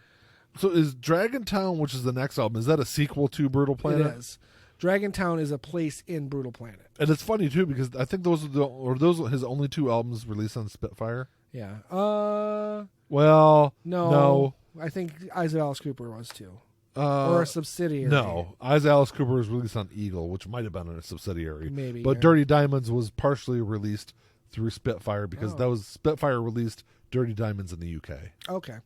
Speaker 1: So is Dragontown, which is the next album, is that a sequel to Brutal Planet?
Speaker 2: It is. Dragontown is a place in Brutal Planet.
Speaker 1: And it's funny too because I think those are his only 2 albums released on Spitfire.
Speaker 2: Yeah.
Speaker 1: Well,
Speaker 2: no. I think Eyes of Alice Cooper was too. Or a subsidiary.
Speaker 1: No. Eyes of Alice Cooper was released on Eagle, which might have been a subsidiary.
Speaker 2: Maybe.
Speaker 1: But
Speaker 2: yeah.
Speaker 1: Dirty Diamonds was partially released through Spitfire because that was Spitfire released Dirty Diamonds in the UK.
Speaker 2: Okay.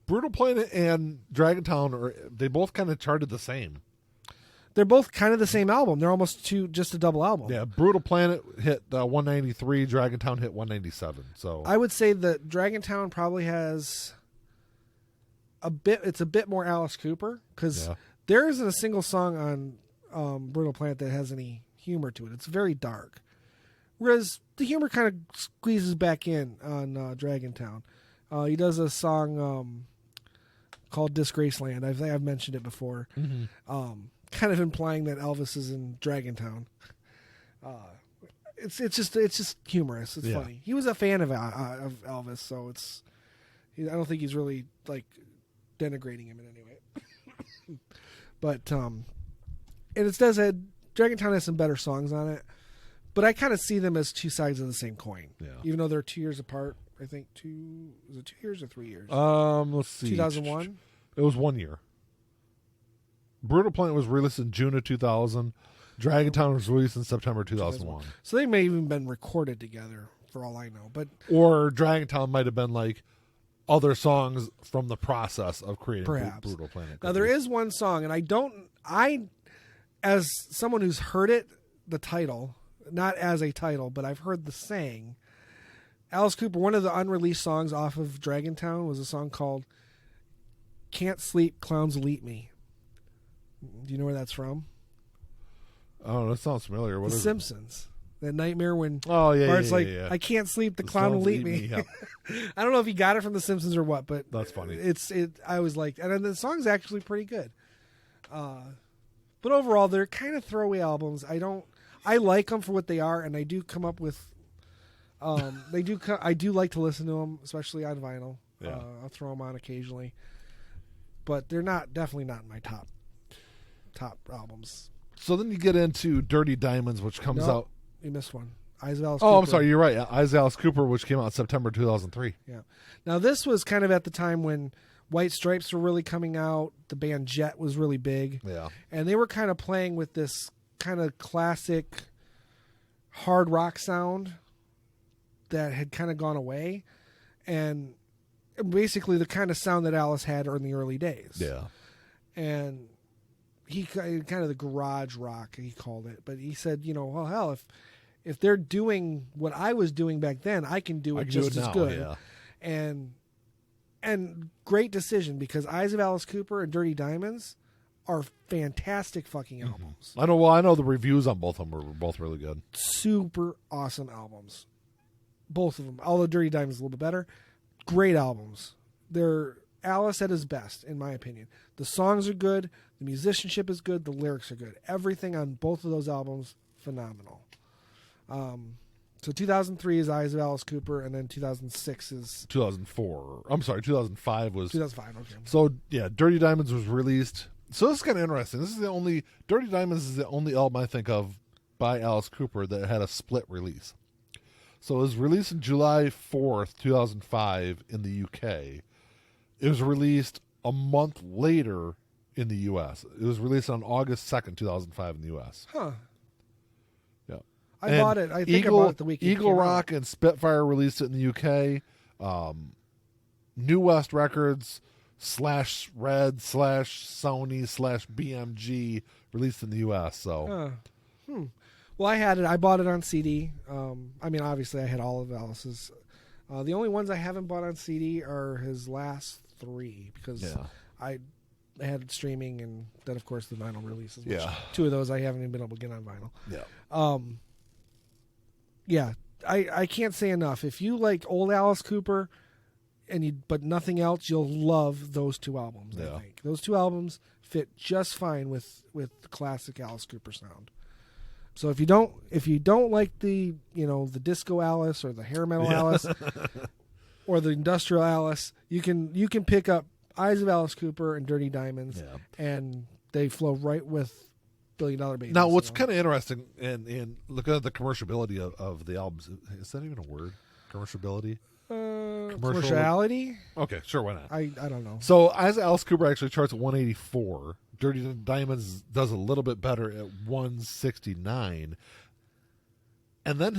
Speaker 1: Brutal Planet and Dragontown they both kind of charted the same.
Speaker 2: They're both kind of the same album. They're almost just a double album.
Speaker 1: Yeah, Brutal Planet hit 193, Dragontown hit 197. So
Speaker 2: I would say that Dragontown probably has it's a bit more Alice Cooper because there isn't a single song on Brutal Planet that has any humor to it. It's very dark. Whereas the humor kind of squeezes back in on Dragontown. He does a song called Disgraceland. I've mentioned it before. Mm-hmm. Kind of implying that Elvis is in Dragontown. It's just humorous. It's funny. He was a fan of Elvis, so I don't think he's really like denigrating him in any way. But Dragontown has some better songs on it, but I kind of see them as 2 sides of the same coin. Yeah. Even though they're 2 years apart. I think was it 2 years or 3 years?
Speaker 1: Let's see.
Speaker 2: 2001.
Speaker 1: It was 1 year. Brutal Planet was released in June of 2000. Dragontown was released in September 2001.
Speaker 2: So they may have even been recorded together, for all I know.
Speaker 1: Or Dragontown might have been like other songs from the process of creating Brutal Planet.
Speaker 2: Now there is one song, and as someone who's heard it, the title, not as a title, but I've heard the saying. Alice Cooper, one of the unreleased songs off of Dragontown was a song called Can't Sleep, Clowns Will Eat Me. Do you know where that's from?
Speaker 1: Oh, that sounds familiar. What
Speaker 2: The
Speaker 1: is
Speaker 2: Simpsons. That nightmare when
Speaker 1: Bart's
Speaker 2: I can't sleep, the clown will eat me.
Speaker 1: Yeah.
Speaker 2: I don't know if he got it from The Simpsons or what, but
Speaker 1: that's funny.
Speaker 2: I always liked it. And the song's actually pretty good. But overall, they're kind of throwaway albums. I like them for what they are, and I do come up with I do like to listen to them, especially on vinyl.
Speaker 1: Yeah.
Speaker 2: I'll throw them on occasionally, but they're definitely not in my top top albums.
Speaker 1: So then you get into Dirty Diamonds, which comes
Speaker 2: No,
Speaker 1: out.
Speaker 2: you missed one. Eyes of Alice
Speaker 1: Oh,
Speaker 2: Cooper.
Speaker 1: I'm sorry. You're right. Eyes of Alice Cooper, which came out in September 2003.
Speaker 2: Yeah. Now this was kind of at the time when White Stripes were really coming out. The band Jet was really big.
Speaker 1: Yeah.
Speaker 2: And they were kind of playing with this kind of classic hard rock sound that had kind of gone away. And basically the kind of sound that Alice had in the early days.
Speaker 1: Yeah.
Speaker 2: And he kind of the garage rock, he called it. But he said, well, hell, if they're doing what I was doing back then, I can do it just as good.
Speaker 1: Yeah.
Speaker 2: And great decision, because Eyes of Alice Cooper and Dirty Diamonds are fantastic fucking albums.
Speaker 1: I know. Well, I know the reviews on both of them were both really good.
Speaker 2: Super awesome albums, both of them. Although Dirty Diamonds is a little bit better. Great albums. They're Alice at his best, in my opinion. The songs are good. The musicianship is good. The lyrics are good. Everything on both of those albums, phenomenal. So 2003 is Eyes of Alice Cooper, and then 2006 is
Speaker 1: 2004. I'm sorry, 2005 was
Speaker 2: 2005. Okay.
Speaker 1: So yeah, Dirty Diamonds was released. So this is kind of interesting. This is the only Dirty Diamonds is the only album I think of by Alice Cooper that had a split release. So it was released in July 4th, 2005 in the UK. It was released a month later in the US. It was released on August 2nd, 2005 in the US.
Speaker 2: Huh.
Speaker 1: Yeah.
Speaker 2: I bought it. I think I bought it the week it
Speaker 1: Eagle
Speaker 2: came
Speaker 1: Rock
Speaker 2: out.
Speaker 1: and Spitfire released it in the UK. New West Records / Red / Sony / BMG released in the US. So,
Speaker 2: Well, I had it. I bought it on CD. I mean, obviously, I had all of Alice's. The only ones I haven't bought on CD are his last 3, because I had it streaming, and then, of course, the vinyl releases. Which 2 of those I haven't even been able to get on vinyl.
Speaker 1: Yeah.
Speaker 2: I can't say enough. If you like old Alice Cooper, but nothing else, you'll love those 2 albums. I think those 2 albums fit just fine with the classic Alice Cooper sound. So if you don't like the disco Alice or the hair metal Alice or the industrial Alice, you can pick up Eyes of Alice Cooper and Dirty Diamonds, and they flow right with $1 Billion Babies.
Speaker 1: Now, what's kind of interesting, and looking at the commerciality of the albums, is that even a word? Commerciality?
Speaker 2: Commerciality?
Speaker 1: Okay, sure, why not?
Speaker 2: I don't know.
Speaker 1: So, as Alice Cooper actually charts at 184, Dirty Diamonds does a little bit better at 169, and then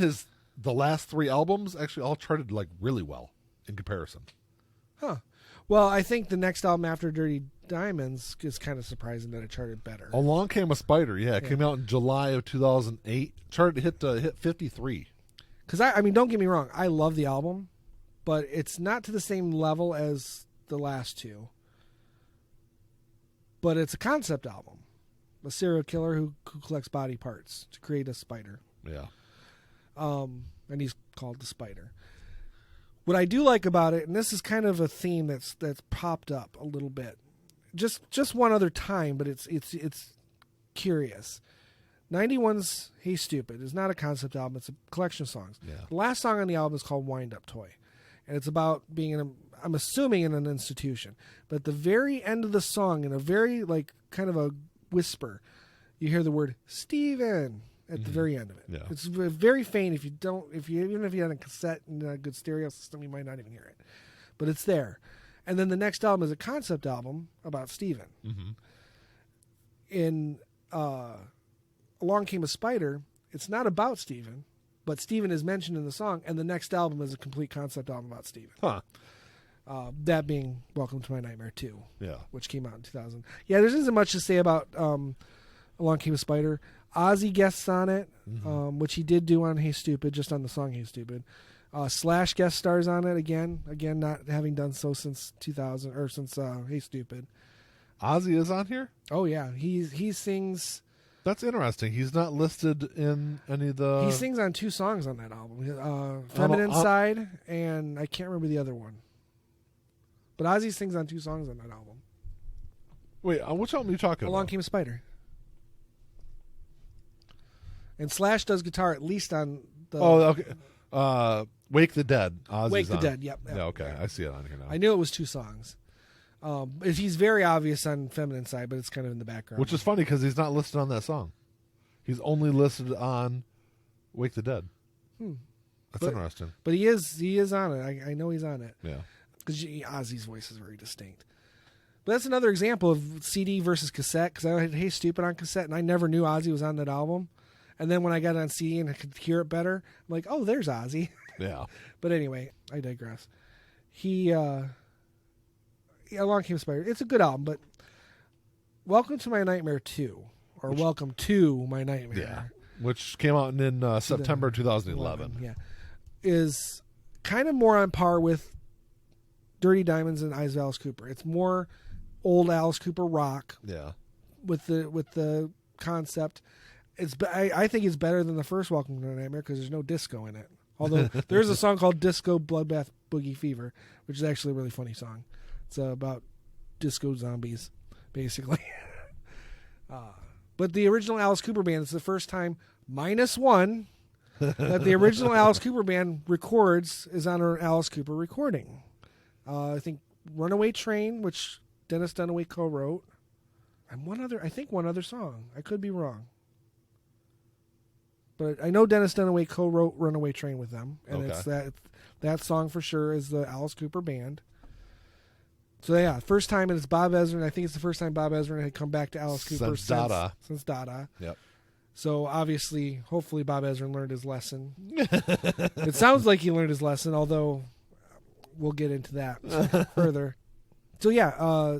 Speaker 1: the last 3 albums actually all charted like really well in comparison.
Speaker 2: Huh. Well, I think the next album after Dirty Diamonds is kind of surprising that it charted better.
Speaker 1: Along Came a Spider, it came out in July of 2008. Hit 53.
Speaker 2: Because I mean, don't get me wrong, I love the album, but it's not to the same level as the last 2. But it's a concept album, a serial killer who collects body parts to create a spider.
Speaker 1: Yeah.
Speaker 2: And he's called the Spider. What I do like about it, and this is kind of a theme that's popped up a little bit, just one other time, but it's curious. 91's Hey Stupid is not a concept album; it's a collection of songs.
Speaker 1: Yeah.
Speaker 2: The last song on the album is called Wind Up Toy, and it's about being I'm assuming in an institution. But at the very end of the song, in a very kind of a whisper, you hear the word Steven at the very end of it.
Speaker 1: Yeah.
Speaker 2: It's very faint. Even if you had a cassette and a good stereo system, you might not even hear it. But it's there. And then the next album is a concept album about Steven.
Speaker 1: Mm-hmm.
Speaker 2: In Along Came a Spider, it's not about Steven, but Steven is mentioned in the song, and the next album is a complete concept album about Steven.
Speaker 1: Huh.
Speaker 2: That being Welcome to My Nightmare 2, which came out in 2000. Yeah, there isn't much to say about Along Came a Spider. Ozzy guests on it, which he did do on Hey Stupid, just on the song Hey Stupid. Slash guest stars on it again, not having done so since 2000 or since Hey Stupid.
Speaker 1: Ozzy is on here?
Speaker 2: Oh yeah, he sings.
Speaker 1: That's interesting. He's not listed in any of the.
Speaker 2: He sings on 2 songs on that album, Feminine Side, and I can't remember the other one. But Ozzy sings on 2 songs on that album.
Speaker 1: Wait, which album are you talking about?
Speaker 2: Along Came a Spider. And Slash does guitar at least on the.
Speaker 1: Oh, okay. Wake the Dead. Ozzy's
Speaker 2: Wake the
Speaker 1: on.
Speaker 2: Dead. Yep.
Speaker 1: Yeah. Okay. I see it on here now.
Speaker 2: I knew it was 2 songs. He's very obvious on Feminine Side, but it's kind of in the background.
Speaker 1: Which is funny because he's not listed on that song. He's only listed on Wake the Dead. That's interesting.
Speaker 2: But he is on it. I know he's on it.
Speaker 1: Yeah.
Speaker 2: Because Ozzy's voice is very distinct. But that's another example of CD versus cassette, because I had Hey Stupid on cassette, and I never knew Ozzy was on that album. And then when I got it on CD and I could hear it better, I'm like, oh, there's Ozzy.
Speaker 1: Yeah.
Speaker 2: But anyway, I digress. Along Came Spider. It's a good album, but Welcome to My Nightmare 2, or Welcome to My Nightmare.
Speaker 1: Yeah. Which came out in September 2011.
Speaker 2: Yeah. Is kind of more on par with Dirty Diamonds and Eyes of Alice Cooper. It's more old Alice Cooper rock.
Speaker 1: Yeah.
Speaker 2: With the concept. I think it's better than the first Welcome to My Nightmare because there's no disco in it. Although there's a song called Disco Bloodbath Boogie Fever, which is actually a really funny song. It's about disco zombies, basically. But the original Alice Cooper Band, it's the first time, -1, that the original Alice Cooper Band records is on an Alice Cooper recording. I think Runaway Train, which Dennis Dunaway co-wrote, and one other song. I could be wrong. But I know Dennis Dunaway co-wrote Runaway Train with them, and it's that song for sure is the Alice Cooper Band. So yeah, first time, and it's Bob Ezrin. I think it's the first time Bob Ezrin had come back to Alice Cooper since Dada.
Speaker 1: Yep.
Speaker 2: So obviously, hopefully Bob Ezrin learned his lesson. It sounds like he learned his lesson, although we'll get into that further. So yeah,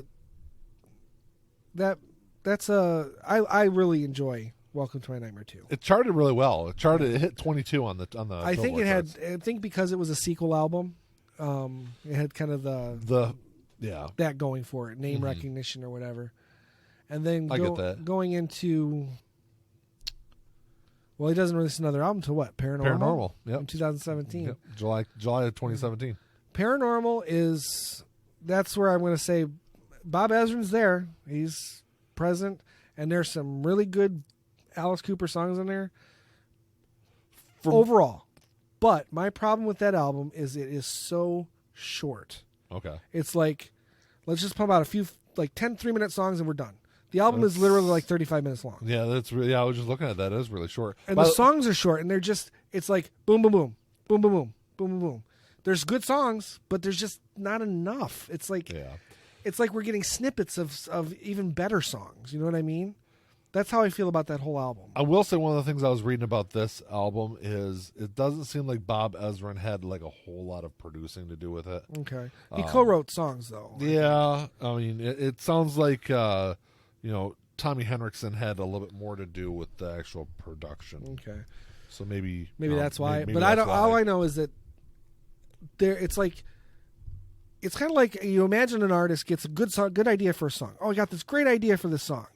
Speaker 2: I really enjoy Welcome to My Nightmare 2.
Speaker 1: It charted really well. It hit 22 on the.
Speaker 2: I think it had. I think because it was a sequel album, it had kind of that going for it, name recognition or whatever. And then
Speaker 1: get that.
Speaker 2: Going into, well, he doesn't release another album until what? Paranormal.
Speaker 1: Yep.
Speaker 2: In 2017.
Speaker 1: Yep. July of 2017.
Speaker 2: Paranormal that's where I'm going to say Bob Ezrin's there. He's present, and there's some really good Alice Cooper songs in there overall. But my problem with that album is it is so short.
Speaker 1: Okay.
Speaker 2: It's like, let's just pump out a few, 10 3-minute songs and we're done. The album is literally like 35 minutes long.
Speaker 1: Yeah, that's really. Yeah, I was just looking at that. It is really short.
Speaker 2: And the songs are short, and it's like boom, boom, boom, boom, boom, boom, boom, boom, boom. There's good songs, but there's just not enough. It's like, it's like we're getting snippets of even better songs. You know what I mean? That's how I feel about that whole album.
Speaker 1: I will say one of the things I was reading about this album is it doesn't seem like Bob Ezrin had like a whole lot of producing to do with it.
Speaker 2: Okay. He co-wrote songs, though.
Speaker 1: Yeah. I mean, it sounds like, Tommy Henriksen had a little bit more to do with the actual production.
Speaker 2: Okay.
Speaker 1: So maybe
Speaker 2: that's why.
Speaker 1: Maybe
Speaker 2: but
Speaker 1: that's
Speaker 2: all I know is that it's kind of like you imagine an artist gets a good idea for a song. Oh, I got this great idea for this song.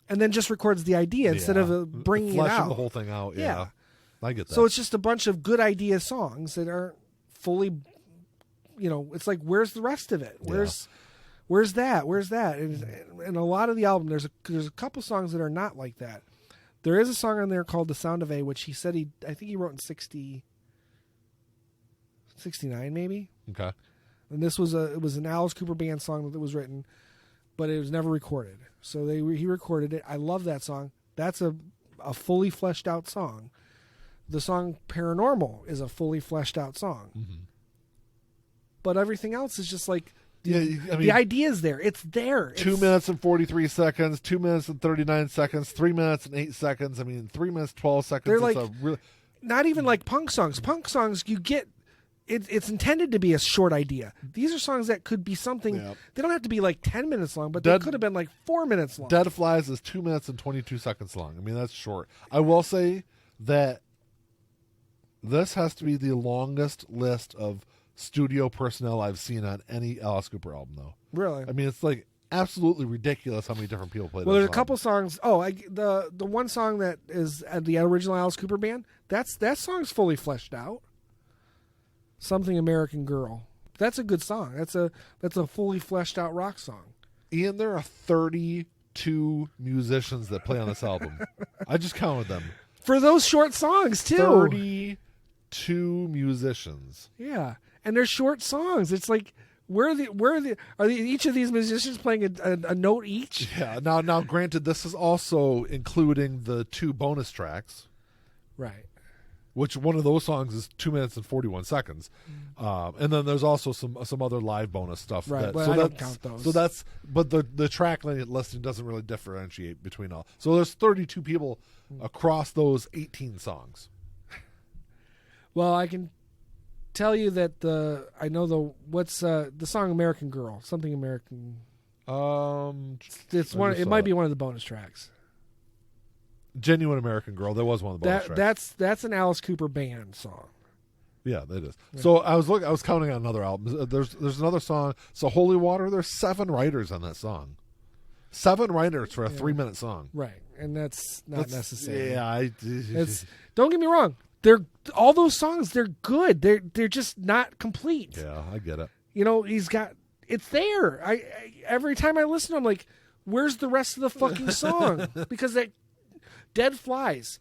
Speaker 2: And then just records the idea instead of bringing it out.
Speaker 1: Fleshing the whole thing out, yeah. I get that.
Speaker 2: So it's just a bunch of good idea songs that aren't fully, it's like, where's the rest of it? Where's that? Where's that? And a lot of the album, there's a couple songs that are not like that. There is a song on there called The Sound of A, which he said I think he wrote in 69 maybe.
Speaker 1: Okay.
Speaker 2: And it was an Alice Cooper Band song that was written, but it was never recorded. So he recorded it. I love that song. That's a fully fleshed out song. The song Paranormal is a fully fleshed out song. Mm-hmm. But everything else is just like the idea is there. It's there.
Speaker 1: 2 minutes and 43 seconds, 2 minutes and 39 seconds, 3 minutes and 8 seconds. I mean, 3 minutes, 12 seconds.
Speaker 2: They're like not even like punk songs. Punk songs, you get it's intended to be a short idea. These are songs that could be something. Yeah. They don't have to be like 10 minutes long, but they could have been like 4 minutes long.
Speaker 1: Dead Flies is 2 minutes and 22 seconds long. I mean, that's short. I will say that this has to be the longest list of studio personnel I've seen on any Alice Cooper album, though.
Speaker 2: Really?
Speaker 1: I mean, it's like absolutely ridiculous how many different people play.
Speaker 2: Well, there's a couple songs. Oh, the one song that is at the original Alice Cooper Band. That song's fully fleshed out. Something American Girl. That's a good song. That's a fully fleshed out rock song.
Speaker 1: Ian, there are 32 musicians that play on this album. I just counted them.
Speaker 2: For those short songs, too.
Speaker 1: 32 musicians.
Speaker 2: Yeah. And they're short songs. It's like are each of these musicians playing a note each?
Speaker 1: Yeah. Now, granted, this is also including the 2 bonus tracks,
Speaker 2: Right.
Speaker 1: which one of those songs is 2 minutes and 41 seconds, and then there's also some other live bonus stuff.
Speaker 2: Right, but I don't count those.
Speaker 1: So but the track listing doesn't really differentiate between all. So there's 32 people across those 18 songs.
Speaker 2: Well, I can tell you that what's the song American Girl, something American. It's one. It might be one of the bonus tracks.
Speaker 1: Genuine American Girl. That was one of the bonus tracks.
Speaker 2: That's an Alice Cooper band song.
Speaker 1: Yeah, that is. Yeah. So I was counting on another album. There's another song. So Holy Water. There's 7 writers on that song. 7 writers for a 3-minute song.
Speaker 2: Right, and that's not necessary.
Speaker 1: Yeah,
Speaker 2: don't get me wrong. All those songs. They're good. They're just not complete.
Speaker 1: Yeah, I get it.
Speaker 2: It's there. I every time I listen, I'm like, where's the rest of the fucking song? Because that Dead Flies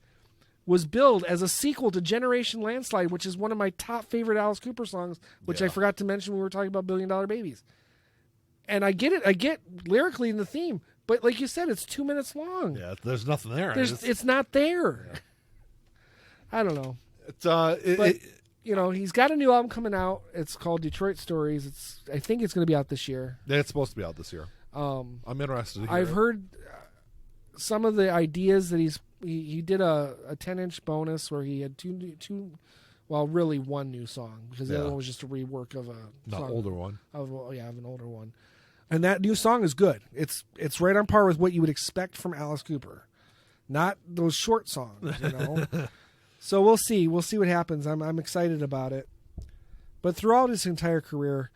Speaker 2: was billed as a sequel to Generation Landslide, which is one of my top favorite Alice Cooper songs, which I forgot to mention when we were talking about $1 Billion Babies. And I get it. I get lyrically in the theme, but like you said, it's 2 minutes long.
Speaker 1: Yeah, there's nothing there.
Speaker 2: It's not there. Yeah. I don't know. He's got a new album coming out. It's called Detroit Stories. I think it's going to be out this year.
Speaker 1: Yeah, it's supposed to be out this year. I'm interested to hear
Speaker 2: I've heard some of the ideas that he did a 10-inch bonus where he had really one new song, because the other one was just a rework of
Speaker 1: older one.
Speaker 2: Of an older one. And that new song is good. It's right on par with what you would expect from Alice Cooper. Not those short songs, So we'll see. We'll see what happens. I'm excited about it. But throughout his entire career,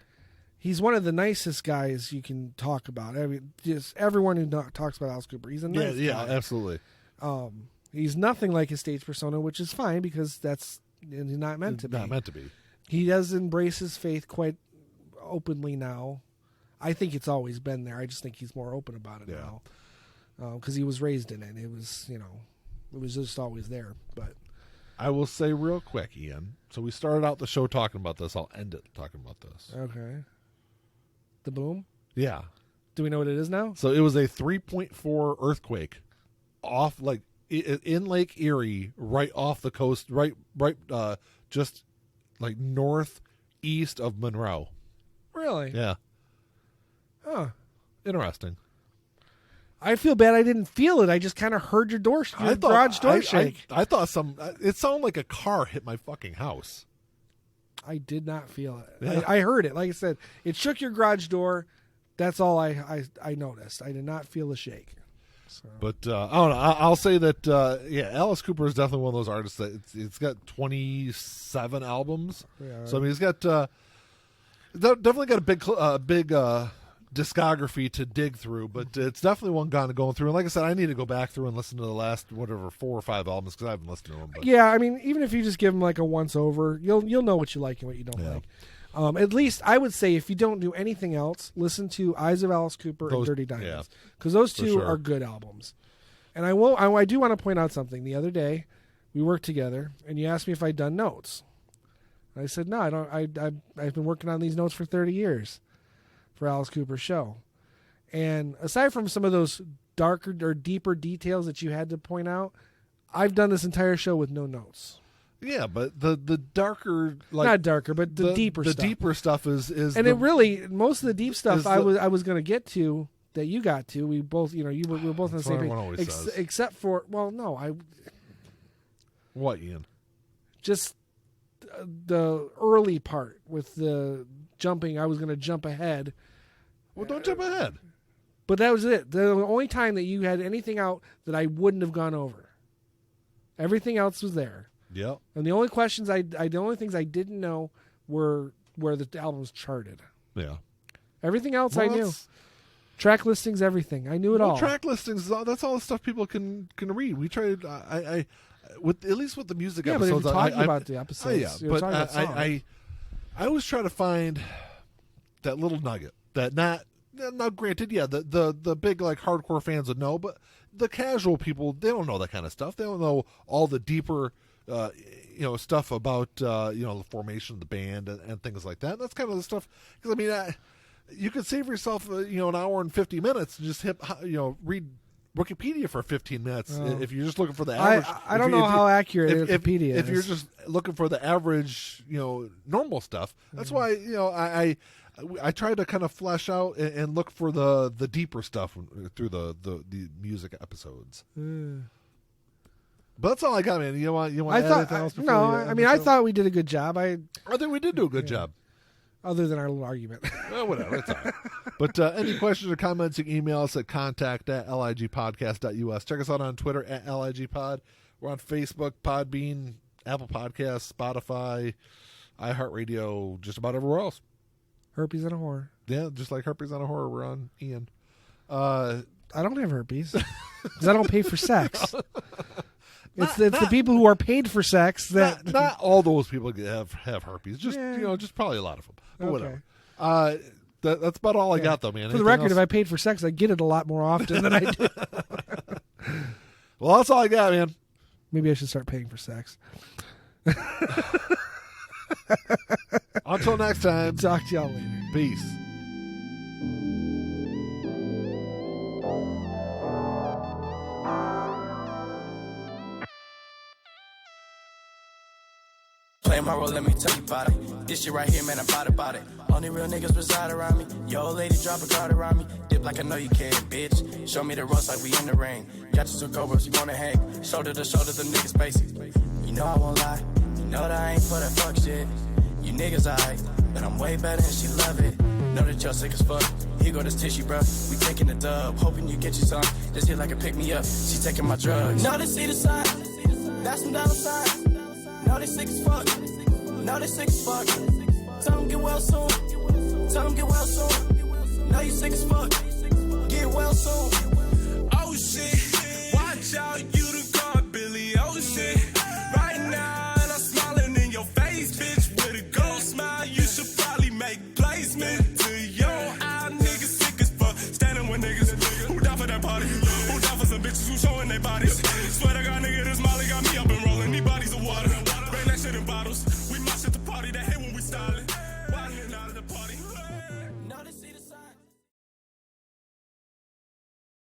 Speaker 2: he's one of the nicest guys you can talk about. Just everyone who talks about Alice Cooper, he's a nice guy.
Speaker 1: Yeah, absolutely.
Speaker 2: He's nothing like his stage persona, which is fine because that's not meant to be.
Speaker 1: Not meant to be.
Speaker 2: He does embrace his faith quite openly now. I think it's always been there. I just think he's more open about it now because he was raised in it. It was, it was just always there. But
Speaker 1: I will say real quick, Ian. So we started out the show talking about this. I'll end it talking about this.
Speaker 2: Okay. The boom?
Speaker 1: Yeah.
Speaker 2: Do we know what it is now?
Speaker 1: So it was a 3.4 earthquake off, like, in Lake Erie, right off the coast, right, just like northeast of Monroe.
Speaker 2: Really?
Speaker 1: Yeah.
Speaker 2: Huh.
Speaker 1: Interesting.
Speaker 2: I feel bad I didn't feel it. I just kind of heard your garage door shake.
Speaker 1: I thought it sounded like a car hit my fucking house.
Speaker 2: I did not feel it.
Speaker 1: Yeah.
Speaker 2: I heard it. Like I said, it shook your garage door. That's all I noticed. I did not feel the shake. So.
Speaker 1: But I don't know. I'll say that Alice Cooper is definitely one of those artists that it's got 27 albums. Yeah. So I mean, he's got definitely got a big discography to dig through, but it's definitely one going through. And like I said, I need to go back through and listen to the last 4 or 5 albums because I haven't listened to them. But.
Speaker 2: Yeah, I mean, even if you just give them like a once over, you'll know what you like and what you don't like. At least I would say if you don't do anything else, listen to Eyes of Alice Cooper and Dirty Diamonds, because those two are good albums. And I do want to point out something. The other day, we worked together, and you asked me if I'd done notes. And I said no, I don't. I've been working on these notes for 30 years for Alice Cooper's show. And aside from some of those darker or deeper details that you had to point out, I've done this entire show with no notes.
Speaker 1: Yeah, but the darker, like,
Speaker 2: not darker, but the deeper stuff.
Speaker 1: The deeper stuff is
Speaker 2: and it really, most of the deep stuff I was going to get to that you got to. We both, we were both on the same page. Except for,
Speaker 1: what, Ian?
Speaker 2: Just the early part with the jumping. I was going to jump ahead.
Speaker 1: Well, don't jump ahead.
Speaker 2: But that was it. The only time that you had anything out that I wouldn't have gone over. Everything else was there.
Speaker 1: Yep.
Speaker 2: And the only questions the only things I didn't know were where the albums charted.
Speaker 1: Yeah.
Speaker 2: Everything else I knew. Track listings, everything. I knew it all.
Speaker 1: Track listings, that's all the stuff people can read. We tried, with at least with the music episodes.
Speaker 2: Yeah, but if you're talking about the episodes,
Speaker 1: but I always try to find that little nugget that now granted, the big like hardcore fans would know, but the casual people, they don't know that kind of stuff. They don't know all the deeper stuff about the formation of the band and things like that. And that's kind of the stuff, because I mean, you could save yourself an hour and 50 minutes and just read Wikipedia for 15 minutes if you're just looking for the average.
Speaker 2: I don't know how accurate Wikipedia is.
Speaker 1: If you're just looking for the average, normal stuff. That's why I try to kind of flesh out and look for the deeper stuff through the music episodes. But that's all I got, man. You want to add anything else?
Speaker 2: I thought we did a good job. I
Speaker 1: think we did do a good job.
Speaker 2: Other than our little argument.
Speaker 1: Well, whatever. It's all right. But any questions or comments, you can email us at contact@ligpodcast.us. Check us out on Twitter @ligpod. We're on Facebook, Podbean, Apple Podcasts, Spotify, iHeartRadio, just about everywhere else.
Speaker 2: Herpes and a Horror.
Speaker 1: Yeah, just like Herpes and a Horror, we're on Ian.
Speaker 2: I don't have herpes because I don't pay for sex. It's the people who are paid for sex that
Speaker 1: not all those people have herpes. Just just probably a lot of them. But whatever. That's about all I got though, man.
Speaker 2: For the record, if I paid for sex, I get it a lot more often than I do.
Speaker 1: Well, that's all I got, man.
Speaker 2: Maybe I should start paying for sex.
Speaker 1: Until next time.
Speaker 2: Talk to y'all later.
Speaker 1: Peace.
Speaker 3: Play my role, let me tell you about it. This shit right here, man, I'm about it. Only real niggas reside around me. Yo, old lady, drop a guard around me. Dip like I know you can, bitch. Show me the ropes like we in the ring. Got you some cobras, you wanna hang. Shoulder to shoulder, them niggas basic. You know I won't lie. You know that I ain't for that fuck shit. You niggas alright, but I'm way better and she love it. Know that you're sick as fuck. Here go this tissue, bruh. We taking the dub. Hoping you get you some. This hit like a pick me up. She taking my drugs. Know they see the sign. That's some dollar signs. Know they sick as fuck. Know they sick as fuck. Tell them get well soon. Tell them get well soon. Know you sick as fuck. Get well soon.
Speaker 4: Oh shit. Watch out, you done caught Billy Ocean. Right now, and I'm smiling in your face, bitch. With a gold smile, you should probably make placement. To your eye, niggas sick as fuck. Standing with niggas who down for that party. Who down for some bitches who showing their bodies. Swear to God, nigga, this Molly got me